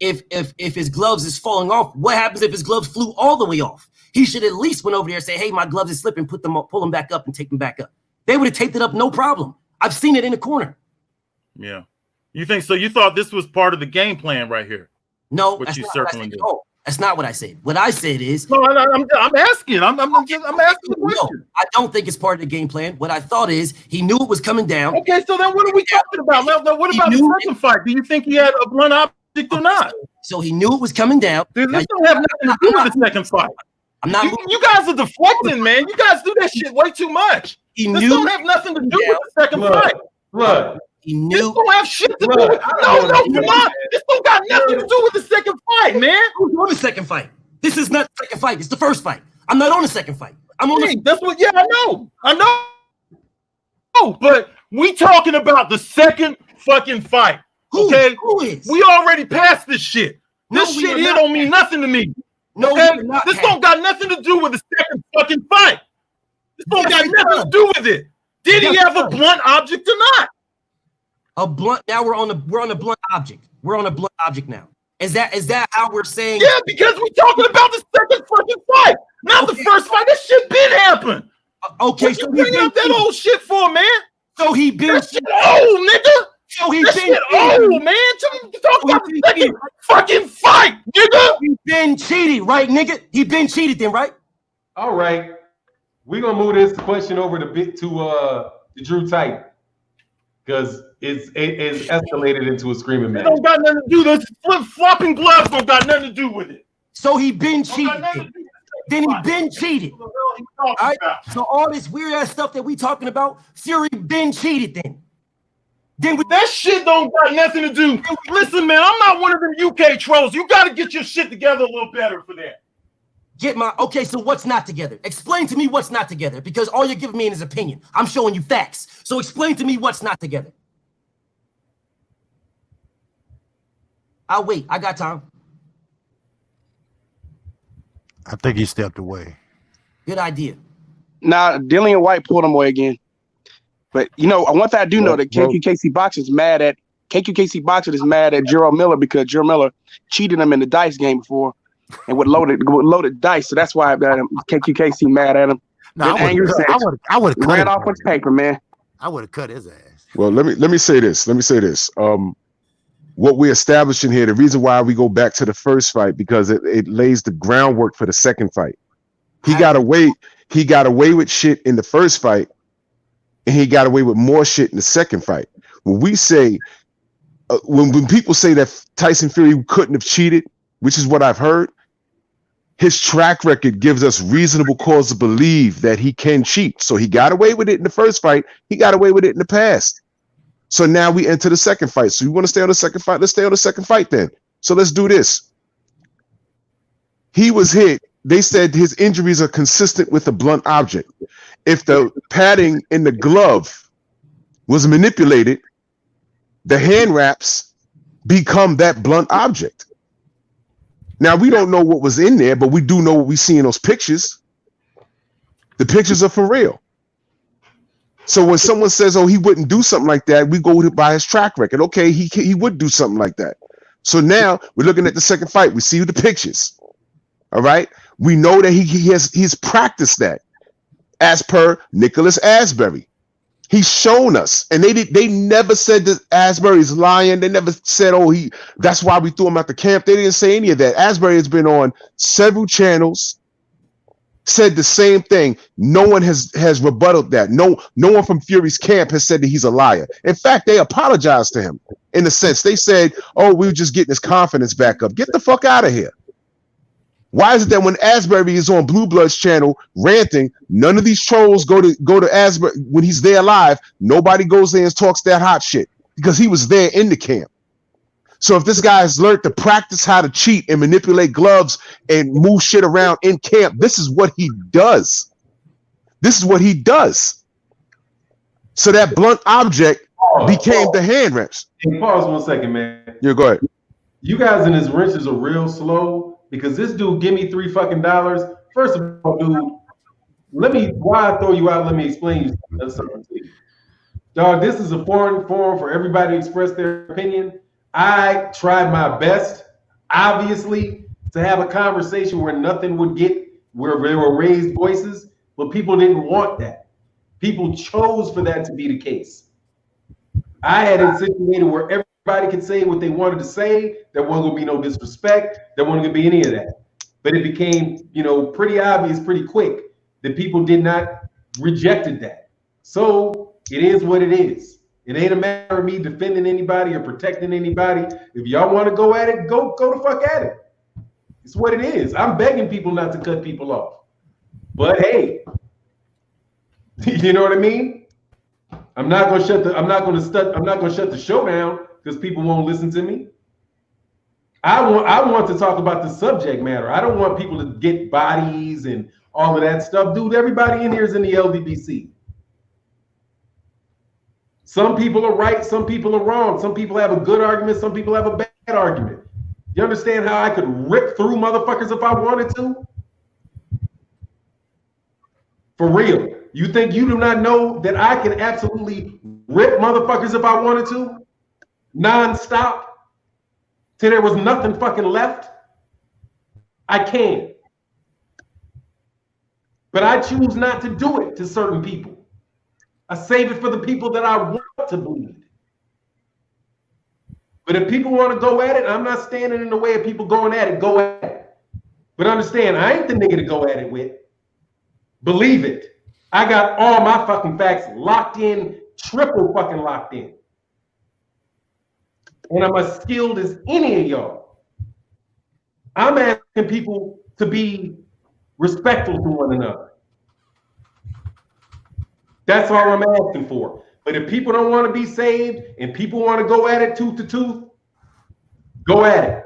if his gloves is falling off. What happens if his gloves flew all the way off? He should at least went over there and say, hey, my gloves is slipping, pull them back up and take them back up. They would have taped it up, no problem. I've seen it in the corner. Yeah. You think so? You thought this was part of the game plan right here? No, what you circling. That's not what I said. What I said is, no, I'm asking. I'm asking the question. No, I don't think it's part of the game plan. What I thought is he knew it was coming down. Okay, so then what are we talking about? Now, what about the second fight? Do you think he had a blunt object or not? So he knew it was coming down. This don't have nothing to do with the second fight. I'm not. You guys are deflecting, man. You guys do that shit way too much. This don't have nothing to do with the second fight. Look. He knew. This don't have shit to do with. No, come on. This don't got nothing to do with the second fight, man. Who's on the second fight? This is not the second fight. It's the first fight. I'm not on the second fight. I'm on the. That's what. Yeah, I know. Oh, but we talking about the second fucking fight. Okay, who is? We already passed this shit. This shit here don't mean nothing to me. No, okay? This don't got nothing to do with the second fucking fight. This don't got nothing to do with it. Did he have a blunt object or not? A blunt. Now we're on the blunt object. We're on a blunt object now. Is that how we're saying? Yeah, because we're talking about the second fucking fight, not the first fight. This shit been happened. Okay, what you bring up that old shit for, man? So he been that shit old, nigga. So he that been shit old, man. Talk about the second fucking fight, nigga. He been cheated, right, nigga? He been cheated, then, right? All right, we're gonna move this question over to Drew Titan because it's escalated into a screaming match. It don't got nothing to do with this. Flip-flopping gloves don't got nothing to do with it. So he been cheated. Then he been cheated. All right. So all this weird ass stuff that we talking about, Fury been cheated. Then that shit don't got nothing to do. Listen, man, I'm not one of them UK trolls. You got to get your shit together a little better for that. Okay, so what's not together? Explain to me what's not together, because all you're giving me is opinion. I'm showing you facts. So explain to me what's not together. I'll wait. I got time. I think he stepped away. Good idea. Nah, Dillian White pulled him away again. But one thing I do know that KQKC Boxing is mad at Gerald Miller because Gerald Miller cheated him in the dice game before and with loaded dice. So that's why KQKC mad at him. No, I would have ran off with paper, man. I would have cut his ass. Well, let me say this. What we're establishing here, the reason why we go back to the first fight, because it lays the groundwork for the second fight. He got away with shit in the first fight, and he got away with more shit in the second fight. When we say, when people say that Tyson Fury couldn't have cheated, which is what I've heard, his track record gives us reasonable cause to believe that he can cheat. So he got away with it in the first fight. He got away with it in the past. So now we enter the second fight. So you want to stay on the second fight? Let's stay on the second fight then. So let's do this. He was hit. They said his injuries are consistent with a blunt object. if the padding in the glove was manipulated, the hand wraps become that blunt object. Now, we don't know what was in there, but we do know what we see in those pictures. The pictures are for real. So when someone says, oh, he wouldn't do something like that, we go by his track record. Okay, he would do something like that. So now we're looking at the second fight. We see the pictures. All right. We know that he's practiced that, as per Nicholas Asbury. He's shown us, and they never said that Asbury's lying. They never said, oh, that's why we threw him out the camp. They didn't say any of that. Asbury has been on several channels, said the same thing. No one has rebutted that. No one from Fury's camp has said that he's a liar. In fact, they apologized to him in a sense. They said, oh, we were just getting his confidence back up. Get the fuck out of here. Why is it that when Asbury is on Blue Blood's channel ranting, none of these trolls go to Asbury when he's there live? Nobody goes there and talks that hot shit because he was there in the camp. So if this guy has learned to practice how to cheat and manipulate gloves and move shit around in camp, this is what he does. This is what he does. So that blunt object became the hand wraps. Hey, pause 1 second, man. Yeah, go ahead. You guys in his wrenches are real slow. Because this dude give me $3 fucking. First of all, dude, why I throw you out, let me explain something to you. Dog, this is a forum for everybody to express their opinion. I tried my best, obviously, to have a conversation where nothing would get, where there were raised voices, but people didn't want that. People chose for that to be the case. I had it situated where everybody could say what they wanted to say. There wasn't going to be no disrespect. There wasn't going to be any of that. But it became, pretty obvious pretty quick that people did not rejected that. So it is what it is. It ain't a matter of me defending anybody or protecting anybody. If y'all want to go at it, go the fuck at it. It's what it is. I'm begging people not to cut people off. But hey, you know what I mean? I'm not gonna shut the show down because people won't listen to me. I want to talk about the subject matter. I don't want people to get bodies and all of that stuff. Dude, everybody in here is in the LDBC. Some people are right, some people are wrong. Some people have a good argument, some people have a bad argument. You understand how I could rip through motherfuckers if I wanted to? For real. You think you do not know that I can absolutely rip motherfuckers if I wanted to? Non-stop? Till there was nothing fucking left? I can. But I choose not to do it to certain people. I save it for the people that I want to bleed. But if people want to go at it, I'm not standing in the way of people going at it. Go at it. But understand, I ain't the nigga to go at it with. Believe it. I got all my fucking facts locked in, triple fucking locked in. And I'm as skilled as any of y'all. I'm asking people to be respectful to one another. That's all I'm asking for. But if people don't want to be saved and people want to go at it tooth to tooth, go at it.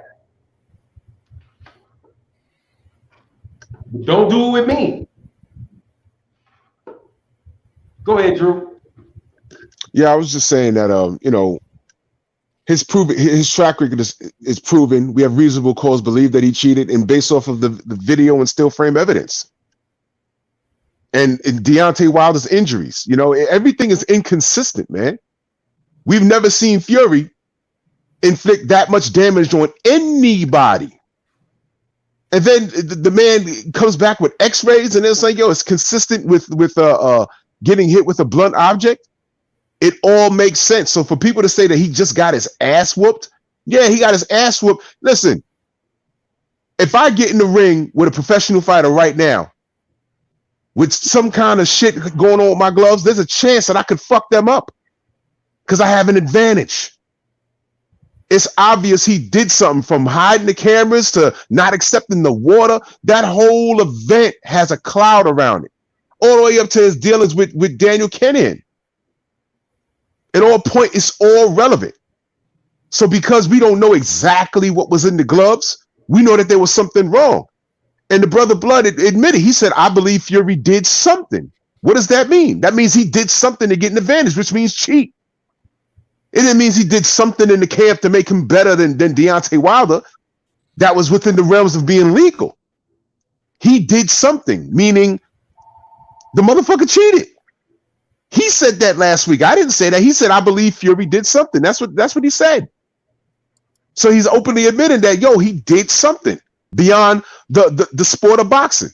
But don't do it with me. Go ahead, Drew. Yeah, I was just saying that his track record is proven. We have reasonable cause to believe that he cheated, and based off of the video and still frame evidence. And Deontay Wilder's injuries, everything is inconsistent, man. We've never seen Fury inflict that much damage on anybody. And then the man comes back with x-rays and it's like, yo, it's consistent with getting hit with a blunt object. It all makes sense. So for people to say that he just got his ass whooped, yeah, he got his ass whooped. Listen, if I get in the ring with a professional fighter right now with some kind of shit going on with my gloves, there's a chance that I could fuck them up because I have an advantage. It's obvious he did something, from hiding the cameras to not accepting the water. That whole event has a cloud around it, all the way up to his dealings with Daniel Kennan. At all point, it's all relevant. So because we don't know exactly what was in the gloves, we know that there was something wrong. And the brother Blood admitted, he said, I believe Fury did something. What does that mean? That means he did something to get an advantage, which means cheat. It means he did something in the camp to make him better than Deontay Wilder that was within the realms of being legal. He did something, meaning the motherfucker cheated. He said that last week. I didn't say that. He said, I believe Fury did something. That's what he said. So he's openly admitting that, yo, he did something beyond the sport of boxing,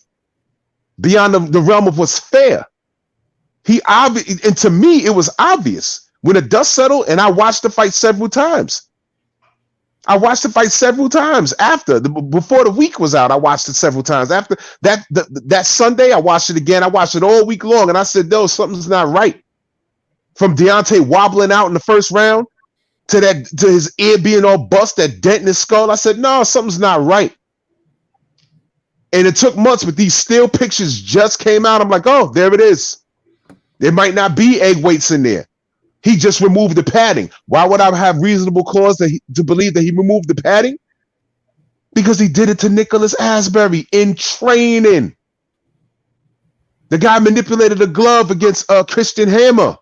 beyond the realm of what's fair. And to me, it was obvious. When the dust settled, and I watched the fight several times. Before the week was out, I watched it several times. After that Sunday, I watched it again. I watched it all week long, and I said, no, something's not right. From Deontay wobbling out in the first round to his ear being all bust, that dent in his skull, I said, no, something's not right. And it took months, but these still pictures just came out. I'm like, oh, there it is. There might not be egg weights in there. He just removed the padding. Why would I have reasonable cause to believe that he removed the padding? Because he did it to Nicholas Asbury in training. The guy manipulated a glove against Christian Hammer.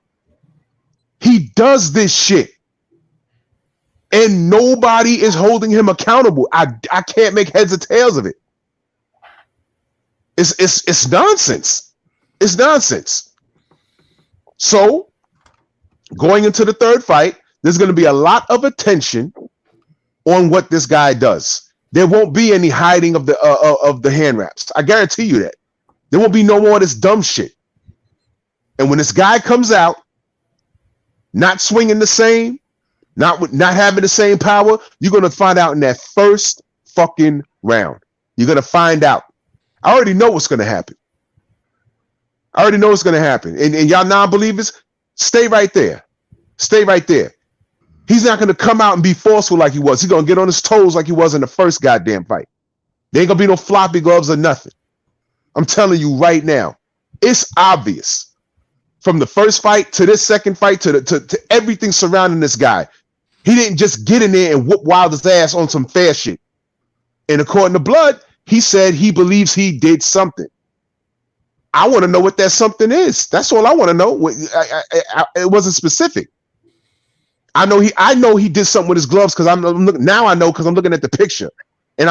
He does this shit. And nobody is holding him accountable. I can't make heads or tails of it. It's nonsense. It's nonsense. So, going into the third fight, there's going to be a lot of attention on what this guy does. There won't be any hiding of the hand wraps. I guarantee you that. There won't be no more of this dumb shit. And when this guy comes out, not swinging the same, not having the same power, you're going to find out in that first fucking round. You're going to find out. I already know what's going to happen. And y'all non-believers, stay right there. Stay right there. He's not going to come out and be forceful like he was. He's going to get on his toes like he was in the first goddamn fight. There ain't going to be no floppy gloves or nothing. I'm telling you right now. It's obvious. From the first fight to this second fight to everything surrounding this guy. He didn't just get in there and whoop Wilder's ass on some fair shit. And according to Blood, he said he believes he did something. I want to know what that something is. That's all I want to know. It wasn't specific. I know he did something with his gloves because I'm looking now. I know because I'm looking at the picture, and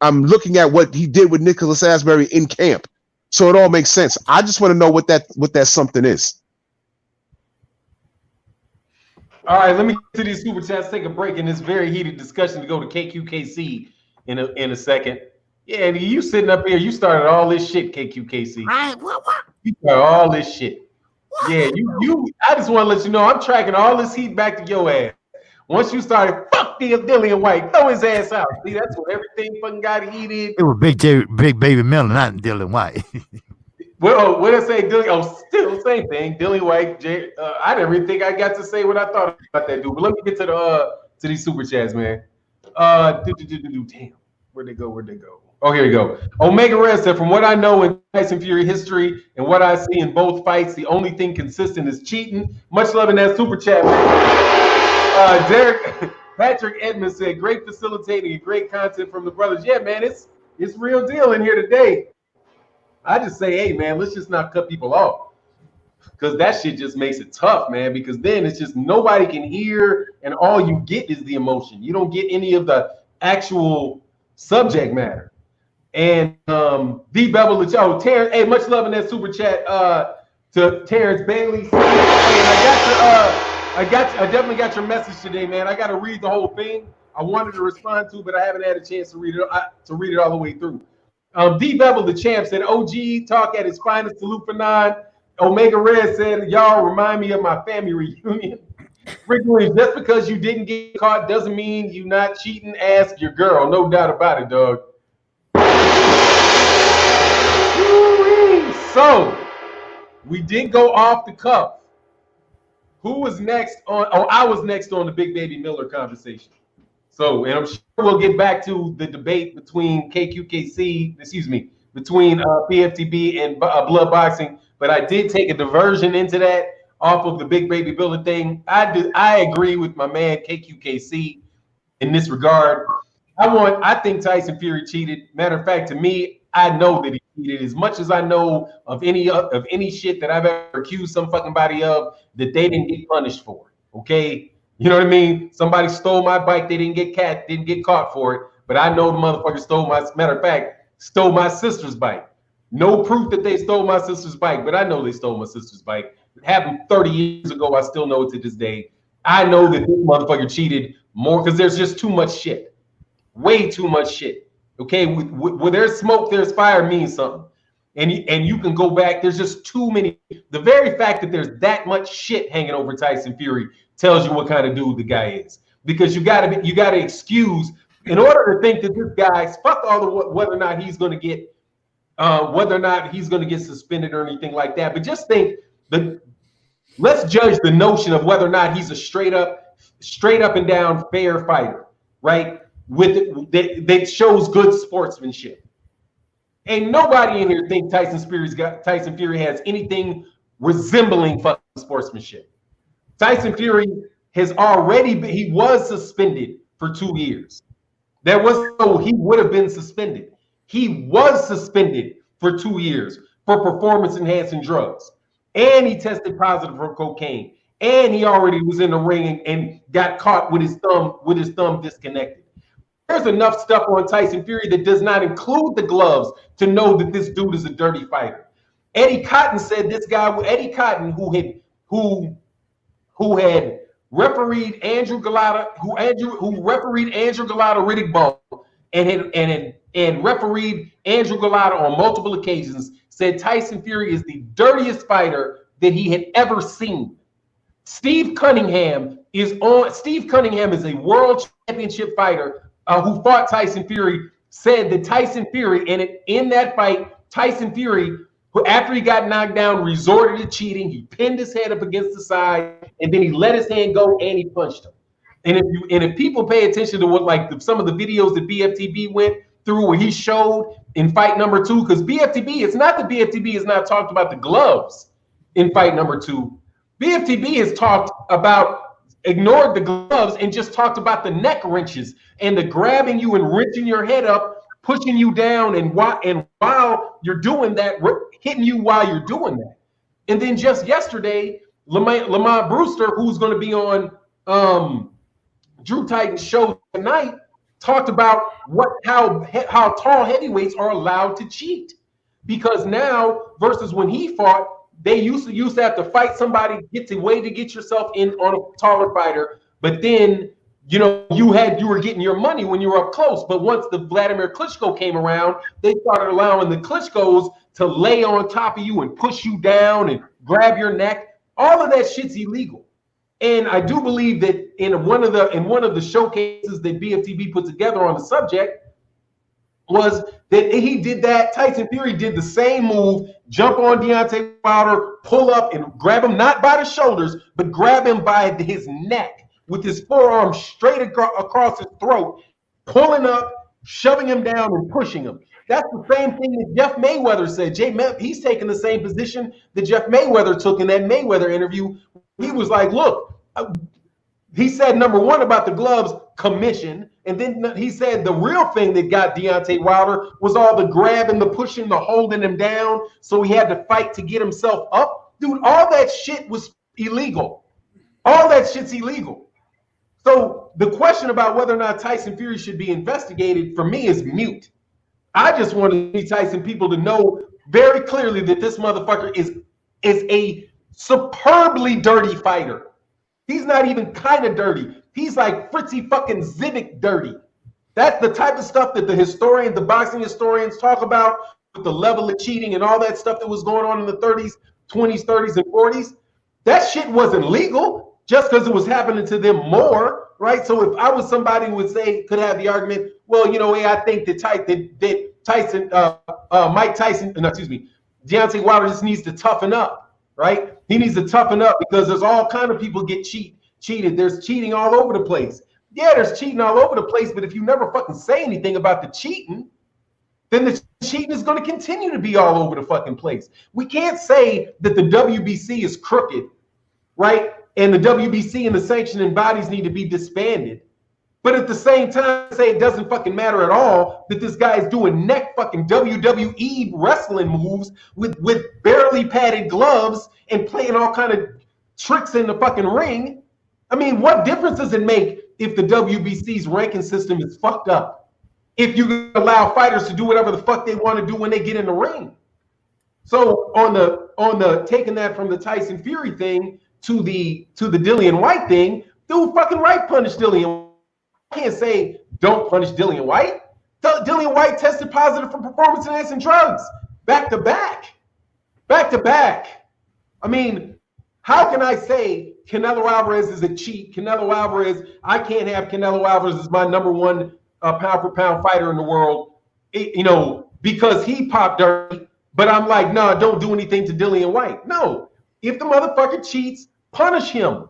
I'm looking at what he did with Nicholas Asbury in camp. So it all makes sense. I just want to know what that something is. All right, let me get to these super chats. Take a break in this very heated discussion to go to KQKC in a second. Yeah, and you sitting up here, you started all this shit, KQKC. What? You started all this shit. Yeah, you. I just want to let you know I'm tracking all this heat back to your ass. Once you started, fuck Dillian White, throw his ass out. See, that's what everything fucking got heated. It was Big Baby Miller, not Dylan White. Well, what did I say, Dillian? Oh, still same thing. Dillian White. I didn't really think I got to say what I thought about that dude. But let me get to these super chats, man. Damn, where'd they go? Oh, here we go. Omega Red said, from what I know in Tyson Fury history and what I see in both fights, the only thing consistent is cheating. Much love in that super chat, man. Patrick Edmonds said, great facilitating and great content from the brothers. Yeah, man, it's real deal in here today. I just say, hey, man, let's just not cut people off. Because that shit just makes it tough, man, because then it's just nobody can hear and all you get is the emotion. You don't get any of the actual subject matter. And D Bevel, Terrence, hey, much love in that super chat to Terrence Bailey. I definitely got your message today, man. I got to read the whole thing. I wanted to respond to, but I haven't had a chance to read it all the way through. D Bevel, the champ, said OG talk at his finest. Salute for 9. Omega Red said, y'all remind me of my family reunion. Rick Williams, just because you didn't get caught doesn't mean you not cheating. Ask your girl. No doubt about it, dog. So, we did go off the cuff. Who was next on? Oh, I was next on the Big Baby Miller conversation. So, and I'm sure we'll get back to the debate between PFTB and Blood Boxing. But I did take a diversion into that off of the Big Baby Miller thing. I agree with my man KQKC in this regard. I think Tyson Fury cheated. Matter of fact, to me, I know that he cheated, as much as I know of any shit that I've ever accused some fucking body of that they didn't get punished for. Okay, you know what I mean? Somebody stole my bike, they didn't get caught for it, but I know the motherfucker stole matter of fact, stole my sister's bike. No proof that they stole my sister's bike, but I know they stole my sister's bike. It happened 30 years ago. I still know it to this day. I know that this motherfucker cheated more because there's just too much shit. Way too much shit. Okay, where there's smoke, there's fire means something. And you can go back. There's just too many. The very fact that there's that much shit hanging over Tyson Fury tells you what kind of dude the guy is. Because you gotta excuse in order to think that this guy, fuck all the whether or not he's going to get suspended or anything like that. But just think let's judge the notion of whether or not he's a straight up and down fair fighter, right? That shows good sportsmanship. Ain't nobody in here think Tyson Fury has anything resembling fucking sportsmanship. Tyson Fury he was suspended for 2 years. He would have been suspended. He was suspended for 2 years for performance enhancing drugs. And he tested positive for cocaine. And he already was in the ring and got caught with his thumb disconnected. There's enough stuff on Tyson Fury that does not include the gloves to know that this dude is a dirty fighter. Eddie Cotton said this guy, Eddie Cotton, who had refereed Andrew Galata, who refereed Andrew Galata Riddick Bowe and refereed Andrew Galata on multiple occasions, said Tyson Fury is the dirtiest fighter that he had ever seen. Steve Cunningham is a world championship fighter who fought Tyson Fury, said that Tyson Fury, in that fight, Tyson Fury, who after he got knocked down, resorted to cheating. He pinned his head up against the side, and then he let his hand go and he punched him. And if people pay attention to what some of the videos that BFTB went through where he showed in fight number 2, because BFTB has not talked about the gloves in fight number 2. BFTB has ignored the gloves and just talked about the neck wrenches and the grabbing you and wrenching your head up, pushing you down, and while you're doing that, hitting you while you're doing that. And then just yesterday, Lamont Brewster, who's going to be on Drew Titan's show tonight, talked about how tall heavyweights are allowed to cheat, because now versus when he fought, they used to have to fight somebody, get yourself in on a taller fighter, but then you were getting your money when you were up close. But once the Vladimir Klitschko came around, they started allowing the Klitschkos to lay on top of you and push you down and grab your neck. All of that shit's illegal. And I do believe that in one of the showcases that BFTB put together on the subject was that he did that. Tyson Fury did the same move, jump on Deontay Wilder, pull up and grab him, not by the shoulders, but grab him by his neck with his forearm straight across his throat, pulling up, shoving him down and pushing him. That's the same thing that Jeff Mayweather said. He's taking the same position that Jeff Mayweather took in that Mayweather interview. He was like, look, he said, number one, about the gloves, commission. And then he said the real thing that got Deontay Wilder was all the grabbing, the pushing, the holding him down. So he had to fight to get himself up. Dude, all that shit was illegal. All that shit's illegal. So the question about whether or not Tyson Fury should be investigated for me is mute. I just want Tyson people to know very clearly that this motherfucker is a superbly dirty fighter. He's not even kind of dirty. He's like Fritzy fucking Zivik dirty. That's the type of stuff that the boxing historians talk about with the level of cheating and all that stuff that was going on in the 30s, 20s, 30s, and 40s. That shit wasn't legal just because it was happening to them more, right? So if I was somebody who would say, could have the argument, well, I think that Deontay Wilder just needs to toughen up, right? He needs to toughen up because there's all kind of people get cheated. There's cheating all over the place. Yeah, there's cheating all over the place, but if you never fucking say anything about the cheating, then the cheating is going to continue to be all over the fucking place. We can't say that the WBC is crooked, right? And the WBC and the sanctioning bodies need to be disbanded But at the same time, say it doesn't fucking matter at all that this guy is doing neck fucking WWE wrestling moves with barely padded gloves and playing all kind of tricks in the fucking ring. I mean, what difference does it make if the WBC's ranking system is fucked up? If you allow fighters to do whatever the fuck they want to do when they get in the ring. So on the taking that from the Tyson Fury thing to the Dillian White thing, dude fucking right punished Dillian. I can't say don't punish Dillian White. Dillian White tested positive for performance-enhancing drugs back to back. I mean, how can I say Canelo Alvarez is a cheat? Canelo Alvarez, I can't have Canelo Alvarez as my number one pound for pound fighter in the world, because he popped dirty. But I'm like, no, don't do anything to Dillian White. No, if the motherfucker cheats, punish him.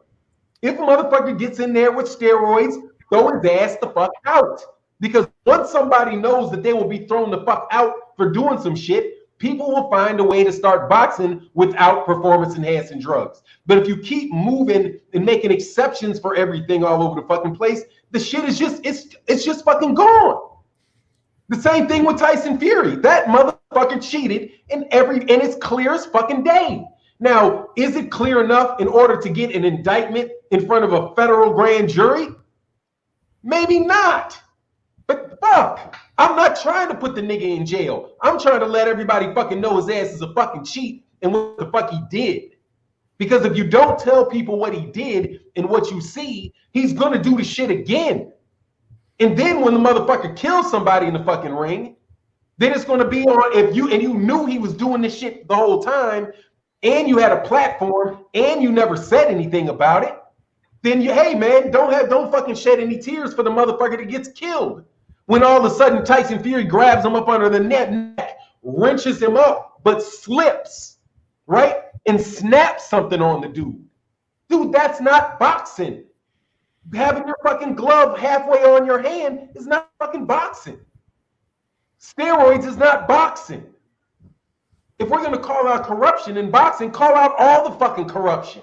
If the motherfucker gets in there with steroids, throw his ass the fuck out. Because once somebody knows that they will be thrown the fuck out for doing some shit, people will find a way to start boxing without performance-enhancing drugs. But if you keep moving and making exceptions for everything all over the fucking place, the shit is just, it's just fucking gone. The same thing with Tyson Fury. That motherfucker cheated and it's clear as fucking day. Now, is it clear enough in order to get an indictment in front of a federal grand jury? Maybe not. But fuck, I'm not trying to put the nigga in jail. I'm trying to let everybody fucking know his ass is a fucking cheat and what the fuck he did. Because if you don't tell people what he did and what you see, he's gonna do the shit again. And then when the motherfucker kills somebody in the fucking ring, then it's gonna be on, if you knew he was doing this shit the whole time, and you had a platform, and you never said anything about it, then hey man, don't fucking shed any tears for the motherfucker that gets killed. When all of a sudden Tyson Fury grabs him up under the neck, wrenches him up, but slips, right? And snaps something on the dude. Dude, that's not boxing. Having your fucking glove halfway on your hand is not fucking boxing. Steroids is not boxing. If we're going to call out corruption in boxing, call out all the fucking corruption.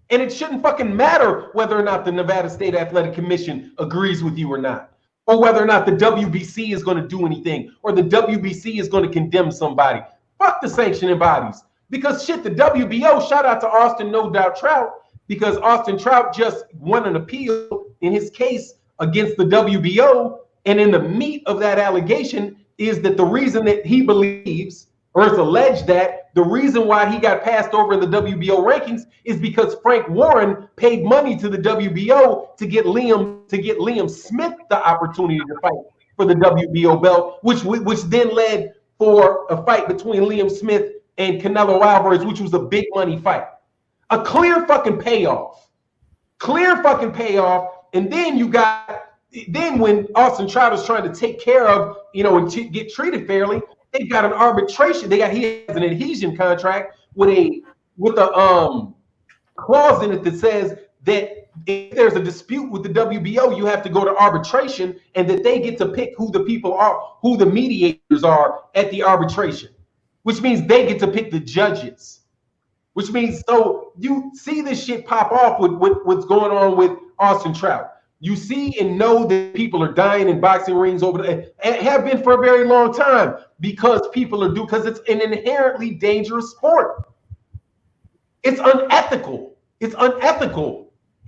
And it shouldn't fucking matter whether or not the Nevada State Athletic Commission agrees with you or not, or whether or not the WBC is going to do anything, or the WBC is going to condemn somebody. Fuck the sanctioning bodies. Because shit, the WBO, shout out to Austin No Doubt Trout, because Austin Trout just won an appeal in his case against the WBO. And in the meat of that allegation is that the reason that he believes, or it's alleged that the reason why he got passed over in the WBO rankings is because Frank Warren paid money to the WBO to get Liam Smith the opportunity to fight for the WBO belt, which then led for a fight between Liam Smith and Canelo Alvarez, which was a big money fight. A clear fucking payoff. And then when Austin Trout is trying to take care of, and get treated fairly, they got an arbitration. He has an adhesion contract with a clause in it that says that if there's a dispute with the WBO, you have to go to arbitration, and that they get to pick who the people are, who the mediators are at the arbitration, which means they get to pick the judges. Which means, so you see this shit pop off with what's going on with Austin Trout. You see and know that people are dying in boxing rings over there, and have been for a very long time, because because it's an inherently dangerous sport. It's unethical.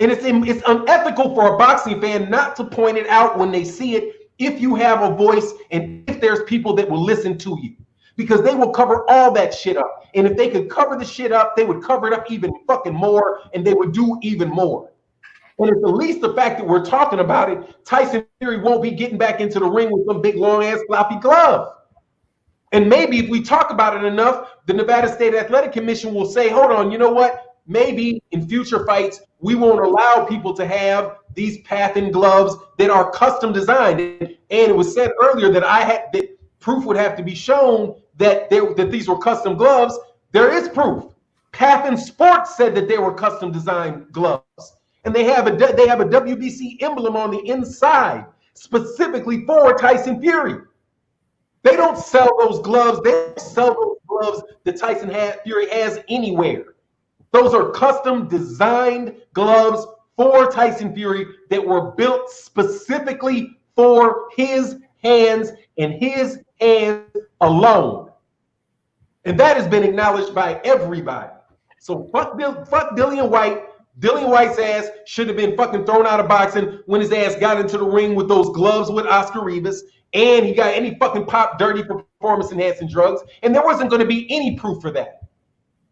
And it's unethical for a boxing fan not to point it out when they see it, if you have a voice and if there's people that will listen to you. Because they will cover all that shit up. And if they could cover the shit up, they would cover it up even fucking more, and they would do even more. And it's at least the fact that we're talking about it, Tyson Fury won't be getting back into the ring with some big long-ass floppy glove. And maybe if we talk about it enough, the Nevada State Athletic Commission will say, hold on, you know what? Maybe in future fights, we won't allow people to have these patent gloves that are custom designed. And it was said earlier that proof would have to be shown that these were custom gloves. There is proof. Pathen Sports said that they were custom designed gloves, and they have a WBC emblem on the inside specifically for Tyson Fury. They don't sell those gloves. They don't sell those gloves that Fury has anywhere. Those are custom designed gloves for Tyson Fury that were built specifically for his hands and his hands alone. And that has been acknowledged by everybody. So fuck Dillian White. Dillian White's ass should have been fucking thrown out of boxing when his ass got into the ring with those gloves with Oscar Rivas, and he got any fucking pop dirty performance enhancing drugs, and there wasn't going to be any proof for that.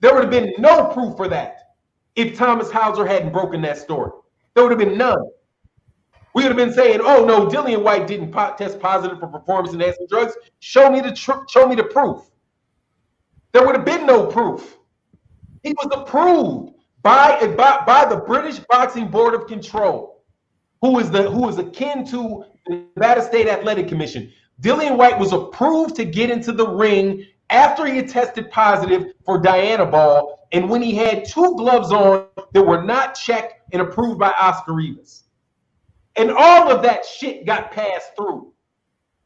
There would have been no proof for that if Thomas Hauser hadn't broken that story. There would have been none. We would have been saying, "Oh no, Dillian White didn't test positive for performance enhancing drugs. Show me the proof." There would have been no proof. He was approved by the British Boxing Board of Control, who is akin to the Nevada State Athletic Commission. Dillian White was approved to get into the ring after he had tested positive for Dianabol, and when he had 2 gloves on that were not checked and approved by Oscar Rivas. And all of that shit got passed through.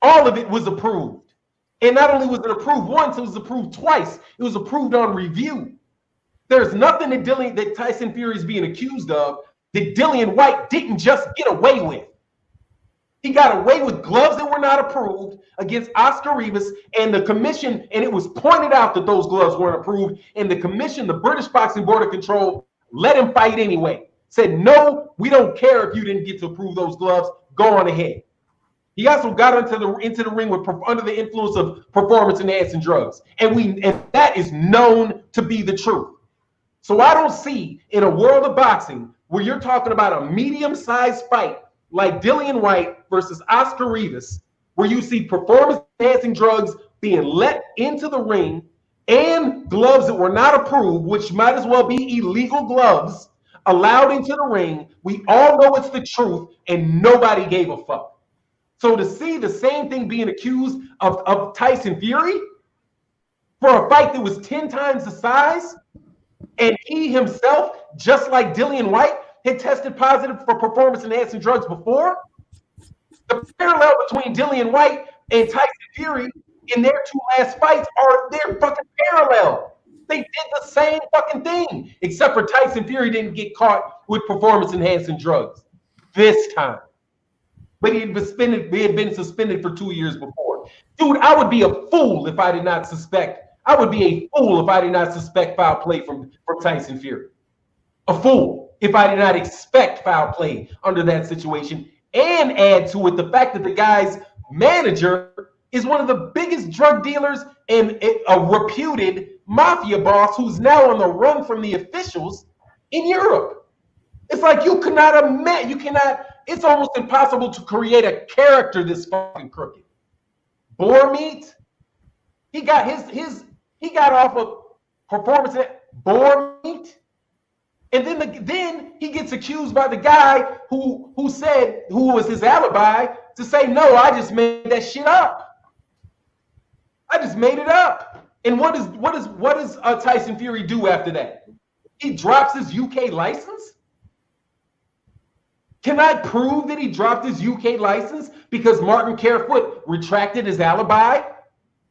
All of it was approved. And not only was it approved once, it was approved twice. It was approved on review. There's nothing that Tyson Fury is being accused of that Dillian White didn't just get away with. He got away with gloves that were not approved against Oscar Rivas, and the commission, and it was pointed out that those gloves weren't approved, and the commission, the British Boxing Board of Control, let him fight anyway. Said, no, we don't care if you didn't get to approve those gloves. Go on ahead. He also got into the ring under the influence of performance enhancing drugs, and that is known to be the truth. So I don't see in a world of boxing where you're talking about a medium-sized fight like Dillian White versus Oscar Rivas, where you see performance-enhancing drugs being let into the ring and gloves that were not approved, which might as well be illegal gloves, allowed into the ring. We all know it's the truth, and nobody gave a fuck. So to see the same thing being accused of Tyson Fury for a fight that was 10 times the size, and he himself, just like Dillian White, had tested positive for performance-enhancing drugs before. The parallel between Dillian White and Tyson Fury in their 2 last fights they're fucking parallel. They did the same fucking thing, except for Tyson Fury didn't get caught with performance-enhancing drugs this time. But he had been suspended for 2 years before. Dude, I would be a fool if I did not suspect. I would be a fool if I did not suspect foul play from Tyson Fury. A fool if I did not expect foul play under that situation, and add to it the fact that the guy's manager is one of the biggest drug dealers and a reputed mafia boss who's now on the run from the officials in Europe. It's like you cannot imagine, it's almost impossible to create a character this fucking crooked. Boar meat? He got he got off of performance at boar meat, and then he gets accused by the guy who was his alibi to say, no, I just made that shit up. I just made it up. And what does Tyson Fury do after that? He drops his UK license. Can I prove that he dropped his UK license because Martin Carefoot retracted his alibi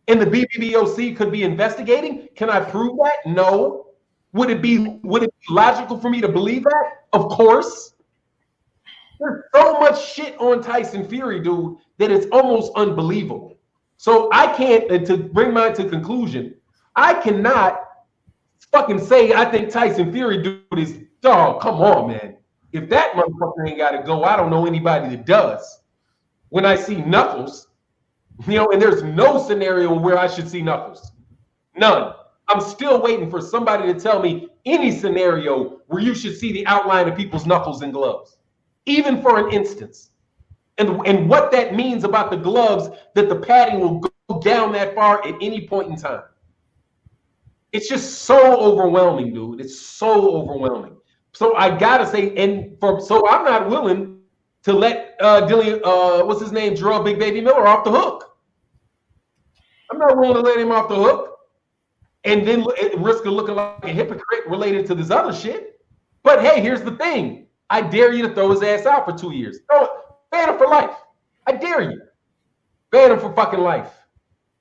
and the BBBOC could be investigating? Can I prove that? No. Would it be logical for me to believe that? Of course. There's so much shit on Tyson Fury, dude, that it's almost unbelievable. So I can't, and to bring mine to conclusion, I cannot fucking say I think Tyson Fury, dude, is, oh, come on, man. If that motherfucker ain't got to go, I don't know anybody that does. When I see Knuckles, and there's no scenario where I should see Knuckles. None. I'm still waiting for somebody to tell me any scenario where you should see the outline of people's knuckles and gloves, even for an instance. And what that means about the gloves, that the padding will go down that far at any point in time. It's just so overwhelming, dude. It's so overwhelming. So I gotta say, so I'm not willing to let Dillian, what's his name, Jarrell Big Baby Miller off the hook. I'm not willing to let him off the hook and then risk of looking like a hypocrite related to this other shit. But hey, here's the thing. I dare you to throw his ass out for 2 years. Ban him for life. I dare you. Ban him for fucking life.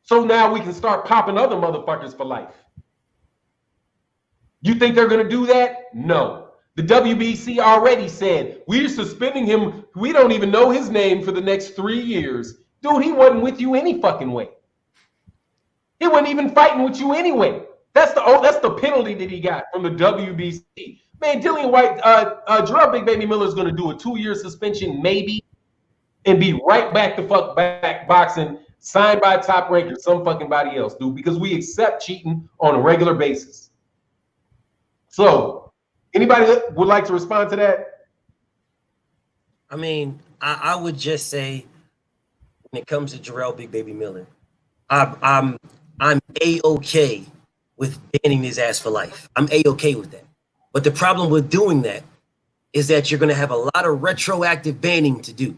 So now we can start popping other motherfuckers for life. You think they're going to do that? No. The WBC already said, we're suspending him. We don't even know his name for the next 3 years. Dude, he wasn't with you any fucking way. He wasn't even fighting with you anyway. That's the penalty that he got from the WBC. Man, Dillian White, Jarrell Big Baby Miller is going to do a 2-year suspension, maybe, and be right back to fuck back boxing, signed by Top Rank or some fucking body else, dude, because we accept cheating on a regular basis. So, anybody that would like to respond to that? I mean, I would just say, when it comes to Jarrell Big Baby Miller, I'm A-okay with banning his ass for life. I'm A-okay with that. But the problem with doing that is that you're going to have a lot of retroactive banning to do.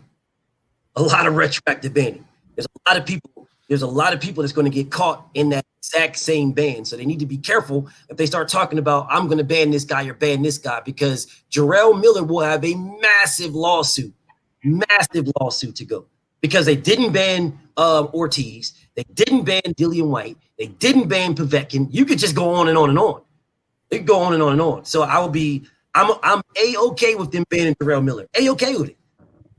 A lot of retroactive banning. There's a lot of people that's going to get caught in that exact same ban. So they need to be careful if they start talking about, I'm going to ban this guy or ban this guy, because Jarrell Miller will have a massive lawsuit to go, because they didn't ban Ortiz. They didn't ban Dillian White. They didn't ban Povetkin. You could just go on and on and on. It could go on and on and on. So I'm A-okay with them banning Jarrell Miller. A-okay with it.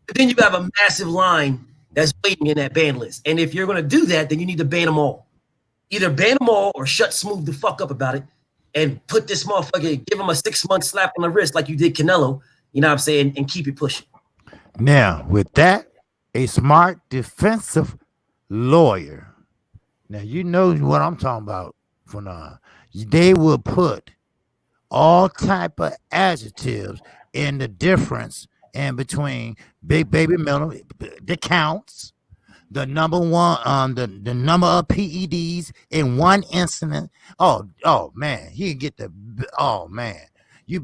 But then you have a massive line that's waiting in that ban list. And if you're going to do that, then you need to ban them all. Either ban them all or shut Smooth the fuck up about it and put this motherfucker, give him a 6-month slap on the wrist like you did Canelo, you know what I'm saying, and keep it pushing. Now, with that, a smart defensive lawyer. Now, you know what I'm talking about, Fanon. They will put all type of adjectives in the difference in between Big Baby Miller, the counts, the number one, the number of PEDs in one incident. Oh man, he get you'd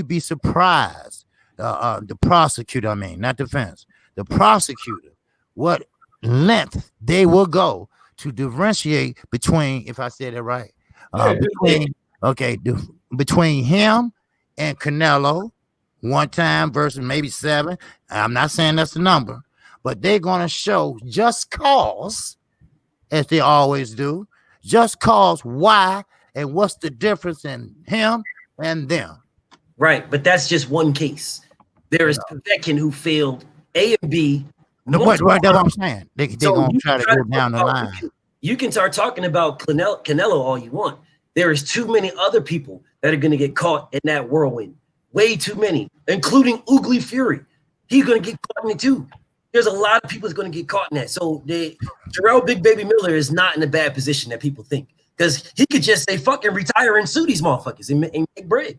be surprised. The prosecutor, not defense, the prosecutor, what length they will go to differentiate between, if I said it right, between him and Canelo, one time versus maybe 7. I'm not saying that's the number, but they're going to show just cause, as they always do, just cause why and what's the difference in him and them. Right, but that's just one case. There is Povetkin who failed A and B. That's what I'm saying. They're going to try to go down the line. You can start talking about Canelo all you want. There is too many other people that are going to get caught in that whirlwind. Way too many, including Oogly Fury. He's going to get caught in it too. There's a lot of people that's going to get caught in that. So Jarrell Big Baby Miller is not in a bad position that people think, because he could just say fucking retire and sue these motherfuckers and make bread.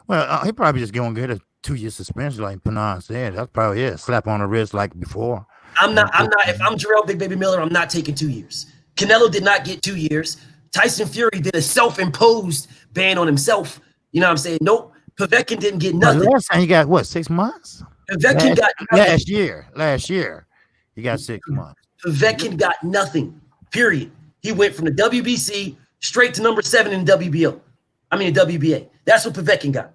Well, he probably just going to get a 2-year suspension, like Fanon said. That's probably it. Slap on the wrist like before. I'm not. If I'm Jarrell Big Baby Miller, I'm not taking 2 years. Canelo did not get 2 years. Tyson Fury did a self-imposed ban on himself. You know what I'm saying? Nope. Povetkin didn't get nothing. Last time he got what, 6 months? Povetkin got nothing. Last year, he got 6 months. Povetkin got nothing. Period. He went from the WBC straight to number 7 in the WBA. That's what Povetkin got.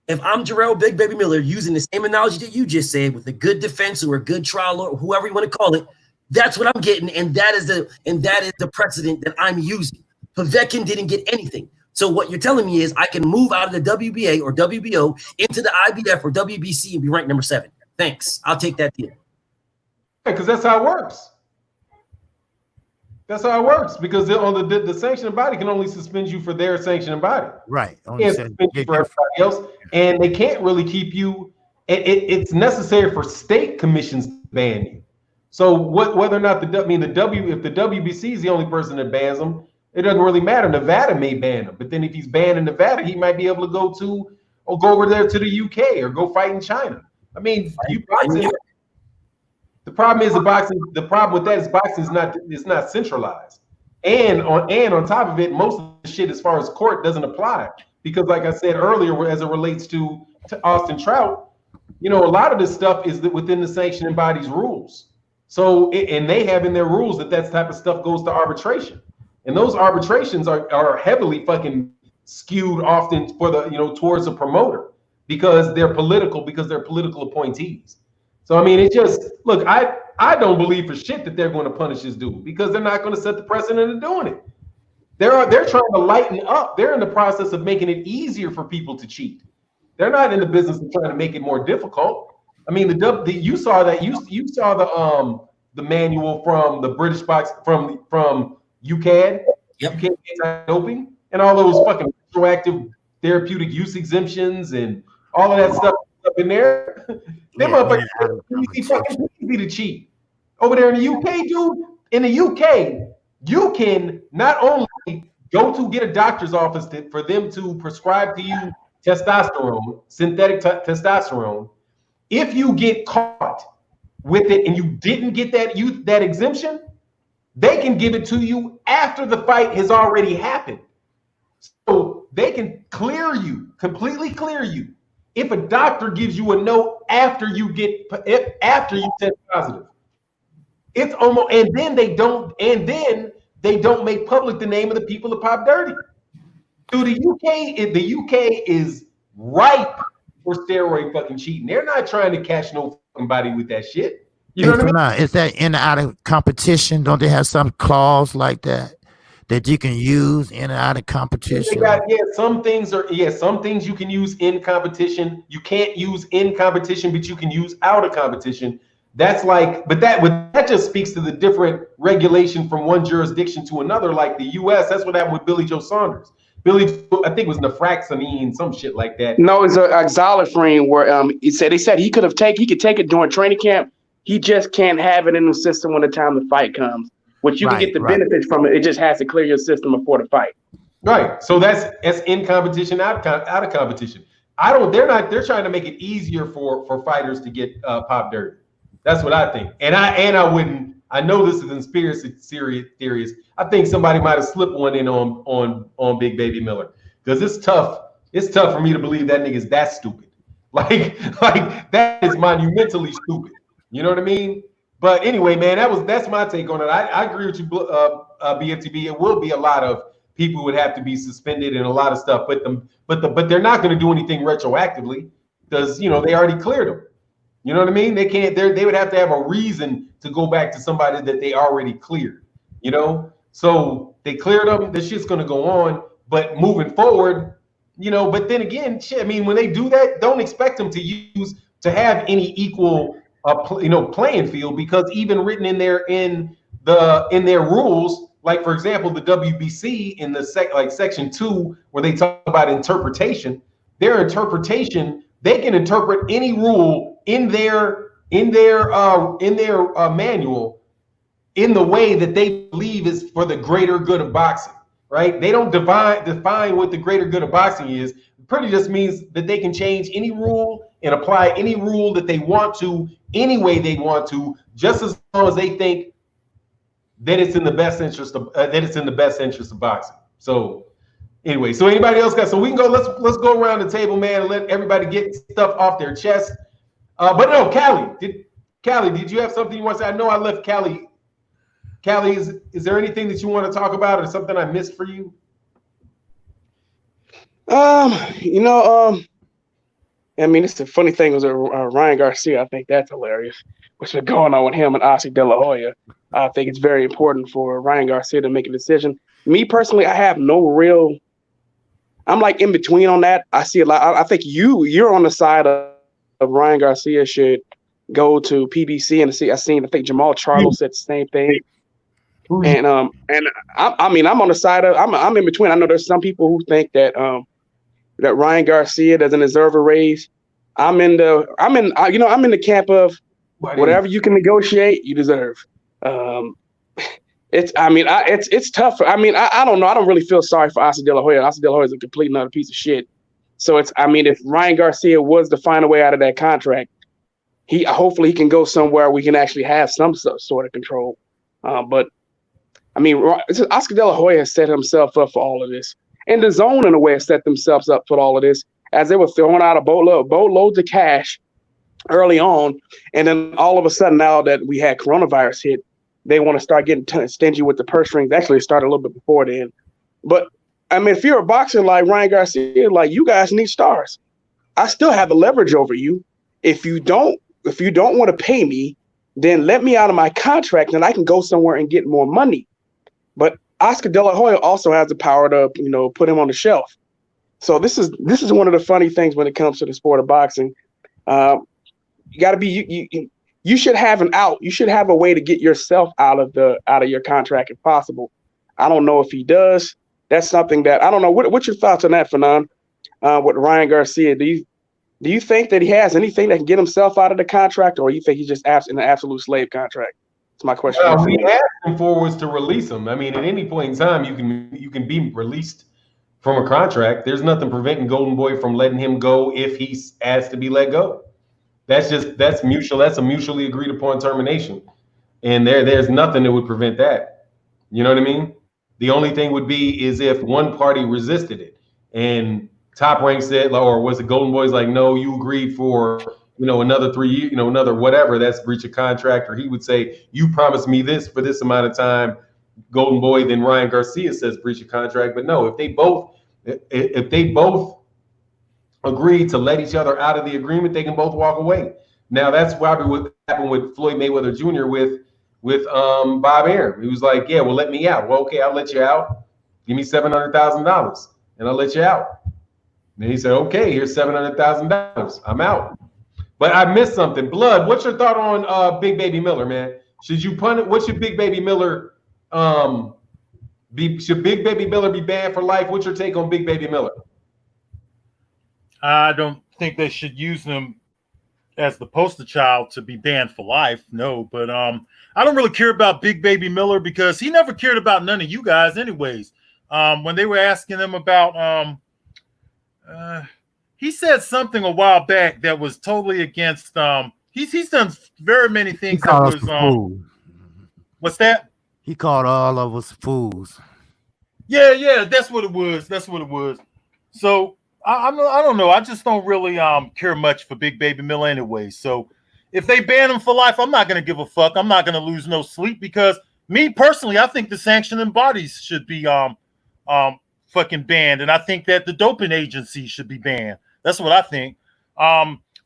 If I'm Jarrell Big Baby Miller, using the same analogy that you just said, with a good defense or a good trial or whoever you want to call it, that's what I'm getting, and that is the precedent that I'm using. Povetkin didn't get anything. So what you're telling me is I can move out of the WBA or WBO into the IBF or WBC and be ranked number 7. Thanks. I'll take that deal. Because that's how it works. That's how it works. Because the sanctioning body can only suspend you for their sanctioning body. Right. They can't suspend you for everybody else, and they can't really keep you. It's necessary for state commissions to ban you. So whether or not if the WBC is the only person that bans them, it doesn't really matter. Nevada may ban him, but then if he's banned in Nevada, he might be able to go over there to the UK or go fight in China. I mean, the problem is the problem with that is boxing is not centralized, and on top of it, most of the shit as far as court doesn't apply, because like I said earlier, as it relates to Austin Trout, a lot of this stuff is within the sanctioning body's rules. So and they have in their rules that type of stuff goes to arbitration. And those arbitrations are heavily fucking skewed often for towards a promoter because they're political appointees. So I mean, it just look, I don't believe for shit that they're going to punish this dude, because they're not going to set the precedent of doing it. They're trying to lighten up. They're in the process of making it easier for people to cheat. They're not in the business of trying to make it more difficult. I mean, you saw the manual from the British box from UCAD, Yep. UCAD anti-doping, and all those fucking retroactive therapeutic use exemptions and all of that stuff up in there. Them motherfuckers fucking easy to cheat. Over there in the UK, dude, in the UK, you can not only go to get a doctor's office for them to prescribe to you testosterone, synthetic testosterone. If you get caught with it and you didn't get that exemption, they can give it to you after the fight has already happened. So they can completely clear you. If a doctor gives you a note after you test positive, it's almost, and then they don't make public the name of the people that pop dirty. Dude, the UK is ripe for steroid fucking cheating. They're not trying to catch no fucking body with that shit. You know what I mean? Is that in and out of competition? Don't they have some clause like that you can use in and out of competition? Some things you can use in competition. You can't use in competition, but you can use out of competition. That's like, but that just speaks to the different regulation from one jurisdiction to another, like the US. That's what happened with Billy Joe Saunders. I think it was nafraxamine, some shit like that. No, it's a xylophrene where they said he could take it during training camp. He just can't have it in the system when the time the fight comes. Which you can get the benefits from it. It just has to clear your system before the fight. Right. So that's in competition, out of competition. They're trying to make it easier for fighters to get pop dirty. That's what I think. And I know this is conspiracy theories. I think somebody might have slipped one in on Big Baby Miller. Because it's tough for me to believe that nigga's that stupid. Like that is monumentally stupid. You know what I mean? But anyway, man, that's my take on it. I agree with you, BFTB. It will be a lot of people would have to be suspended and a lot of stuff, but they're not going to do anything retroactively because they already cleared them. You know what I mean? They can't. They would have to have a reason to go back to somebody that they already cleared. So they cleared them. The shit's going to go on. But moving forward, But then again, shit. I mean, when they do that, don't expect them to have any equal. Playing field, because even written in their rules, like for example, the WBC in the section 2, where they talk about interpretation, their interpretation, they can interpret any rule in their manual in the way that they believe is for the greater good of boxing. Right? They don't define what the greater good of boxing is. It pretty just means that they can change any rule and apply any rule that they want to any way they want to, just as long as they think that it's in the best interest of boxing. So anyway, so anybody else got? So we can go. Let's go around the table, man, and let everybody get stuff off their chest. But no, Callie, did you have something you want to say? I know I left Callie. Callie, is there anything that you want to talk about or something I missed for you? I mean, it's the funny thing was Ryan Garcia. I think that's hilarious. What's been going on with him and Oscar De La Hoya? I think it's very important for Ryan Garcia to make a decision. Me personally, I have no real. I'm like in between on that. I see a lot. I think you're on the side of Ryan Garcia should go to PBC and see. I think Jamal Charlo said the same thing. And I'm on the side of. I'm in between. I know there's some people who think that that Ryan Garcia doesn't deserve a raise. I'm in the camp of whatever you can negotiate, you deserve. It's tough. I don't know. I don't really feel sorry for Oscar De La Hoya. Oscar De La Hoya is a complete another piece of shit. So if Ryan Garcia was to find a way out of that contract, hopefully he can go somewhere we can actually have some sort of control. But Oscar De La Hoya has set himself up for all of this. And the zone, in a way, has set themselves up for all of this, as they were throwing out boatloads of cash early on. And then all of a sudden, now that we had coronavirus hit, they want to start getting stingy with the purse strings. Actually, it started a little bit before then. But, if you're a boxer like Ryan Garcia, like, you guys need stars. I still have the leverage over you. If you don't want to pay me, then let me out of my contract and I can go somewhere and get more money. But Oscar De La Hoya also has the power to, put him on the shelf. So this is one of the funny things when it comes to the sport of boxing. You got to be you should have an out. You should have a way to get yourself out of your contract if possible. I don't know if he does. That's something that I don't know. What's your thoughts on that, Fanon? With Ryan Garcia, do you think that he has anything that can get himself out of the contract, or you think he's just in an absolute slave contract? That's my question. Well, we asked him for was to release him. I mean, at any point in time, you can be released from a contract. There's nothing preventing Golden Boy from letting him go if he's asked to be let go. That's mutual. That's a mutually agreed upon termination, and there's nothing that would prevent that. You know what I mean? The only thing would be is if one party resisted it, and Top Rank said, or was it Golden Boy's like, no, you agreed for another 3 years, another whatever, that's breach of contract, or he would say, you promised me this for this amount of time, Golden Boy. Then Ryan Garcia says breach of contract. But no, if they both agreed to let each other out of the agreement, they can both walk away. Now that's probably what happened with Floyd Mayweather Jr. with Bob Arum. He was like, yeah, well, let me out. Well, okay, I'll let you out. Give me $700,000 and I'll let you out. And then he said, okay, here's $700,000. I'm out. But I missed something. Blood, what's your thought on Big Baby Miller, man? Should you punish? What should Big Baby Miller should Big Baby Miller be banned for life? What's your take on Big Baby Miller? I don't think they should use him as the poster child to be banned for life. No, but I don't really care about Big Baby Miller because he never cared about none of you guys anyways. When they were asking him about he said something a while back that was totally against he's done very many things that was what's that? He called all of us fools. Yeah, that's what it was. So I don't know. I just don't really care much for Big Baby Miller anyway. So if they ban him for life, I'm not gonna give a fuck. I'm not gonna lose no sleep because me personally, I think the sanctioning bodies should be fucking banned, and I think that the doping agency should be banned. That's what I think.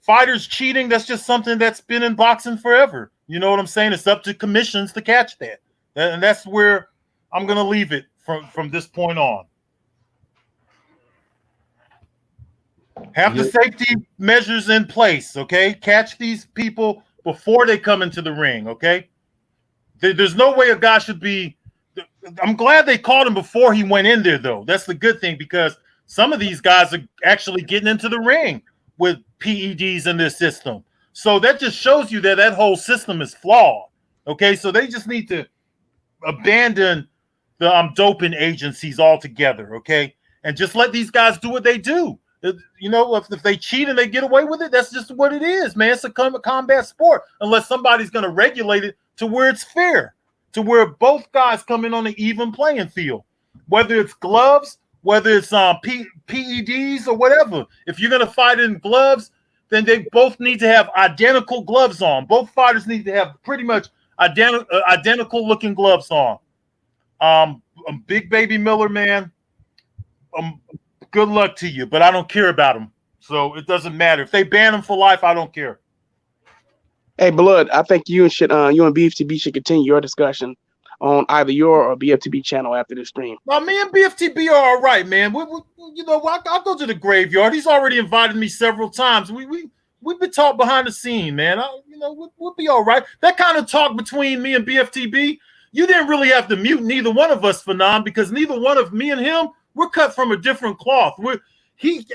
Fighters cheating, that's just something that's been in boxing forever. You know what I'm saying? It's up to commissions to catch that. And that's where I'm going to leave it from this point on. Have the safety measures in place, okay? Catch these people before they come into the ring, okay? There's no way a guy should be – I'm glad they caught him before he went in there, though. That's the good thing because some of these guys are actually getting into the ring with PEDs in their system. So that just shows you that whole system is flawed, okay? So they just need to abandon the doping agencies altogether, okay? And just let these guys do what they do. You know, if they cheat and they get away with it, that's just what it is, man. It's a combat sport unless somebody's going to regulate it to where it's fair, to where both guys come in on an even playing field, whether it's gloves, whether it's PEDs or whatever. If you're going to fight in gloves, then they both need to have identical gloves on. Both fighters need to have pretty much identical looking gloves on. Big Baby Miller, man, good luck to you, but I don't care about him. So it doesn't matter. If they ban him for life, I don't care. Hey, Blood, I think you and BFTB should continue your discussion on either your or BFTB channel after this stream. Now, me and BFTB are all right, man. I'll go to the graveyard. He's already invited me several times. We've been talking behind the scene, man. We'll be all right. That kind of talk between me and BFTB, you didn't really have to mute neither one of us, Fanon, because neither one of me and him, we're cut from a different cloth.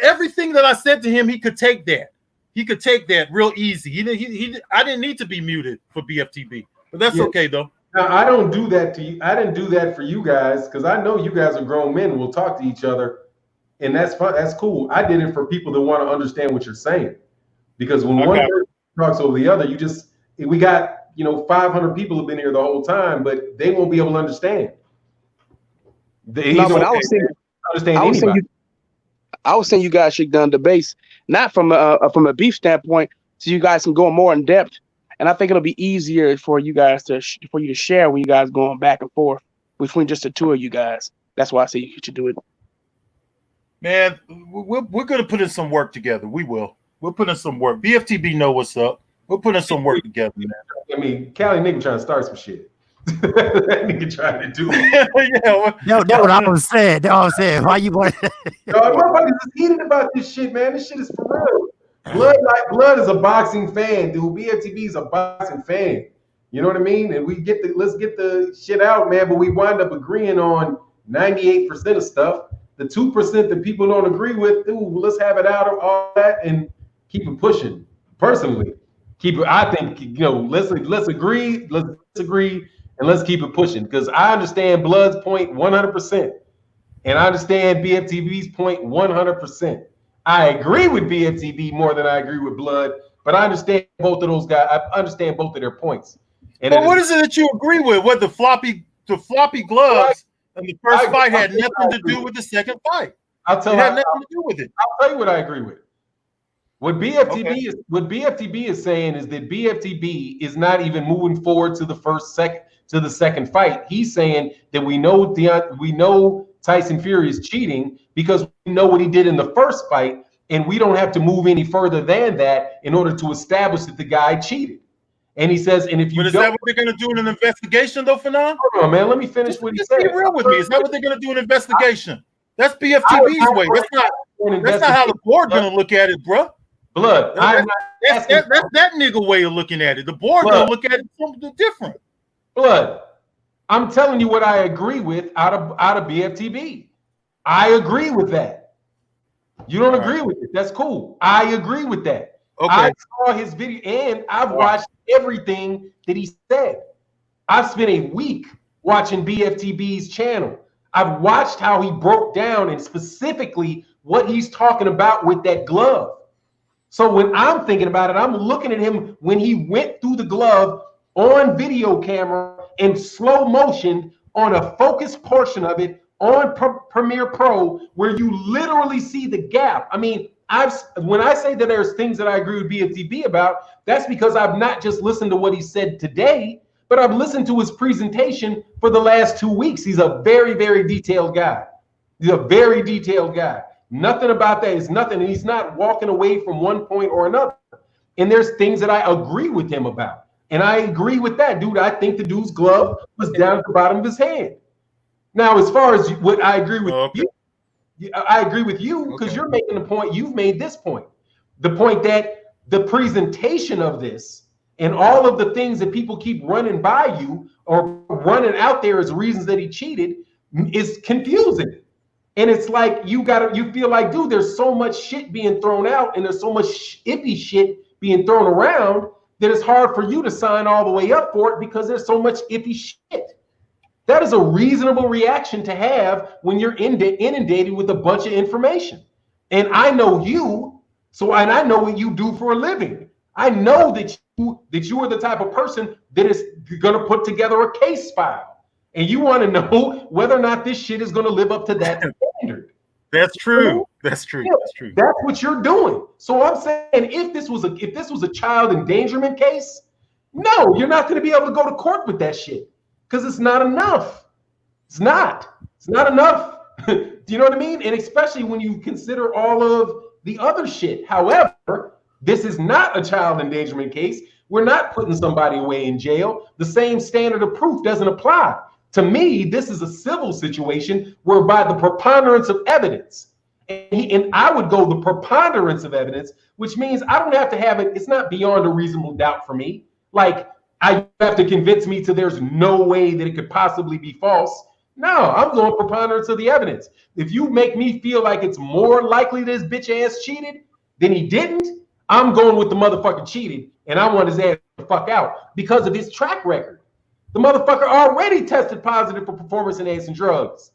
Everything that I said to him, he could take that. He could take that real easy. I didn't need to be muted for BFTB, but that's okay though. Now, I don't do that to you. I didn't do that for you guys because I know you guys are grown men and will talk to each other, and that's fun. That's cool. I did it for people that want to understand what you're saying, because when one person talks over the other, we got 500 people have been here the whole time, but they won't be able to understand. I was saying you guys should done debates, not from a beef standpoint, so you guys can go more in depth. And I think it'll be easier for you guys to share when you guys going back and forth between just the two of you guys. That's why I say you should do it. Man, we're going to put in some work together. We will. We'll put in some work. BFTB know what's up. We'll put in some work together, man. I mean, Cali nigga trying to start some shit. That nigga trying to do it. Yeah, That's what I was saying. That's what I was saying. Why you want? Motherfuckers is heated about this shit, man. This shit is for real. Blood is a boxing fan, dude. BFTB is a boxing fan. You know what I mean? And let's get the shit out, man. But we wind up agreeing on 98% of stuff. The 2% that people don't agree with, dude, let's have it out of all that and keep it pushing. Personally, I think, let's agree, let's disagree, and let's keep it pushing. Because I understand Blood's point 100%, and I understand BFTB's point 100%. I agree with BFTB more than I agree with Blood, but I understand both of those guys. I understand both of their points. And what is it that you agree with? What the floppy gloves and the first fight had nothing to do with the second fight. It had nothing to do with it. I'll tell you what I agree with. What BFTB is saying is that BFTB is not even moving forward to the second fight. He's saying that we know Tyson Fury is cheating because we know what he did in the first fight, and we don't have to move any further than that in order to establish that the guy cheated. And he says, and if you is that what they're going to do in an investigation, though, for now? Hold on, man. Let me finish what he said. Be real with me. Is that what they're going to do in an investigation? That's BFTB's way. That's not how the board going to look at it, bro. Blood. That's that nigga way of looking at it. The board going to look at it something different. Blood. I'm telling you what I agree with out of BFTB. I agree with that. You don't agree with it. That's cool. I agree with that. Okay. I saw his video and I've watched everything that he said. I've spent a week watching BFTB's channel. I've watched how he broke down and specifically what he's talking about with that glove. So when I'm thinking about it, I'm looking at him when he went through the glove on video camera in slow motion on a focused portion of it on Premiere Pro, where you literally see the gap. I mean, when I say that there's things that I agree with BFTB about, that's because I've not just listened to what he said today, but I've listened to his presentation for the last 2 weeks. He's a very, very detailed guy. He's a very detailed guy. Nothing about that is nothing. And he's not walking away from one point or another. And there's things that I agree with him about. And I agree with that, dude. I think the dude's glove was down at the bottom of his hand. Now, as far as what I agree with you, I agree with you because you're making the point. You've made this point. The point that the presentation of this and all of the things that people keep running by you or running out there as reasons that he cheated is confusing. And it's like you feel like, dude, there's so much shit being thrown out and there's so much iffy shit being thrown around that it's hard for you to sign all the way up for it because there's so much iffy shit. That is a reasonable reaction to have when you're inundated with a bunch of information. And I know you, and I know what you do for a living. I know that you are the type of person that is going to put together a case file. And you want to know whether or not this shit is going to live up to that standard. That's true. That's true. Yeah, that's true. That's what you're doing. So I'm saying if this was a child endangerment case, no, you're not going to be able to go to court with that shit because it's not enough. It's not enough. Do you know what I mean? And especially when you consider all of the other shit. However, this is not a child endangerment case. We're not putting somebody away in jail. The same standard of proof doesn't apply. To me, this is a civil situation whereby the preponderance of evidence, and I would go the preponderance of evidence, which means I don't have to have it. It's not beyond a reasonable doubt for me. Like I have to convince me to there's no way that it could possibly be false. No, I'm going preponderance of the evidence. If you make me feel like it's more likely this bitch ass cheated than he didn't, I'm going with the motherfucker cheated, and I want his ass to fuck out because of his track record. The motherfucker already tested positive for performance-enhancing drugs.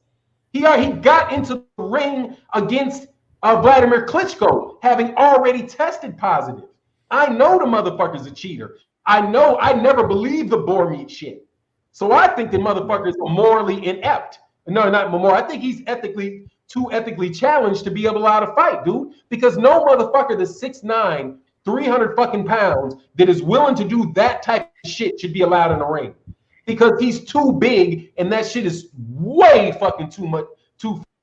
He got into the ring against Vladimir Klitschko, having already tested positive. I know the motherfucker's a cheater. I know I never believed the boar meat shit. So I think the motherfucker is morally inept. No, not more. I think he's too ethically challenged to be able to allow to fight, dude. Because no motherfucker that's 6'9", 300 fucking pounds that is willing to do that type of shit should be allowed in the ring. Because he's too big and that shit is way fucking too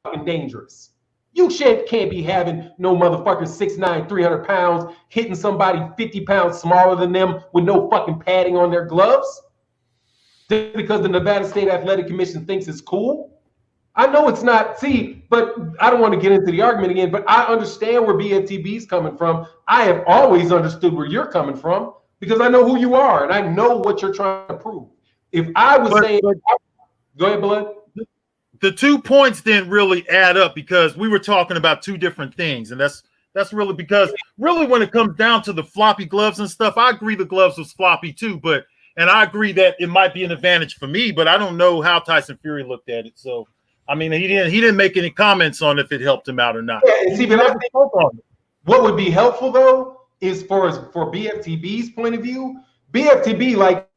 fucking dangerous. You can't be having no motherfucker 6'9", 300 pounds hitting somebody 50 pounds smaller than them with no fucking padding on their gloves. just because the Nevada State Athletic Commission thinks it's cool. I know it's not. See, but I don't want to get into the argument again, but I understand where BFTB is coming from. I have always understood where you're coming from because I know who you are and I know what you're trying to prove. If I was saying, go ahead, Blood. The 2 points didn't really add up because we were talking about two different things. And that's really because really when it comes down to the floppy gloves and stuff, I agree the gloves was floppy too, and I agree that it might be an advantage for me, but I don't know how Tyson Fury looked at it. So, I mean, he didn't make any comments on if it helped him out or not. Yeah, and see, but I think what would be helpful though is for BFTB's point of view, BFTB, like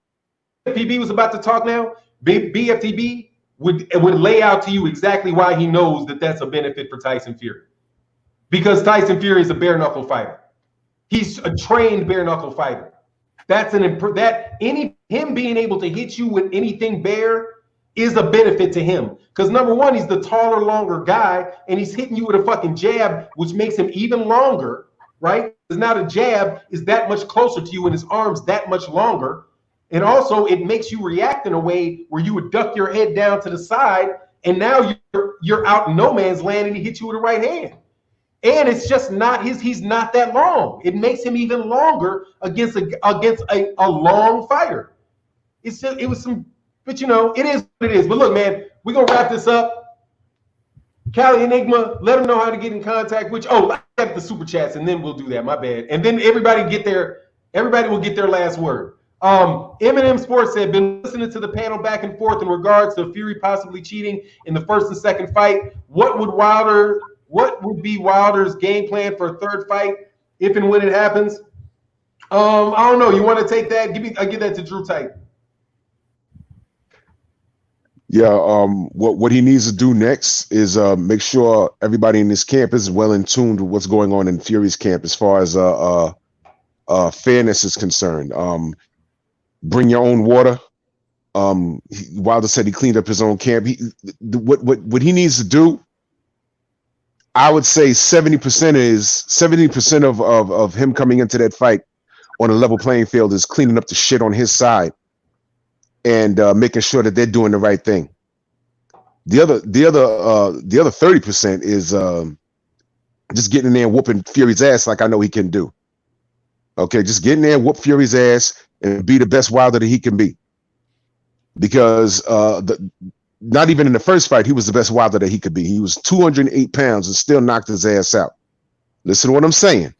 BFTB was about to talk now, BFTB would lay out to you exactly why he knows that that's a benefit for Tyson Fury. Because Tyson Fury is a bare knuckle fighter. He's a trained bare knuckle fighter. That's him being able to hit you with anything bare is a benefit to him. Because number one, he's the taller, longer guy, and he's hitting you with a fucking jab, which makes him even longer, right? Because now the jab is that much closer to you and his arm's that much longer. And also it makes you react in a way where you would duck your head down to the side, and now you're out in no man's land and he hits you with the right hand. And it's just not he's not that long. It makes him even longer against a long fighter. But it is what it is. But look, man, we're gonna wrap this up. Cali Enigma, let them know how to get in contact with you. Oh, I have the super chats, and then we'll do that. My bad. And then everybody will get their last word. Eminem Sports said, been listening to the panel back and forth in regards to Fury possibly cheating in the first and second fight. What would be Wilder's game plan for a third fight if and when it happens? I don't know. You want to take that? I'll give that to Drew Titan. Yeah, what he needs to do next is make sure everybody in this camp is well in tune to what's going on in Fury's camp as far as fairness is concerned. Bring your own water. Wilder said he cleaned up his own camp. What he needs to do, I would say 70% of him coming into that fight on a level playing field is cleaning up the shit on his side and making sure that they're doing the right thing. The other 30% is just getting in there and whooping Fury's ass like I know he can do. Okay, just get in there and whoop Fury's ass and be the best Wilder that he can be. Because not even in the first fight, he was the best Wilder that he could be. He was 208 pounds and still knocked his ass out. Listen to what I'm saying.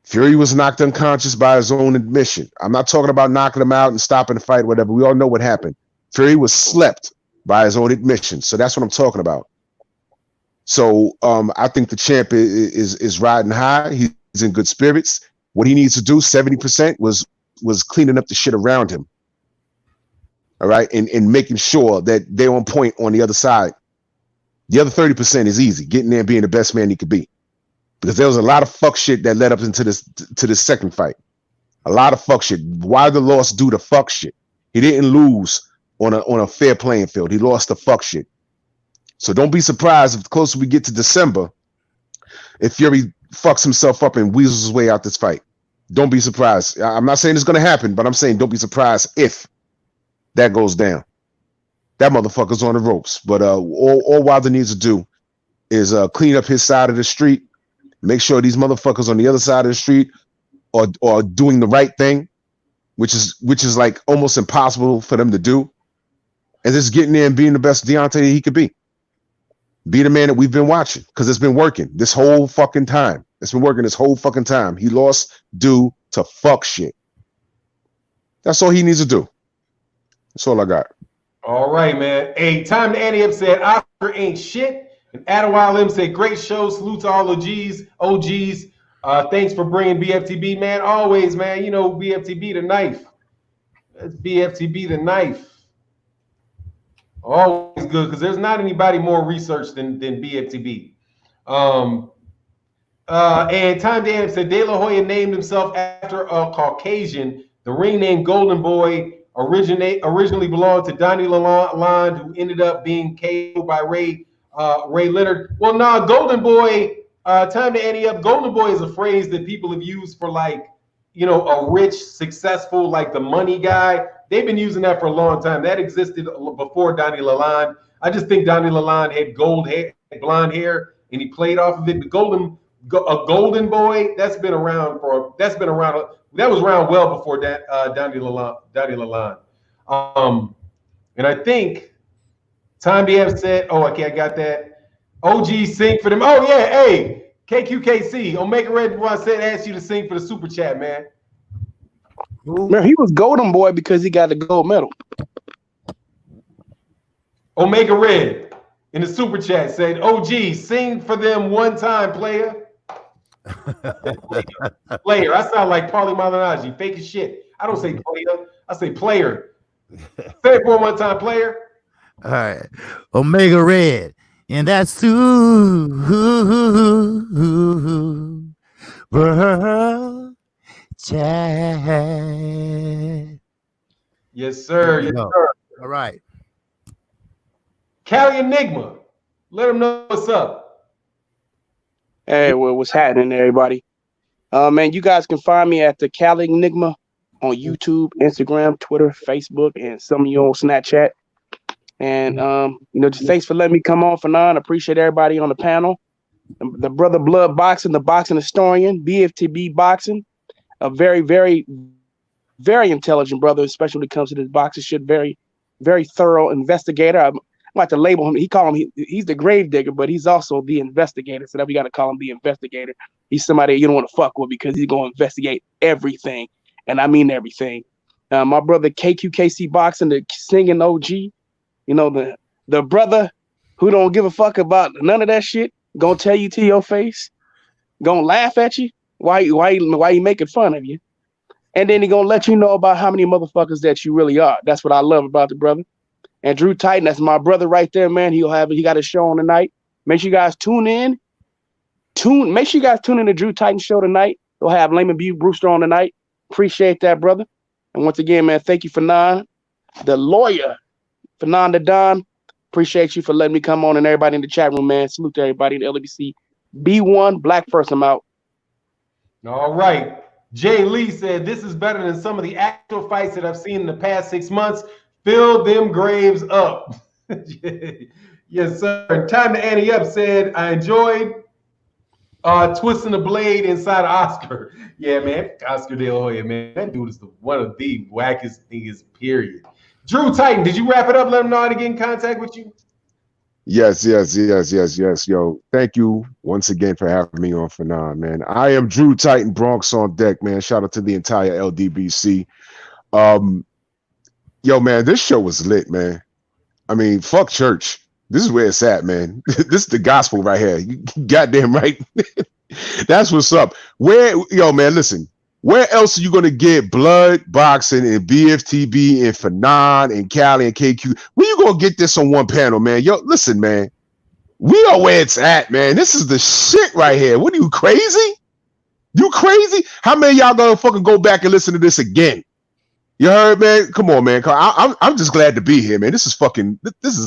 Fury was knocked unconscious by his own admission. I'm not talking about knocking him out and stopping the fight, whatever. We all know what happened. Fury was slept by his own admission. So that's what I'm talking about. So I think the champ is riding high. He's in good spirits. What he needs to do, 70%, was cleaning up the shit around him. All right, and making sure that they're on point on the other side. The other 30% is easy, getting there and being the best man he could be. Because there was a lot of fuck shit that led up into this second fight. A lot of fuck shit. Wilder lost due to fuck shit. He didn't lose on a fair playing field. He lost to fuck shit. So don't be surprised if the closer we get to December, if Fury fucks himself up and weasels his way out this fight. Don't be surprised. I'm not saying it's going to happen, but I'm saying don't be surprised if that goes down. That motherfucker's on the ropes. But all Wilder needs to do is clean up his side of the street, make sure these motherfuckers on the other side of the street are doing the right thing, which is like almost impossible for them to do, and just getting there and being the best Deontay he could be. Be the man that we've been watching, because it's been working this whole fucking time. It's been working this whole fucking time. He lost due to fuck shit. That's all he needs to do. That's all I got. All right, man. Hey, Time to Annie up said, Oscar ain't shit. And Adewale M said, great show. Salute to all OGs. Thanks for bringing BFTB, man. Always, man. You know, BFTB the knife. That's BFTB the knife. Always good, because there's not anybody more researched than BFTB. And Time to Annie said, De La Hoya named himself after a Caucasian. The ring name Golden Boy originally belonged to Donnie Lalonde, who ended up being KO'd by Ray Leonard. Well, nah, Golden Boy, Time to Annie up. Golden Boy is a phrase that people have used for, like, you know, a rich, successful, like the money guy. they've been using that for a long time. That existed before Donnie Lalonde. I just think Donnie Lalonde had blonde hair, and he played off of it. The golden boy, that was around well before that Donnie Lalonde. And I think Tom BF said, oh, okay, I got that. OG sing for them. Oh yeah, hey, KQKC, Omega Red One said asked you to sing for the super chat, man. Man, he was golden boy because he got the gold medal. Omega Red in the super chat said, OG, sing for them one time, player. Player. I sound like Paulie Malignaggi, fake as shit. I don't say player, I say player. Say it for one time, player. All right. Omega Red. And that's chat. Yes, sir. Yes, sir. All right. Cali Enigma. Let them know what's up. Hey, well, what's happening, everybody? Man, you guys can find me at the Cali Enigma on YouTube, Instagram, Twitter, Facebook, and some of you on Snapchat. And just thanks for letting me come on, Fanon. Appreciate everybody on the panel. The brother Blood Boxing, the boxing historian, BFTB Boxing, a very, very, very intelligent brother, especially when it comes to this boxing shit. Very, very thorough investigator. I'm about to label him. He's the grave digger, but he's also the investigator. So that we got to call him the investigator. He's somebody you don't want to fuck with because he's going to investigate everything, and I mean everything. My brother KQKC Boxing, the singing OG. The brother who don't give a fuck about none of that shit, gonna tell you to your face, gonna laugh at you, why you making fun of you, and then he gonna let you know about how many motherfuckers that you really are. That's what I love about the brother. And Drew Titan, that's my brother right there, man. He got a show on tonight. Make sure you guys tune in. Make sure you guys tune in to Drew Titan show tonight. He'll have Layman B. Brewster on tonight. Appreciate that, brother. And once again, man, thank you for the lawyer. Fernanda Don, appreciate you for letting me come on and everybody in the chat room, man. Salute to everybody in the LBC. B1, Black First, I'm out. All right. Jay Lee said, this is better than some of the actual fights that I've seen in the past 6 months. Fill them graves up. Yes, sir. Time to Annie Up said, I enjoyed twisting the blade inside of Oscar. Yeah, man. Oscar De La Hoya, man. That dude is one of the wackest niggas, period. Drew Titan, did you wrap it up? Let them know how to get in contact with you. Yes. Yo, thank you once again for having me on Fanon, man. I am Drew Titan, Bronx on deck, man. Shout out to the entire LDBC. Yo, man, this show was lit, man. I mean, fuck church. This is where it's at, man. This is the gospel right here. You goddamn right. That's what's up. Yo, man, listen. Where else are you going to get blood boxing and BFTB and Fanon and Cali and KQ? Where you going to get this on one panel, man? Yo, listen, man. We are where it's at, man. This is the shit right here. What are you, crazy? You crazy? How many of y'all going to fucking go back and listen to this again? You heard, man? Come on, man. I'm just glad to be here, man. This is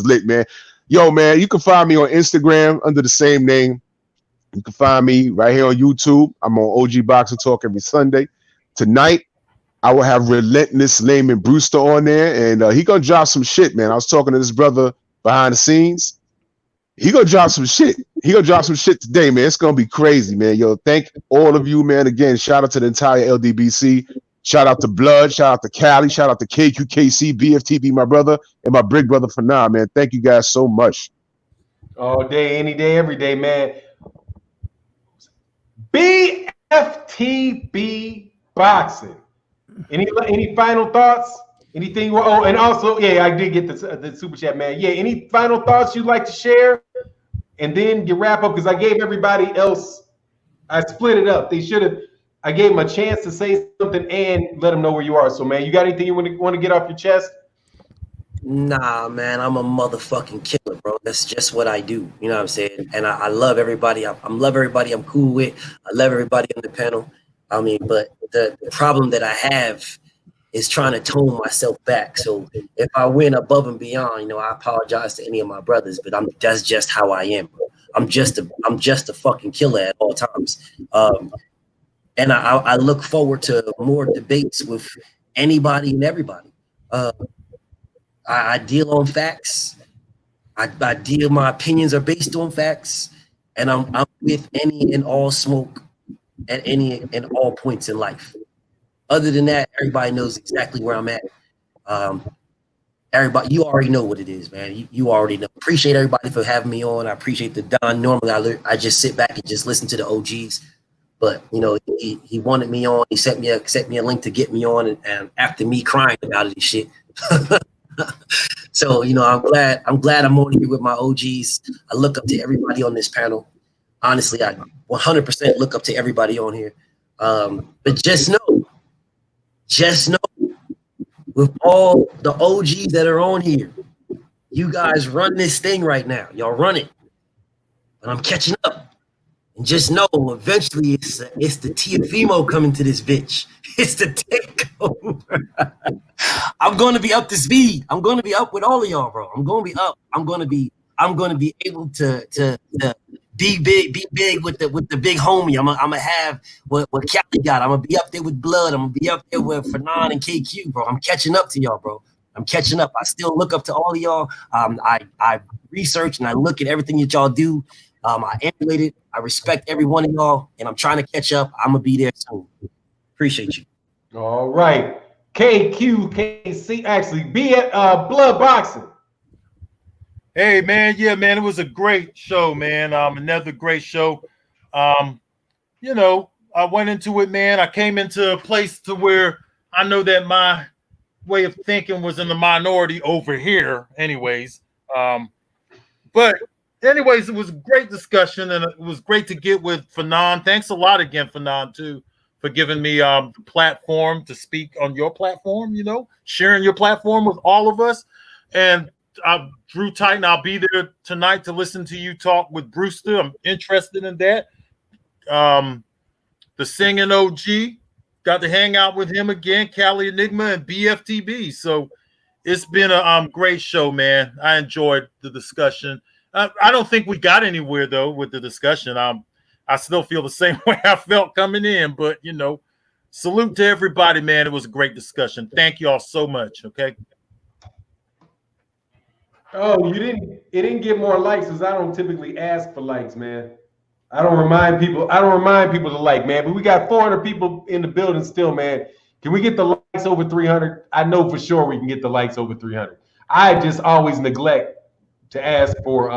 lit, man. Yo, man, you can find me on Instagram under the same name. You can find me right here on YouTube. I'm on OG Boxing Talk every Sunday. Tonight, I will have Relentless Layman Brewster on there, and he gonna drop some shit, man. I was talking to this brother behind the scenes. He gonna drop some shit. He gonna drop some shit today, man. It's gonna be crazy, man. Yo, thank all of you, man. Again, shout out to the entire LDBC. Shout out to Blood. Shout out to Cali. Shout out to KQKC, BFTB, my brother, and my big brother Fanon, man. Thank you guys so much. All day, any day, every day, man. BFTB Boxing. Any final thoughts? Anything? Oh, and also, yeah, I did get the super chat, man. Yeah, any final thoughts you'd like to share? And then you wrap up, because I gave everybody else, I split it up. I gave them a chance to say something and let them know where you are. So, man, you got anything you want to get off your chest? Nah, man, I'm a motherfucking killer, bro. That's just what I do. You know what I'm saying? And I love everybody. I love everybody I'm cool with. I love everybody on the panel. I mean, but the problem that I have is trying to tone myself back. So if I went above and beyond, I apologize to any of my brothers, but that's just how I am, bro. I'm just a fucking killer at all times. And I look forward to more debates with anybody and everybody. Uh, I deal on facts. I deal. My opinions are based on facts, and I'm with any and all smoke at any and all points in life. Other than that, everybody knows exactly where I'm at. Everybody, you already know what it is, man. You already know. Appreciate everybody for having me on. I appreciate the Don. Normally, I just sit back and just listen to the OGs, but you know, he wanted me on. He sent me a link to get me on, and after me crying about it and shit. So you know, I'm glad I'm on here with my OGs. I look up to everybody on this panel. Honestly, I 100% look up to everybody on here. But just know, with all the OGs that are on here, you guys run this thing right now. Y'all run it, and I'm catching up. And just know, eventually, it's the Tiafimo coming to this bitch. It's the takeover. I'm going to be up to speed. I'm going to be up with all of y'all, bro. I'm going to be up. I'm going to be able to be big with the big homie. I'm gonna have what Cali got. I'm gonna be up there with Blood. I'm gonna be up there with Fanon and KQ, bro. I'm catching up to y'all, bro. I'm catching up. I still look up to all of y'all. I research and I look at everything that y'all do. I emulate it. I respect every one of y'all, and I'm trying to catch up. I'm gonna be there soon. Appreciate you. All right, KQKC, actually, be at Blood Boxing. Hey man, yeah, man, it was a great show, man. Another great show. You know, I went into it, man. I came into a place to where I know that my way of thinking was in the minority over here, anyways. But anyways, it was a great discussion, and it was great to get with Fanon. Thanks a lot again, Fanon, too, for giving me the platform to speak on your platform, you know, sharing your platform with all of us. And Drew Titan, I'll be there tonight to listen to you talk with Brewster. I'm interested in that. The singing OG, got to hang out with him again, Cali Enigma and BFTB. So it's been a great show, man. I enjoyed the discussion. I don't think we got anywhere, though, with the discussion. I still feel the same way I felt coming in. But, you know, salute to everybody, man. It was a great discussion. Thank you all so much, okay? Oh, it didn't get more likes because I don't typically ask for likes, man. I don't remind people to like, man. But we got 400 people in the building still, man. Can we get the likes over 300? I know for sure we can get the likes over 300. I just always neglect to ask for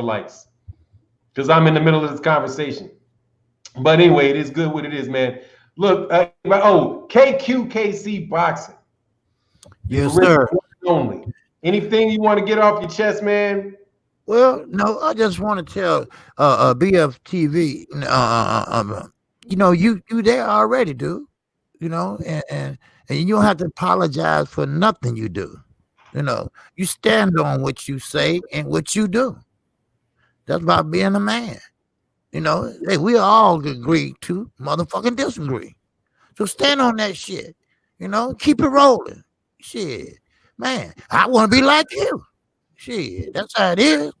likes because I'm in the middle of this conversation. But anyway, it is good what it is, man. Look, KQKC Boxing. Yes, sir. Only. Anything you want to get off your chest, man? Well, no, I just want to tell BFTV, you know, you there already, dude. You know, and you don't have to apologize for nothing you do. You know, you stand on what you say and what you do. That's about being a man. You know, hey, we all agree to motherfucking disagree. So stand on that shit. You know, keep it rolling. Shit, man, I want to be like you. Shit, that's how it is.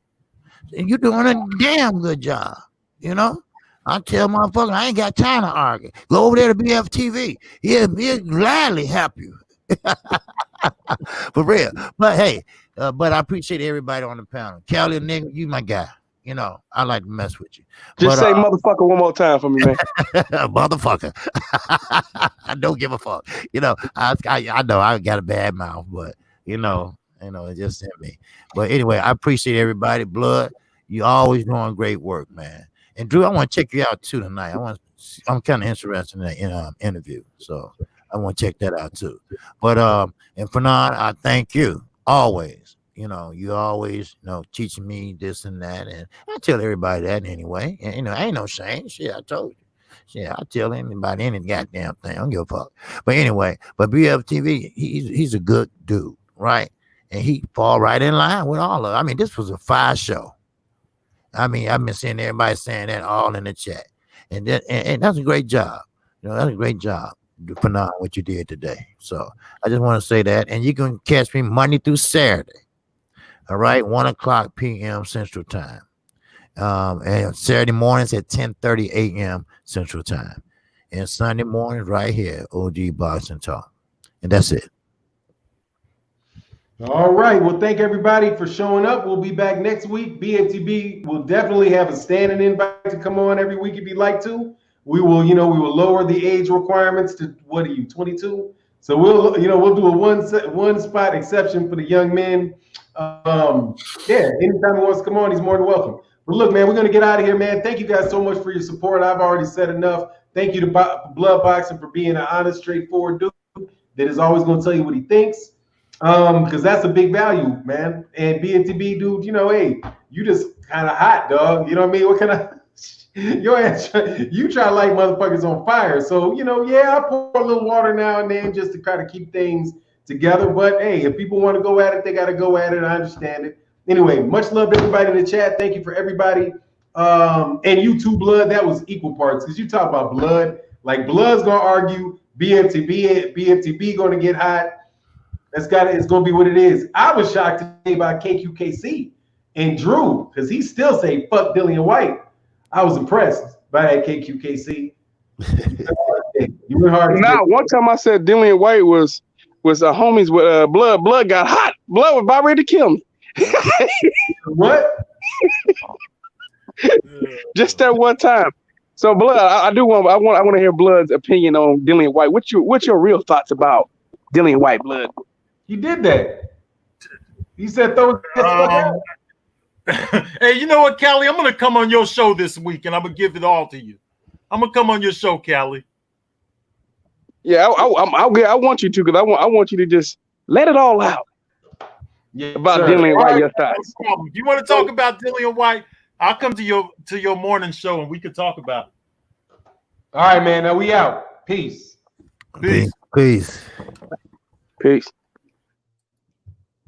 And you're doing a damn good job. You know, I tell motherfuckers I ain't got time to argue. Go over there to BFTV. He'll gladly help you. For real. But hey, but I appreciate everybody on the panel. Cali, nigga, you my guy. You know, I like to mess with you. Just say motherfucker one more time for me, man. Motherfucker. I don't give a fuck. You know, I know I got a bad mouth, but you know, it just hit me. But anyway, I appreciate everybody. Blood, you always doing great work, man. And Drew, I want to check you out too tonight. I'm kind of interested in that interview, so I want to check that out too. But and Fanon, I thank you always. You know, you always, teaching me this and that. And I tell everybody that anyway. And, ain't no shame. Shit, I told you. Shit, I tell anybody any goddamn thing. I don't give a fuck. But anyway, BFTV, he's a good dude, right? And he fall right in line with all of it. I mean, this was a fire show. I mean, I've been seeing everybody saying that all in the chat. And that's a great job. That's a great job, Fanon, what you did today. So I just want to say that. And you can catch me Monday through Saturday. All right, 1:00 p.m. Central Time. And Saturday mornings at 10:30 a.m. Central Time. and Sunday mornings right here, OG Boxing Talk. And that's it. All right. Well, thank everybody for showing up. We'll be back next week. BFTB will definitely have a standing invite to come on every week if you'd like to. We will, we will lower the age requirements to, what are you, 22? So we'll do a one spot exception for the young men. Yeah, anytime he wants to come on, he's more than welcome. But look, man, we're going to get out of here, man. Thank you guys so much for your support. I've already said enough. Thank you to Blood Boxing for being an honest, straightforward dude that is always going to tell you what he thinks. Because that's a big value, man. And BFTB, dude, hey, you just kind of hot, dog. You know what I mean? What kind of your ass? You try to light motherfuckers on fire. So I pour a little water now and then just to try to keep things together. But hey, if people want to go at it, they got to go at it. I understand it. Anyway, much love to everybody in the chat. Thank you for everybody. And you too, Blood. That was equal parts because you talk about Blood. Like Blood's gonna argue, BFTB gonna get hot. It's gonna be what it is. I was shocked today by KQKC and Drew because he still say fuck Dillian White. I was impressed by that KQKC. You went hard. Now, one time I said Dillian White was homies with Blood. Blood got hot. Blood was about ready to kill me. What? Just that one time. So Blood, I want to hear Blood's opinion on Dillian White. What's your real thoughts about Dillian White, Blood? He did that. He said throw his Hey, you know what, Callie? I'm gonna come on your show this week and I'm gonna give it all to you. I'm gonna come on your show, Callie. Yeah, I want you to because I want you to just let it all out. Yeah, about Dillian White, your thoughts. No problem. If you want to talk about Dillian White, I'll come to your morning show and we can talk about it. All right, man. Now we out. Peace. Peace. Peace.